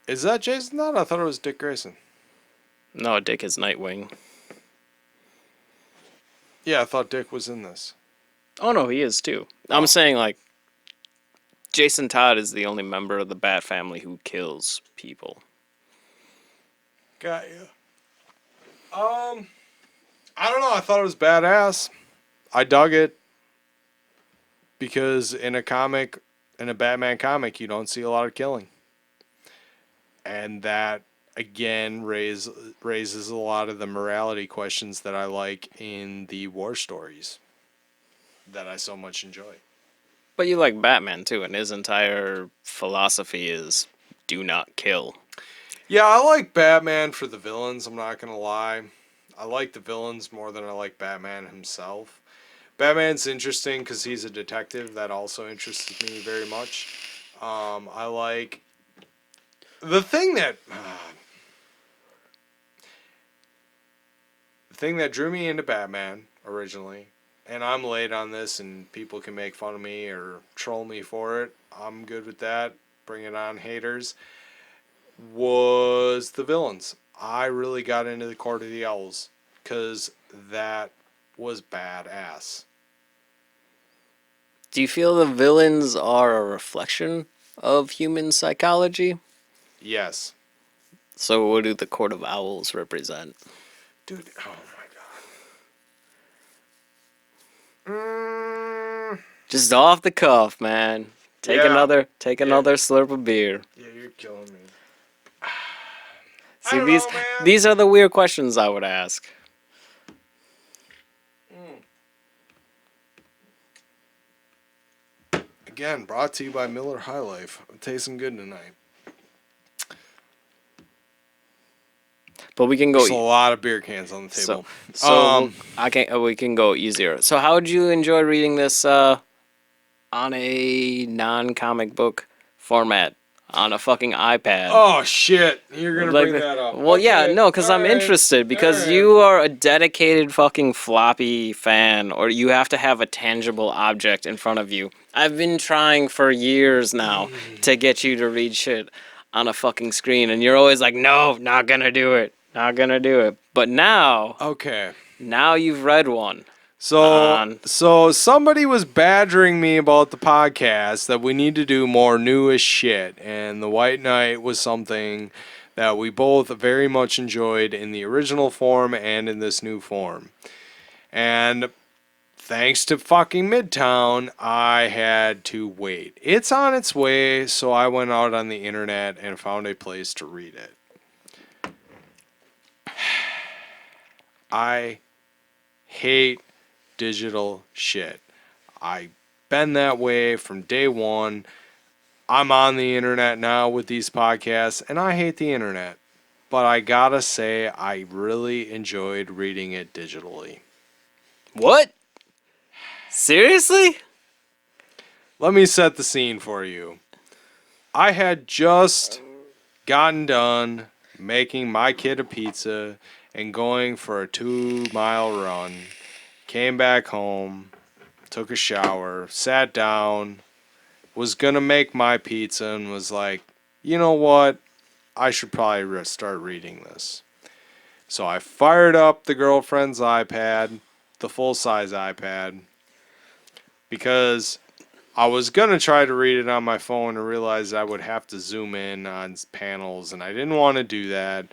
Is that Jason Todd? I thought it was Dick Grayson. No, Dick is Nightwing. Yeah, I thought Dick was in this. Oh no, he is too. Oh. I'm saying like Jason Todd is the only member of the Bat family who kills people. Got you. I don't know. I thought it was badass. I dug it because in a Batman comic, you don't see a lot of killing, and that again raises a lot of the morality questions that I like in the war stories that I so much enjoy. But you like Batman too, and his entire philosophy is do not kill. Yeah, I like Batman for the villains. I'm not gonna lie. I like the villains more than I like Batman himself. Batman's interesting because he's a detective. That also interests me very much. I like the thing that the thing that drew me into Batman originally, and I'm late on this, and people can make fun of me or troll me for it. I'm good with that. Bring it on, haters. was the villains. I really got into the Court of the Owls because that was badass. Do you feel the villains are a reflection of human psychology? Yes. So what do the Court of Owls represent? Dude, oh my god. Just off the cuff, man. Take Yeah. another take Yeah. another slurp of beer. Yeah, you're killing me. I See don't these know, man. these are the weird questions I would ask. Again, brought to you by Miller High Life. I'm tasting good tonight. But we can go There's a lot of beer cans on the so table. we can go easier. So how would you enjoy reading this on a non-comic book format on a fucking iPad? Oh shit! You're gonna Like, bring that up. well, yeah, Okay. no, because All I'm right. interested. All Because right. you are a dedicated fucking floppy fan, or you have to have a tangible object in front of you. I've been trying for years now to get you to read shit on a fucking screen, and you're always like, no, not gonna do it, not gonna do it. But Okay. now you've read one So on. so somebody was badgering me about the podcast that we need to do more newish shit, and the White Knight was something that we both very much enjoyed in the original form and in this new form. And thanks to fucking Midtown, I had to wait. It's on its way, so I went out on the internet and found a place to read it. I hate digital shit. I've been that way from day one. I'm on the internet now with these podcasts, and I hate the internet. But I gotta say, I really enjoyed reading it digitally. What? Seriously? Let me set the scene for you. I had just gotten done making my kid a pizza and going for a 2 mile run. Came back home, took a shower, sat down, was gonna make my pizza, and was like, you know what? I should probably start reading this. So I fired up the girlfriend's iPad, the full size iPad, because I was gonna try to read it on my phone and realized I would have to zoom in on panels, and I didn't want to do that.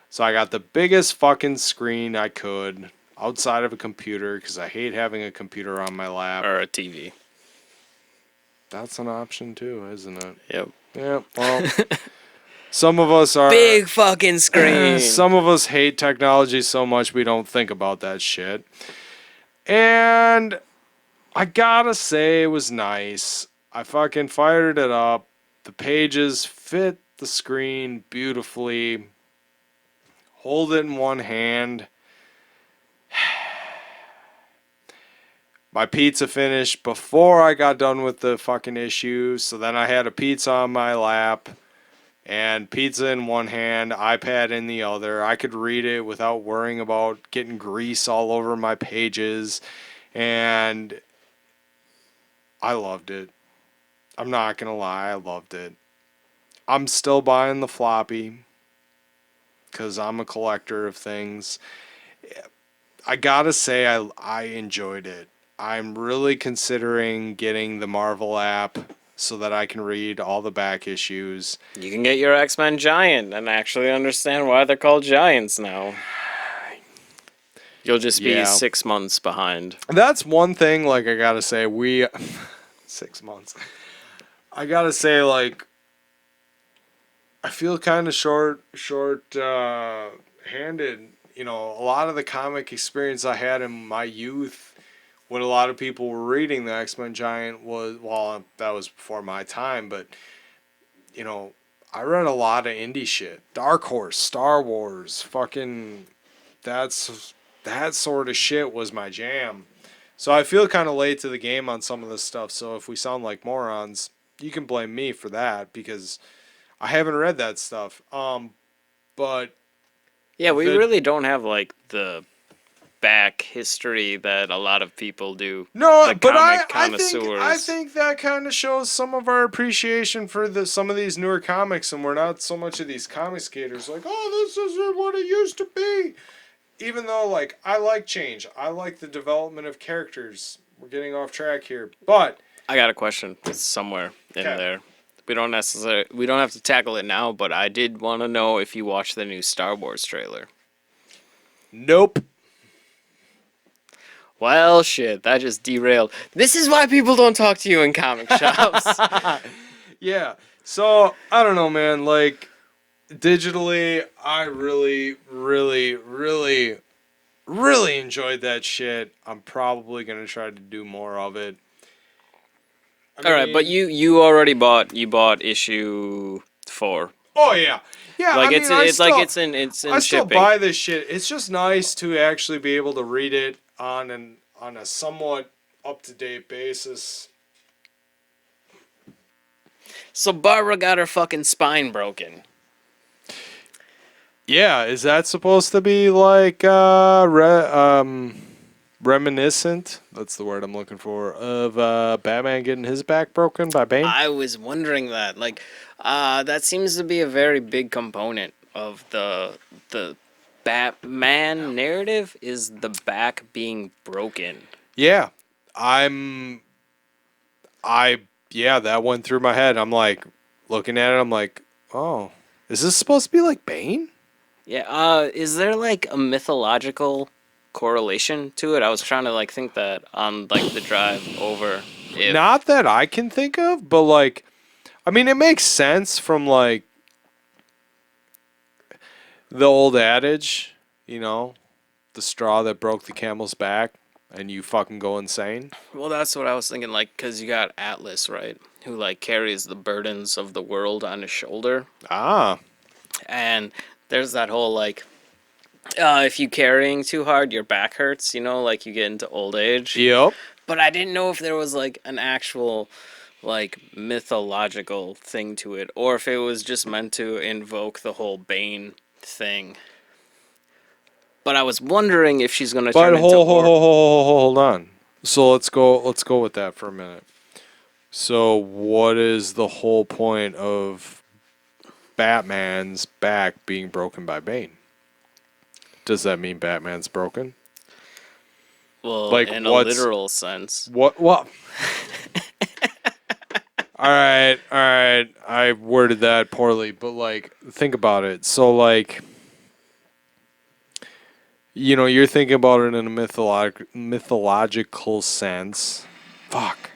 So I got the biggest fucking screen I could outside of a computer because I hate having a computer on my lap. Or a TV? That's an option too, isn't it? Yep. Yeah, well, some of us are. Big fucking screen. Some of us hate technology so much we don't think about that shit. And I gotta say, it was nice. I fucking fired it up. The pages fit the screen beautifully. Hold it in one hand. My pizza finished before I got done with the fucking issue, so then I had a pizza on my lap and pizza in one hand, iPad in the other. I could read it without worrying about getting grease all over my pages, and I loved it. I'm not gonna lie, I loved it. I'm still buying the floppy because I'm a collector of things. I gotta say, I enjoyed it. I'm really considering getting the Marvel app so that I can read all the back issues. You can get your X-Men Giant and actually understand why they're called giants now. You'll just be Yeah. 6 months behind. That's one thing, like, I gotta say, 6 months. I gotta say, like, I feel kind of handed. You know, a lot of the comic experience I had in my youth when a lot of people were reading the X-Men Giant was, well, that was before my time, but, you know, I read a lot of indie shit. Dark Horse, Star Wars, fucking, that sort of shit was my jam. So I feel kind of late to the game on some of this stuff, so if we sound like morons, you can blame me for that because I haven't read that stuff. But Yeah, we the really don't have like the back history that a lot of people do. No, The but comic I connoisseurs. think that kind of shows some of our appreciation for some of these newer comics, and we're not so much of these comic skaters like, oh, this isn't what it used to be. Even though, like, I like change, I like the development of characters. We're getting off track here, but I got a question somewhere in okay. there. We don't have to tackle it now, but I did want to know if you watched the new Star Wars trailer. Nope. Well, shit, that just derailed. This is why people don't talk to you in comic shops. Yeah. So I don't know, man. Like digitally, I really, really, really, really enjoyed that shit. I'm probably gonna try to do more of it. I All right, but mean, you already bought issue 4. oh yeah, yeah. Like I mean, it's like it's I in still shipping. buy this shit. It's just nice to actually be able to read it on a somewhat up to date basis. So Barbara got her fucking spine broken. Yeah, is that supposed to be like reminiscent? That's the word I'm looking for. Of Batman getting his back broken by Bane? I was wondering that. Like, that seems to be a very big component of the Batman narrative is the back being broken. Yeah, I'm. I yeah, that went through my head. I'm like looking at it. I'm like, oh, is this supposed to be like Bane? Yeah. Is there like a mythological correlation to it? I was trying to like think that on like the drive over. If Not that I can think of, but like, I mean, it makes sense from like the old adage, you know, the straw that broke the camel's back, and you fucking go insane. well, that's what I was thinking. Like, cause you got Atlas, right? Who like carries the burdens of the world on his shoulder, Ah, and there's that whole like if you carrying too hard, your back hurts, like you get into old age. yep. But I didn't know if there was like an actual like mythological thing to it or if it was just meant to invoke the whole Bane thing. But I was wondering if she's going to But turn into hold on. So let's go with that for a minute. So what is the whole point of Batman's back being broken by Bane? Does that mean Batman's broken? well, Like in a what's literal sense. what? All right, all right. I worded that poorly, but like think about it. So like you're thinking about it in a mythological sense. Fuck.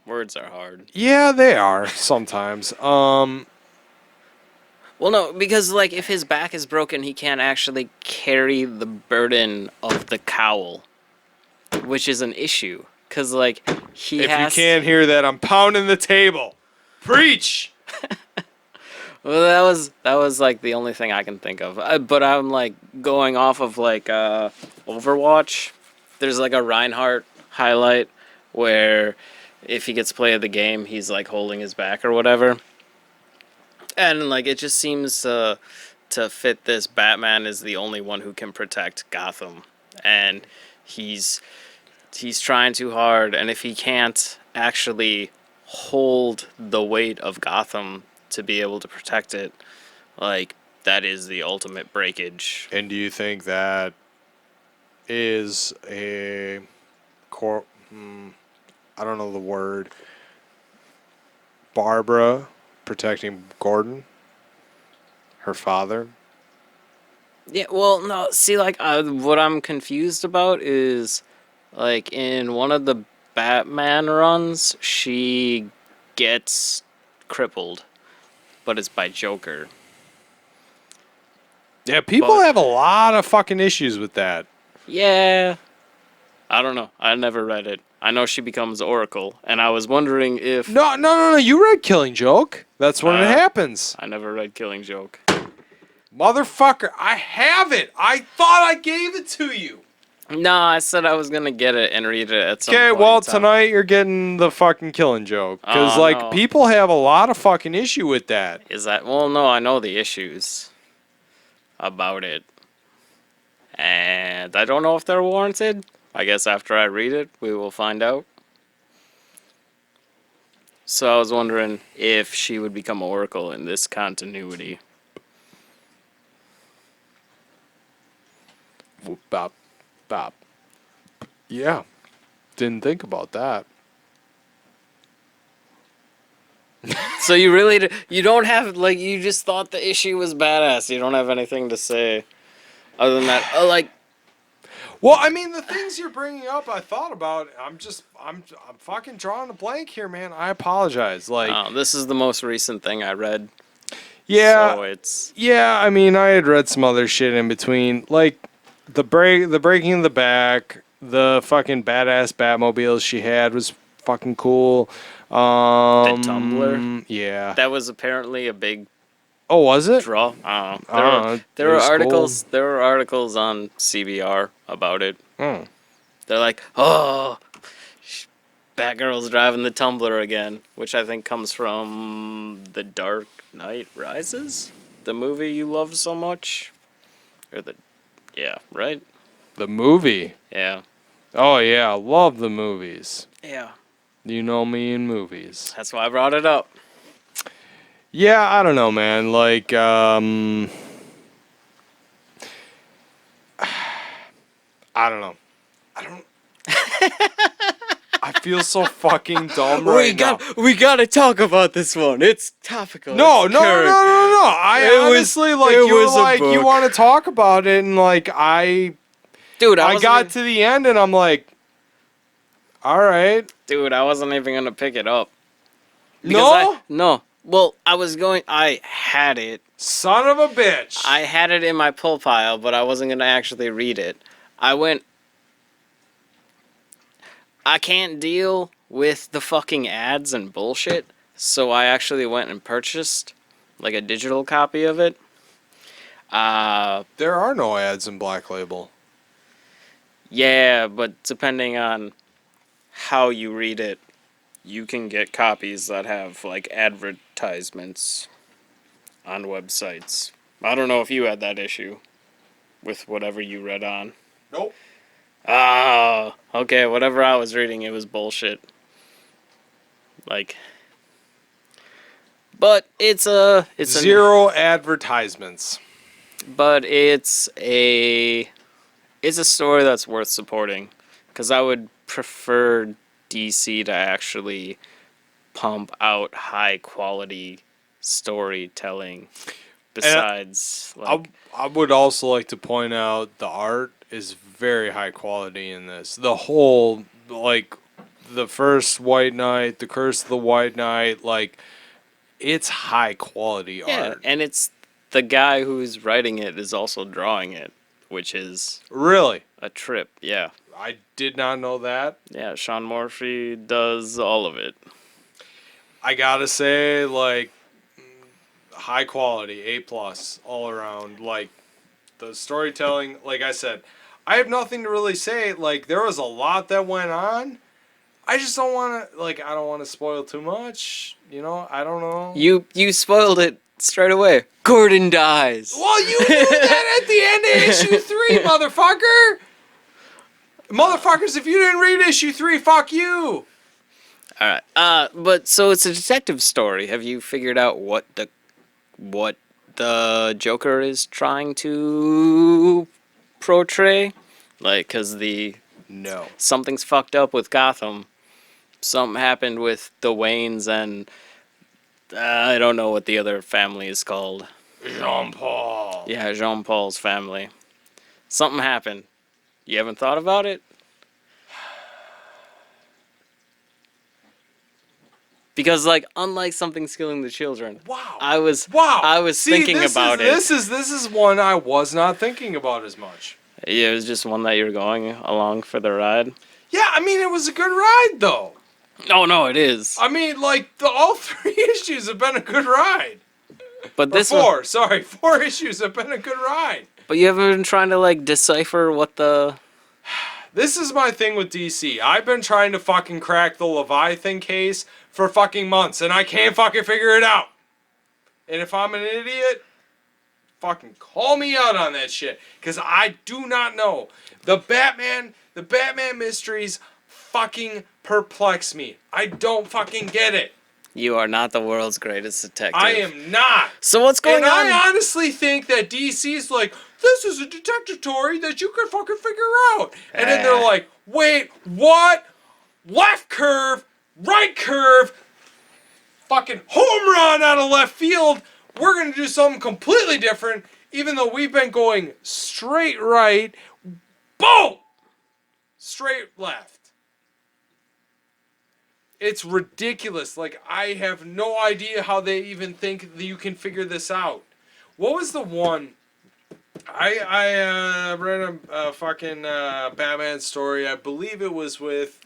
Words are hard. Yeah, they are sometimes. Well, no, because like if his back is broken, he can't actually carry the burden of the cowl, which is an issue. Cause like he If you has. can't hear that, I'm pounding the table. Preach. Well, that was like the only thing I can think of. But I'm like going off of like Overwatch. There's like a Reinhardt highlight where if he gets play of the game, he's like holding his back or whatever. And like it just seems to fit this. Batman is the only one who can protect Gotham, and he's he's trying too hard. And if he can't actually hold the weight of Gotham to be able to protect it, like that is the ultimate breakage. And do you think that is a core? I don't know the word. Barbara protecting Gordon, her father. Yeah, well, no, see, like, what I'm confused about is, like, in one of the Batman runs, she gets crippled, but it's by Joker. Yeah, people But, have a lot of fucking issues with that. yeah, I don't know. I never read it. I know she becomes Oracle, and I was wondering if. No, no, no, no. You read Killing Joke. That's when it Uh, happens. I never read Killing Joke. Motherfucker, I have it. I thought I gave it to you. No, I said I was gonna get it and read it at some Okay, point well, in time. tonight you're getting the fucking Killing Joke. Because, Oh, like, no. people have a lot of fucking issue with that. Is that. Well, no, I know the issues about it. And And I don't know if they're warranted. I guess after I read it, we will find out. So I was wondering if she would become Oracle in this continuity. Whoop, bop, bop. Yeah. Didn't think about that. So you really you don't have like you just thought the issue was badass. You don't have anything to say other than that. Oh, like Well, I mean, the things you're bringing up, I thought about. I'm fucking drawing a blank here, man. I apologize. Like, this is the most recent thing I read. yeah, So it's yeah. I mean, I had read some other shit in between, like the breaking of the back, the fucking badass Batmobiles she had was fucking cool. the Tumblr. Yeah. That was apparently a big Oh, was it? draw. I don't know. I don't know. There It were was cool. articles. There were articles on CBR about it. Oh. They're like, oh, Batgirl's driving the Tumblr again, which I think comes from The Dark Knight Rises, the movie you love so much, or yeah, right, The movie. yeah, Oh yeah, I love the movies. yeah. You know me in movies. That's why I brought it up. Yeah, I don't know, man. Like, I don't know. I don't. I feel so fucking dumb right now. We gotta talk about this one. It's topical. No, It's no, no, no, current. no, no. I It was- honestly, like, it you were was a like, you book. want to talk about it, and like, Dude, I wasn't got even- to the end, and I'm like, all right. Dude, I wasn't even gonna pick it up. No, No. Well, I had it. son of a bitch. I had it in my pull pile, but I wasn't going to actually read it. I can't deal with the fucking ads and bullshit, so I actually went and purchased, like, a digital copy of it. There are no ads in Black Label. Yeah, but depending on how you read it, you can get copies that have, like, advertisements on websites. I don't know if you had that issue with whatever you read on. Nope. Ah, okay, whatever I was reading, it was bullshit. Like, but it's Zero advertisements. but it's a story that's worth supporting, because I would prefer DC to actually pump out high quality storytelling. Besides, like, I would also like to point out the art is very high quality in this. The whole, like, the first White Knight, the Curse of the White Knight, like, it's high quality yeah, art. and it's the guy who's writing it is also drawing it, which is Really? a trip. Yeah. I did not know that. Yeah, Sean Murphy does all of it. I gotta say, like, high quality, A plus all around. Like, the storytelling, like I said, I have nothing to really say. Like, there was a lot that went on. I just don't want to, like, I don't want to spoil too much. You know, I don't know. You spoiled it straight away. Gordon dies. Well, you knew that at the end of issue 3, motherfucker. Motherfuckers, if you didn't read issue 3, fuck you. All right. But so it's a detective story. Have you figured out what the Joker is trying to portray? Like, cause No. something's fucked up with Gotham. Something happened with the Waynes and I don't know what the other family is called. Jean-Paul. Yeah, Jean Paul's family. Something happened. You haven't thought about it? Because, like, unlike Something's Killing the Children, Wow. I was See, thinking about it. This is one I was not thinking about as much. Yeah, it was just one that you were going along for the ride. Yeah, I mean, it was a good ride, though. Oh no, it is. I mean, like, all 3 issues have been a good ride. But Or this 4, one, sorry, 4 issues have been a good ride. but you haven't been trying to like decipher what the. This is my thing with DC. I've been trying to fucking crack the Leviathan case for fucking months, and I can't fucking figure it out. And if I'm an idiot, fucking call me out on that shit, because I do not know. The Batman mysteries fucking perplex me. I don't fucking get it. You are not the world's greatest detective. I am not. So what's going and on? I honestly think that DC's like, this is a detective story that you could fucking figure out. And then they're like, wait, what? Left curve, right curve, fucking home run out of left field. We're going to do something completely different, even though we've been going straight right. Boom! Straight left. It's ridiculous. Like, I have no idea how they even think that you can figure this out. What was the one? I read a fucking Batman story. I believe it was with.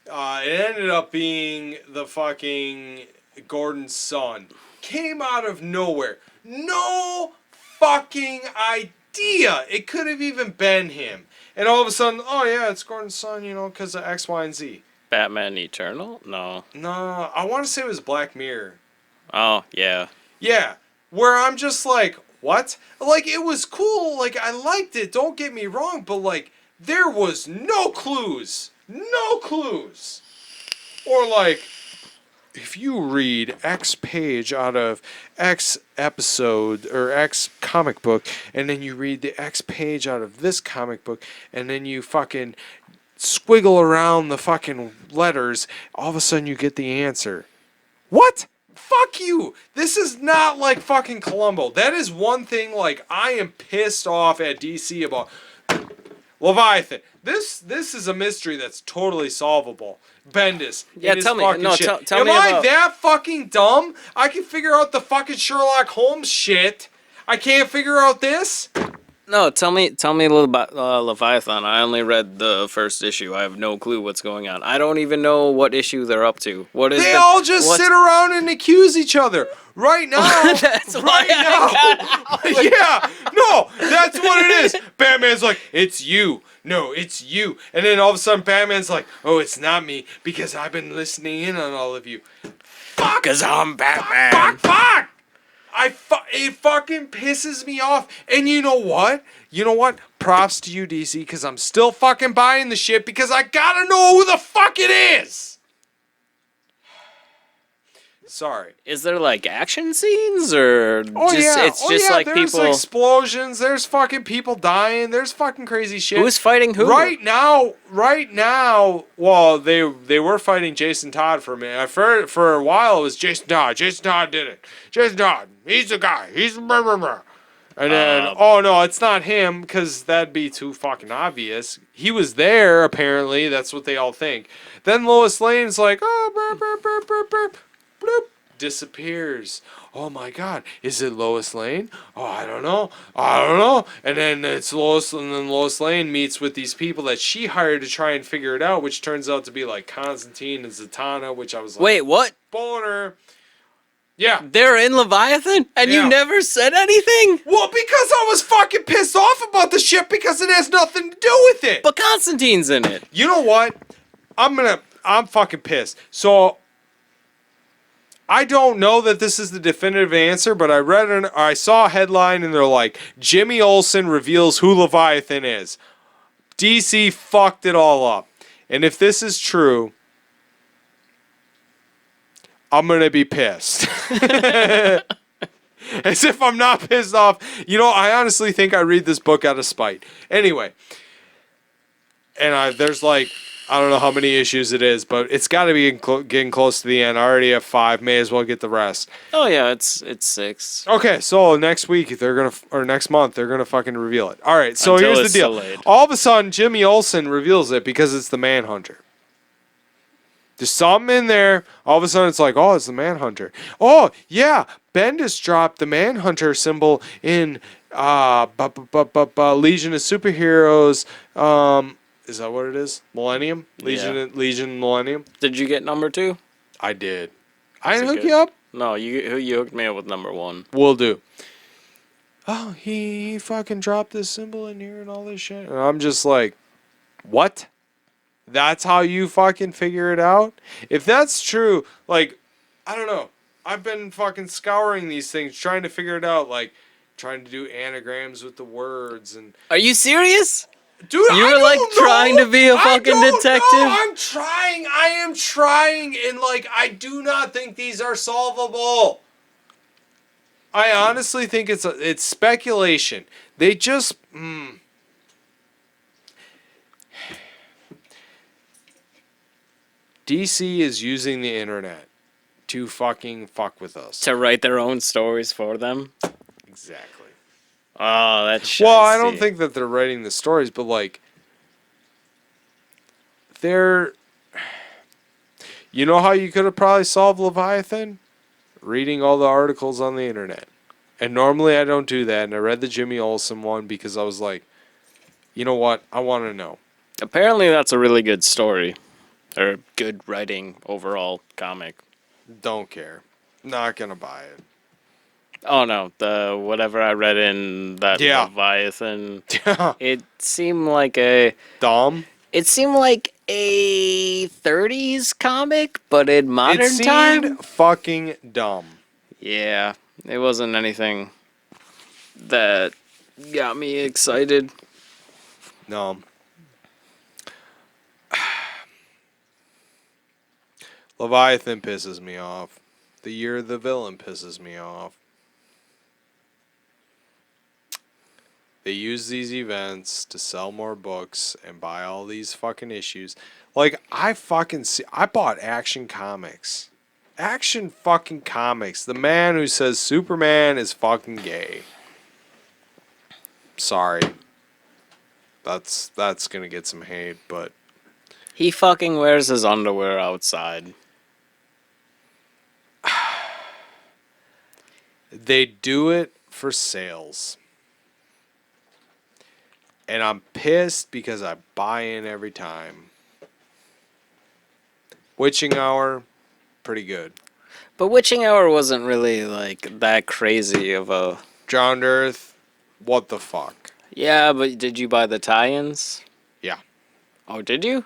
It ended up being the fucking Gordon's son. Came out of nowhere. No fucking idea. It could have even been him. And all of a sudden, oh yeah, it's Gordon's son, you know, because of X, Y, and Z. Batman Eternal? No. No, I want to say it was Black Mirror. Oh, yeah. Yeah, where I'm just like, what? Like, it was cool. Like, I liked it. Don't get me wrong. But, like, there was no clues. No clues. Or, like, if you read X page out of X episode or X comic book, and then you read the X page out of this comic book, and then you fucking squiggle around the fucking letters, all of a sudden you get the answer. What? Fuck you! This is not like fucking Columbo. That is one thing, like, I am pissed off at DC about. Leviathan. This is a mystery that's totally solvable. Bendis. Yeah, tell me. No, tell me Am I about... that fucking dumb? I can figure out the fucking Sherlock Holmes shit. I can't figure out this? No, tell me a little about Leviathan. I only read the first issue. I have no clue what's going on. I don't even know what issue they're up to. What is They all just sit around and accuse each other. Right now. That's right why now. I got out. Yeah. No, that's what it is. Batman's like, it's you. No, it's you. And then all of a sudden Batman's like, oh, it's not me because I've been listening in on all of you. Fuck. Because I'm Batman. Fuck. It fucking pisses me off. And you know what? Props to you, DC, because I'm still fucking buying the shit because I gotta know who the fuck it is. Sorry. Is there like action scenes or it's just like there's people explosions, there's fucking people dying, there's fucking crazy shit. Who's fighting who? Right now, well, they were fighting Jason Todd for a minute. For a while it was Jason Todd. Jason Todd did it. Jason Todd, he's the guy. He's blah, blah, blah. And then, oh no, it's not him, because that'd be too fucking obvious. He was there, apparently. That's what they all think. Then Lois Lane's like, oh, burp, burp, burp, burp, burp. Bloop, disappears. Oh my god, is it Lois Lane? Oh, I don't know. And then it's Lois, and then Lois Lane meets with these people that she hired to try and figure it out, which turns out to be like Constantine and Zatanna, which I was like, wait, what? Boner. Yeah. They're in Leviathan? And you never said anything? Well, because I was fucking pissed off about the shit because it has nothing to do with it. But Constantine's in it. You know what? I'm fucking pissed. So I don't know that this is the definitive answer, but I saw a headline and they're like, Jimmy Olsen reveals who Leviathan is. DC fucked it all up. And if this is true, I'm going to be pissed. As if I'm not pissed off. You know, I honestly think I read this book out of spite. Anyway. And there's like, I don't know how many issues it is, but it's got to be getting close to the end. I already have 5. May as well get the rest. Oh yeah, it's 6. Okay, so next week next month they're gonna fucking reveal it. All right, so Until here's the it's deal. delayed. All of a sudden, Jimmy Olsen reveals it because it's the Manhunter. There's something in there. All of a sudden, it's like, oh, it's the Manhunter. Oh yeah, Bendis dropped the Manhunter symbol in Legion of Superheroes. Is that what it is? Millennium? Legion Millennium? Did you get number 2? I did. I didn't hook you up? No, you hooked me up with number 1. Will do. Oh, he fucking dropped this symbol in here and all this shit. And I'm just like, what? That's how you fucking figure it out? If that's true, like, I don't know. I've been fucking scouring these things, trying to figure it out. Like, trying to do anagrams with the words and. Are you serious? Dude, You I were like don't trying know. to be a I fucking don't know. detective? I'm trying. I am trying, and like I do not think these are solvable. I honestly think it's speculation. They just DC is using the internet to fucking fuck with us. To write their own stories for them? Exactly. Oh, that's Well, I don't shiesty. think that they're writing the stories, but like they're. You know how you could have probably solved Leviathan? Reading all the articles on the internet. And normally I don't do that. And I read the Jimmy Olsen one because I was like, you know what? I want to know. Apparently, that's a really good story. Or good writing overall comic. Don't care. Not going to buy it. Oh no, the whatever I read in that Yeah. Leviathan, it seemed like a Dumb. it seemed like a 30s comic, but in It modern seemed time. fucking dumb. Yeah, it wasn't anything that got me excited. No. Leviathan pisses me off. The Year of the Villain pisses me off. They use these events to sell more books and buy all these fucking issues. Like, I bought Action Comics. Action fucking Comics. The man who says Superman is fucking gay. Sorry. That's gonna get some hate, but He fucking wears his underwear outside. they do it for sales. And I'm pissed because I buy in every time. Witching Hour, pretty good. But Witching Hour wasn't really like that crazy of a. Drowned Earth, what the fuck? Yeah, but did you buy the tie-ins? Yeah, Oh, did you?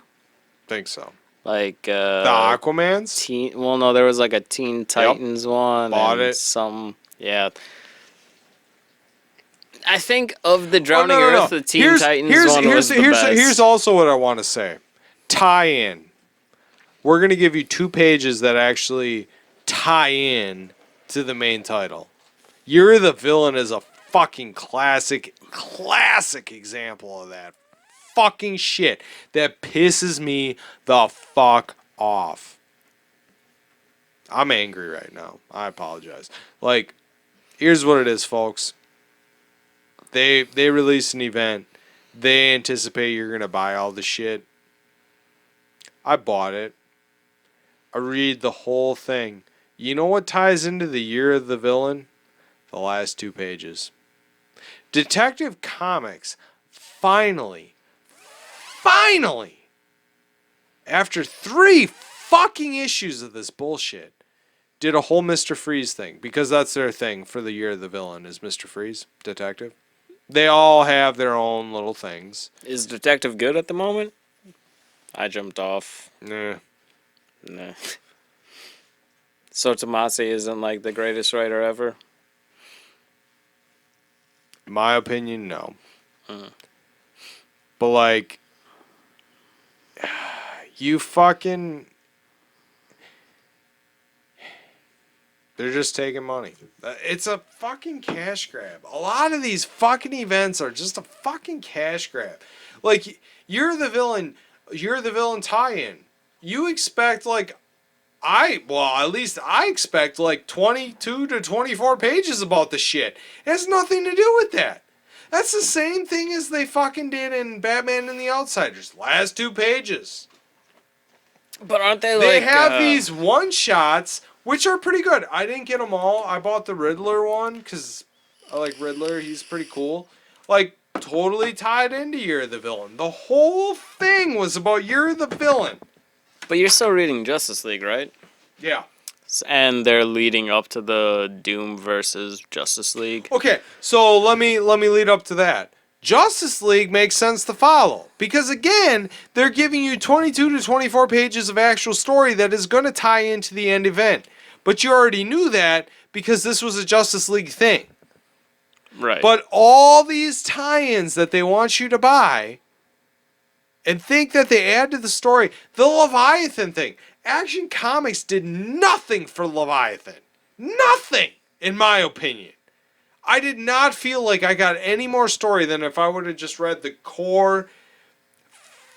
think so. Like The Aquamans? Teen. Well, no, there was like a Teen Titans one. Bought and it. Some. Yeah. I think of the Drowning no. Earth, the Teen Titans one was the best. Here's also what I want to say. Tie-in. We're going to give you 2 pages that actually tie in to the main title. You're the Villain is a fucking classic example of that fucking shit that pisses me the fuck off. I'm angry right now. I apologize. Like, here's what it is, folks. They release an event. They anticipate you're gonna buy all the shit. I bought it. I read the whole thing. You know what ties into the Year of the Villain? The last 2 pages. Detective Comics finally, after 3 fucking issues of this bullshit, did a whole Mr. Freeze thing. Because that's their thing for the Year of the Villain is Mr. Freeze, Detective. They all have their own little things. Is Detective good at the moment? I jumped off. Nah. Nah. So Tomasi isn't like the greatest writer ever? In my opinion, no. But like, you fucking... They're just taking money. It's a fucking cash grab. A lot of these fucking events are just a fucking cash grab. Like, you're the villain tie-in. You expect like at least I expect like 22 to 24 pages about the shit. It has nothing to do with that. That's the same thing as they fucking did in Batman and the Outsiders. Last 2 pages. But aren't they They like... have these one-shots, which are pretty good. I didn't get them all. I bought the Riddler one because I like Riddler. He's pretty cool. Like, totally tied into Year of the Villain. The whole thing was about Year of the Villain. But you're still reading Justice League, right? Yeah. And they're leading up to the Doom versus Justice League. Okay, so let me lead up to that. Justice League makes sense to follow because again, they're giving you 22 to 24 pages of actual story that is going to tie into the end event. But you already knew that because this was a Justice League thing. Right. But all these tie-ins that they want you to buy and think that they add to the story, the Leviathan thing. Action Comics did nothing for Leviathan. Nothing, in my opinion. I did not feel like I got any more story than if I would have just read the core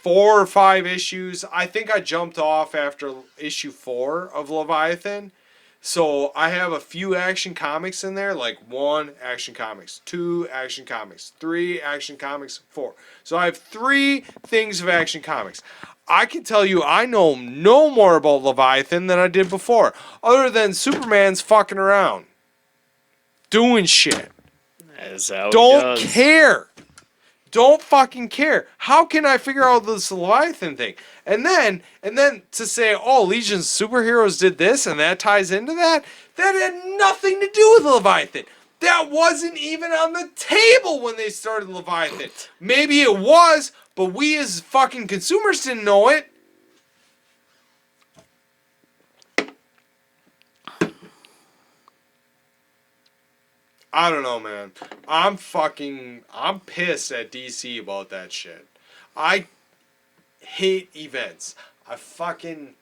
4 or 5 issues. I think I jumped off after issue 4 of Leviathan. So I have a few Action Comics in there, like 1 Action Comics, 2 Action Comics, 3 Action Comics, 4. So I have 3 things of Action Comics. I can tell you I know no more about Leviathan than I did before, other than Superman's fucking around, doing shit. That's how he Don't does. care. Don't fucking care. How can I figure out this Leviathan thing? And then to say, oh, Legion's superheroes did this and that ties into that? That had nothing to do with Leviathan. That wasn't even on the table when they started Leviathan. Maybe it was, but we as fucking consumers didn't know it. I don't know, man. I'm pissed at DC about that shit. I hate events. I fucking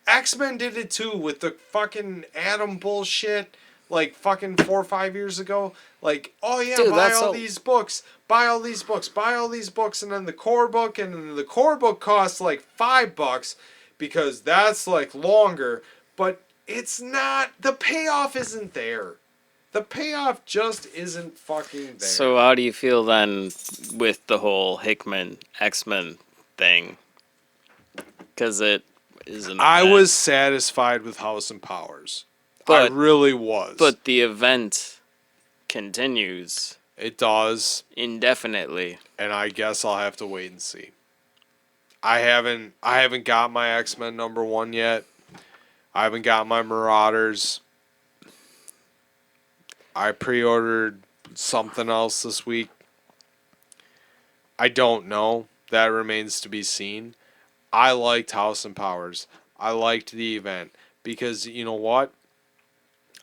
X-Men did it too with the fucking Atom bullshit. Like fucking 4 or 5 years ago. Like, oh yeah, Dude, buy that's all so. these books, buy all these books, buy all these books, and then the core book, and then the core book costs like $5 because that's like longer. But it's not. The payoff isn't there. The payoff just isn't fucking there. So how do you feel then with the whole Hickman X-Men thing? Because it is an I event. was satisfied with House and Powers. But- I really was. But the event continues it does, indefinitely. and I guess I'll have to wait and see. I haven't got my X-Men #1 yet. I haven't got my Marauders. I pre-ordered something else this week. I don't know. That remains to be seen. I liked House and Powers. I liked the event because you know what?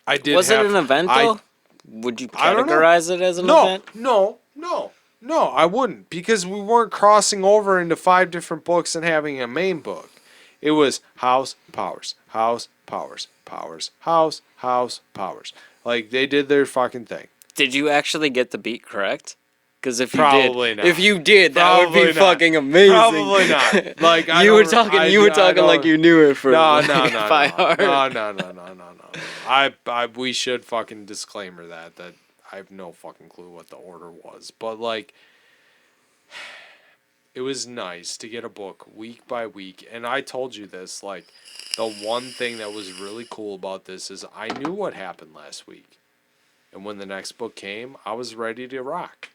I did. Was it an event though? Would you I don't know. categorize it as an No, event? no, no, no. I wouldn't because we weren't crossing over into 5 different books and having a main book. It was House Powers, House Powers, Powers, House Powers. Like they did their fucking thing. Did you actually get the beat correct? Because if you Probably did, not. if you did, that would Probably be not. fucking amazing. Probably not. Like I you were don't- talking, I- you were I talking don't- like you knew it for No, like, no, no, by no. heart. No. I we should fucking disclaimer that I have no fucking clue what the order was, but like it was nice to get a book week by week, and I told you this, like the one thing that was really cool about this is I knew what happened last week. And when the next book came, I was ready to rock.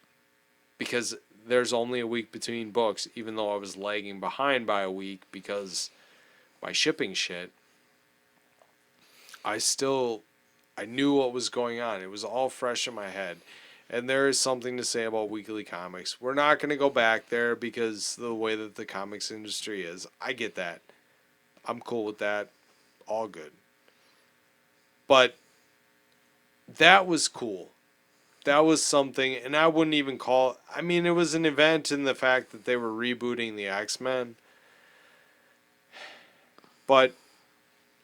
Because there's only a week between books, even though I was lagging behind by a week because my shipping shit. I knew what was going on. It was all fresh in my head. And there is something to say about weekly comics. We're not going to go back there because the way that the comics industry is. I get that. I'm cool with that. All good. But that was cool. That was something, and I wouldn't even call. I mean, it was an event in the fact that they were rebooting the X-Men, but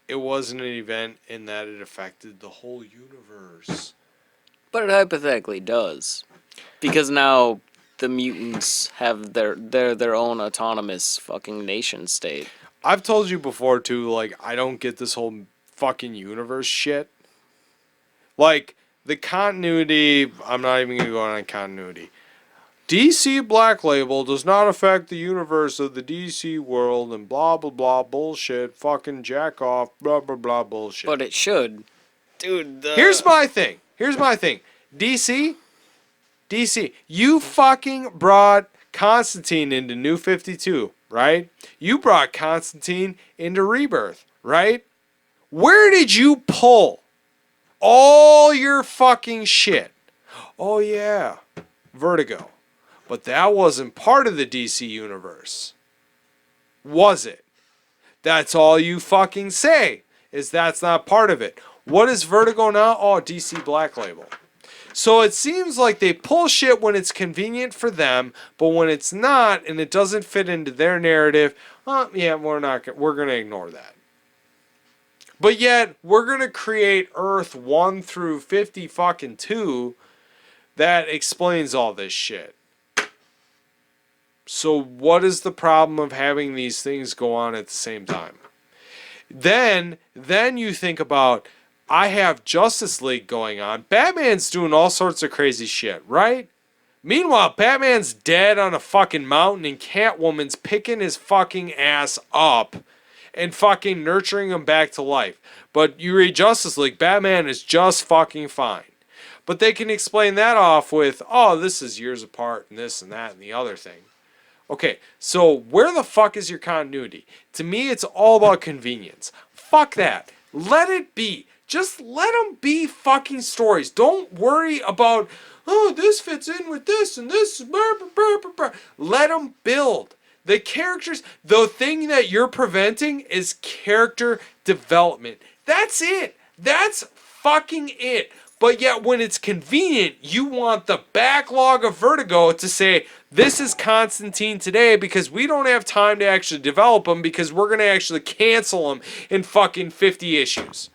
it wasn't an event in that it affected the whole universe. But it hypothetically does, because now the mutants have their own autonomous fucking nation state. I've told you before too. Like, I don't get this whole fucking universe shit. Like the continuity. I'm not even gonna go on continuity. DC Black Label does not affect the universe of the DC world and blah blah blah bullshit, fucking jack off, blah blah blah bullshit. But it should, dude. Here's my thing. DC, you fucking brought Constantine into New 52, right? You brought Constantine into Rebirth, right? Where did you pull all your fucking shit? Oh yeah, Vertigo. But that wasn't part of the DC universe. Was it? That's all you fucking say, is that's not part of it. What is Vertigo now? Oh, DC Black Label. So it seems like they pull shit when it's convenient for them, but when it's not and it doesn't fit into their narrative, yeah, we're gonna ignore that. But yet we're gonna create Earth 1 through 50 fucking 2 that explains all this shit. So what is the problem of having these things go on at the same time? Then you think about, I have Justice League going on. Batman's doing all sorts of crazy shit, right? Meanwhile, Batman's dead on a fucking mountain and Catwoman's picking his fucking ass up and fucking nurturing him back to life. But you read Justice League, Batman is just fucking fine. But they can explain that off with, oh, this is years apart and this and that and the other thing. Okay, so where the fuck is your continuity? To me, it's all about convenience. Fuck that. Let it be. Just let them be fucking stories. Don't worry about, oh, this fits in with this and this. Let them build. The characters, the thing that you're preventing is character development. That's it. That's fucking it. But yet when it's convenient, you want the backlog of Vertigo to say, this is Constantine today because we don't have time to actually develop him because we're going to actually cancel him in fucking 50 issues.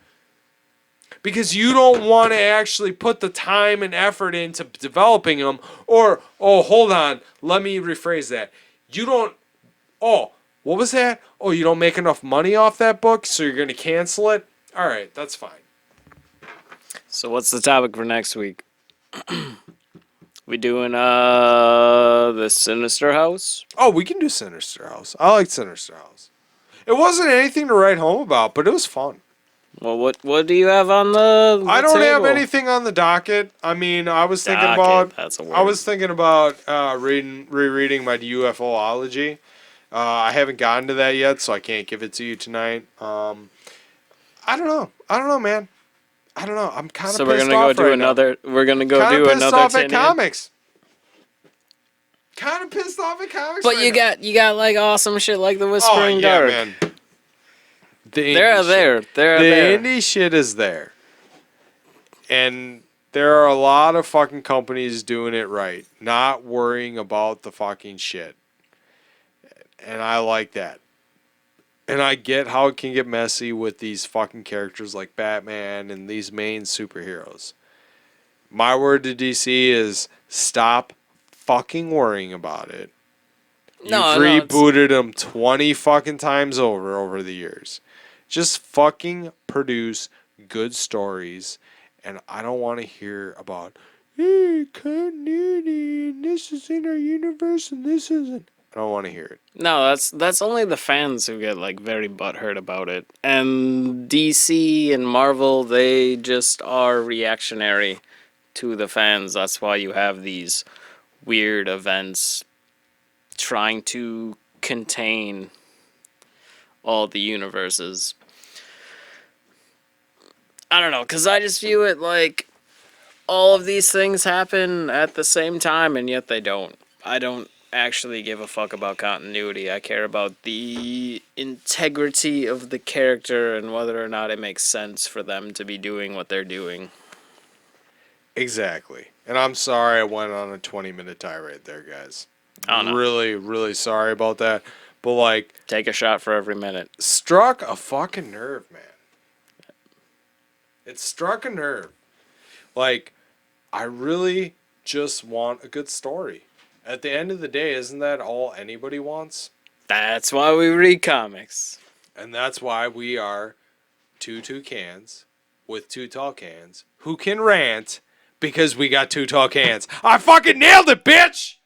Because you don't want to actually put the time and effort into developing him. Or, oh, hold on, let me rephrase that. You don't, oh, what was that? Oh, you don't make enough money off that book, so you're going to cancel it? All right, that's fine. So what's the topic for next week? We doing the Sinister House? Oh, we can do Sinister House. I like Sinister House. It wasn't anything to write home about, but it was fun. Well, what do you have on the I don't have table? anything on the docket. I mean, I was thinking Docket, about that's a word. I was thinking about rereading my UFOlogy. I haven't gotten to that yet, so I can't give it to you tonight. I don't know, man. I don't know. I'm kind of So pissed we're gonna off go do right another. We're gonna go Kind do of pissed another off at 10 in. comics. Kind of pissed off at comics. But right you got like awesome shit like the now. Whispering yeah, Dark. man. They're there. They're The there. indie shit is there. And there are a lot of fucking companies doing it right, not worrying about the fucking shit. And I like that. And I get how it can get messy with these fucking characters like Batman and these main superheroes. My word to DC is stop fucking worrying about it. You've rebooted them 20 fucking times over the years. Just fucking produce good stories. And I don't want to hear about, hey, continuity, and this is in our universe, and this isn't. I don't want to hear it. No, that's only the fans who get like very butthurt about it. And DC and Marvel, they just are reactionary to the fans. That's why you have these weird events trying to contain all the universes. I don't know, because I just view it like all of these things happen at the same time, and yet they don't. I don't actually give a fuck about continuity. I care about the integrity of the character and whether or not it makes sense for them to be doing what they're doing. Exactly. And I'm sorry I went on a 20-minute tirade there, guys. Oh, no. Really, really sorry about that. But, like, Take a shot for every minute. struck a fucking nerve, man. It struck a nerve. Like, I really just want a good story. At the end of the day, isn't that all anybody wants? That's why we read comics. And that's why we are two cans with two tall cans who can rant because we got two tall cans. I fucking nailed it, bitch!